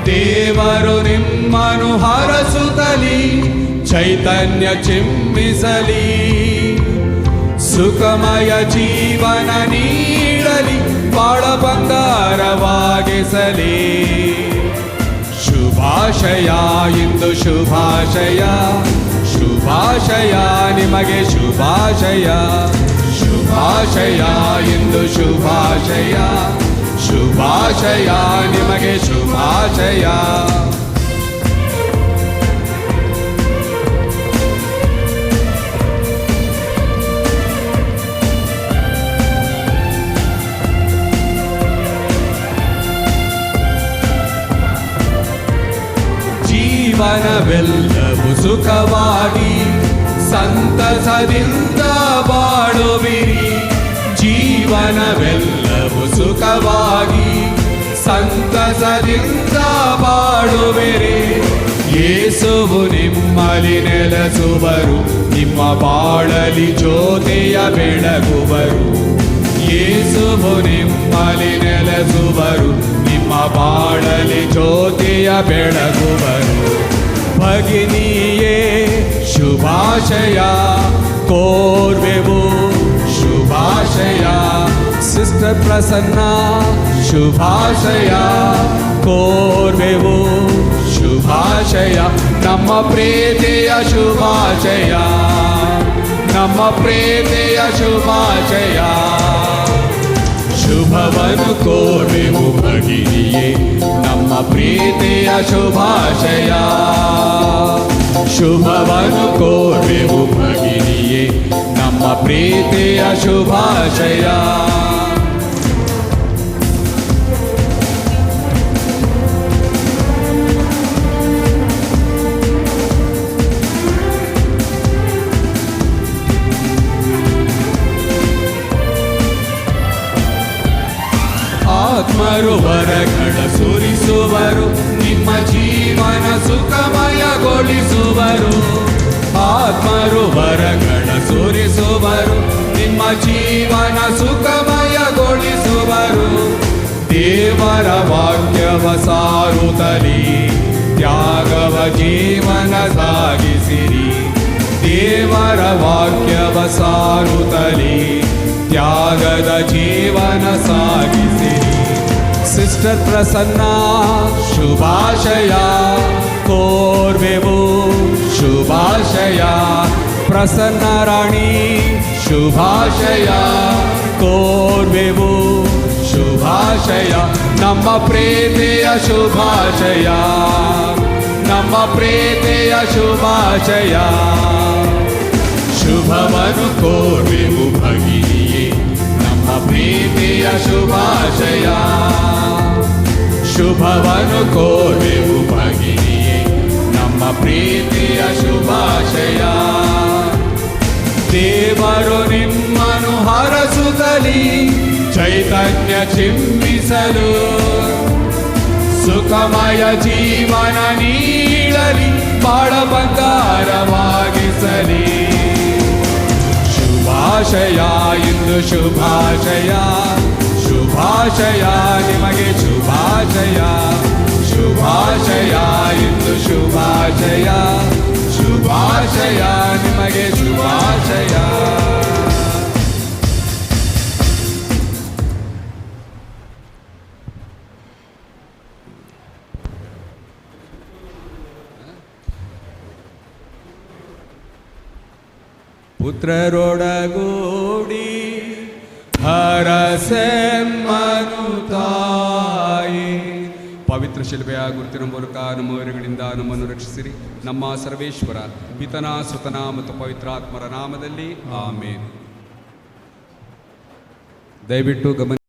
ದೇವರು ನಿಮ್ಮನ್ನು ಹರಸುತ್ತಲಿ, ಚೈತನ್ಯ ಚಿಮ್ಮಿಸಲಿ, ಸುಖಮಯ ಜೀವನ ನೀಡಲಿ, ಬಾಳ ಬಂಗಾರವಾಗಿಸಲಿ. ಶುಭಾಶಯ ಇಂದು ಶುಭಾಶಯ, ಶುಭಾಶಯ ನಿಮಗೆ ಶುಭಾಶಯ. ಶುಭಾಶಯ ಇಂದು ಶುಭಾಶಯ, ಶುಭಾಶಯ ನಿಮಗೆ ಶುಭಾಶಯ. ಜೀವನವೆಲ್ಲವೂ ಸುಖವಾಗಿ ಸಂತಸದಿಂದ ಬಾಳುವಿರಿ. ಜೀವನವೆಲ್ಲವೂ ಸುಖವಾಗಿ ಸಂತಸದಿಂದ ಬಾಳುವಿರಿ. ಯೇಸುವು ನಿಮ್ಮಲ್ಲಿ ನೆಲೆಸುವರು, ನಿಮ್ಮ ಬಾಳಲಿ ಜ್ಯೋತಿಯ ಬೆಳಗುವರು. ಯೇಸುವು ನಿಮ್ಮಲ್ಲಿ ನೆಲೆಸುವರು, ನಿಮ್ಮ ಬಾಳಲಿ ಜ್ಯೋತಿಯ ಬೆಳಗುವರು. ಭಗಿನಿಯೇ ಶುಭಾಶಯ ಕೋರ್ವೆವು, ಶುಭಾಶಯ. ಸಿಸ್ಟರ್ ಪ್ರಸನ್ನ ಶುಭಾಶಯ ಕೋರ್ವೆವು, ಶುಭಾಶಯ. ನಮ್ಮ ಪ್ರೀತಿಯ ಶುಭಾಶಯ, ನಮ್ಮ ಪ್ರೀತಿಯ ಶುಭಾಶಯ. ಶುಭವನ್ನು ಕೋರೆವು ಭಗಿನಿಯೇ ನಮ್ಮ ಪ್ರೀತಿಯ ಶುಭಾಶಯ. ಶುಭವನ್ನು ಕೋರೆವು ಭಗಿನಿಯೇ ನಮ್ಮ ಪ್ರೀತಿಯ ಶುಭಾಶಯ. ಆತ್ಮರು ವರಗಳ ಸುರಿಸುವರು, ನಿಮ್ಮ ಜೀವನ ಸುಖಮಯಗೊಳಿಸುವರು. ಆತ್ಮರು ವರಗಳ ಸುರಿಸುವರು, ನಿಮ್ಮ ಜೀವನ ಸುಖಮಯಗೊಳಿಸುವರು. ದೇವರ ದೇವರ ವಾಕ್ಯವ ಸಾರುತ್ತಲೇ ತ್ಯಾಗವ ಜೀವನ ಸಾಗಿಸಿರಿ. ದೇವರ ವಾಕ್ಯವ ಸಾರುತ್ತಲೇ ತ್ಯಾಗದ ಜೀವನ ಸಾಗಿಸಿರಿ. ಸಿಸ್ಟರ್ ಪ್ರಸನ್ನ ಶುಭಾಶಯ ಕೋರ್ವೆವು ಶುಭಾಶಯ. ಪ್ರಸನ್ನ ರಾಣಿ ಶುಭಾಶಯ ಕೋರ್ವೆವು ಶುಭಾಶಯ. ನಮ್ಮ ಪ್ರೀತಿಯ ಶುಭಾಶಯ, ನಮ್ಮ ಪ್ರೀತಿಯ ಶುಭಾಶಯ. ಶುಭವನ್ನು ಕೋರ್ವೆವು ಭಗಿನಿಯೇ, ನಮ್ಮ ಪ್ರೀತಿಯ ಶುಭಾಶಯ. ಶುಭವನ್ನು ಕೋರ್ವೆವು ಭಗಿನಿಯೇ, ನಮ್ಮ ಪ್ರೀತಿಯ ಶುಭಾಶಯ. ದೇವರು ನಿಮ್ಮನ್ನು ಹರಸುತ್ತಲೇ ಚೈತನ್ಯ ಚಿಮ್ಮಿಸಲು ಸುಖಮಯ ಜೀವನ ನೀಡಲಿ, ಬಾಳ ಬಂಗಾರವಾಗಿಸಲಿ. ಶುಭಾಶಯ ಇಂದು ಶುಭಾಶಯ, ಶುಭಾಶಯ ನಿಮಗೆ ಶುಭಾಶಯ. ಶುಭಾಶಯ ಇಂದು ಶುಭಾಶಯ, ಶುಭಾಶಯ ನಿಮಗೆ ಶುಭಾಶಯ. ಪುತ್ರರೊಡಗೂಡಿ ಹರಸೆಮ್ಮನು ತಾಯಿ. ಪವಿತ್ರ ಶಿಲ್ಪೆಯ ಗುರುತಿನ ಮೂಲಕ ನಮ್ಮ ಹೊರಗಳಿಂದ ನಮ್ಮನ್ನು ರಕ್ಷಿಸಿರಿ. ನಮ್ಮ ಸರ್ವೇಶ್ವರ ಪಿತನ ಸುತನ ಮತ್ತು ಪವಿತ್ರಾತ್ಮರ ನಾಮದಲ್ಲಿ ಆಮೇನ್. ದಯವಿಟ್ಟು ಗಮನ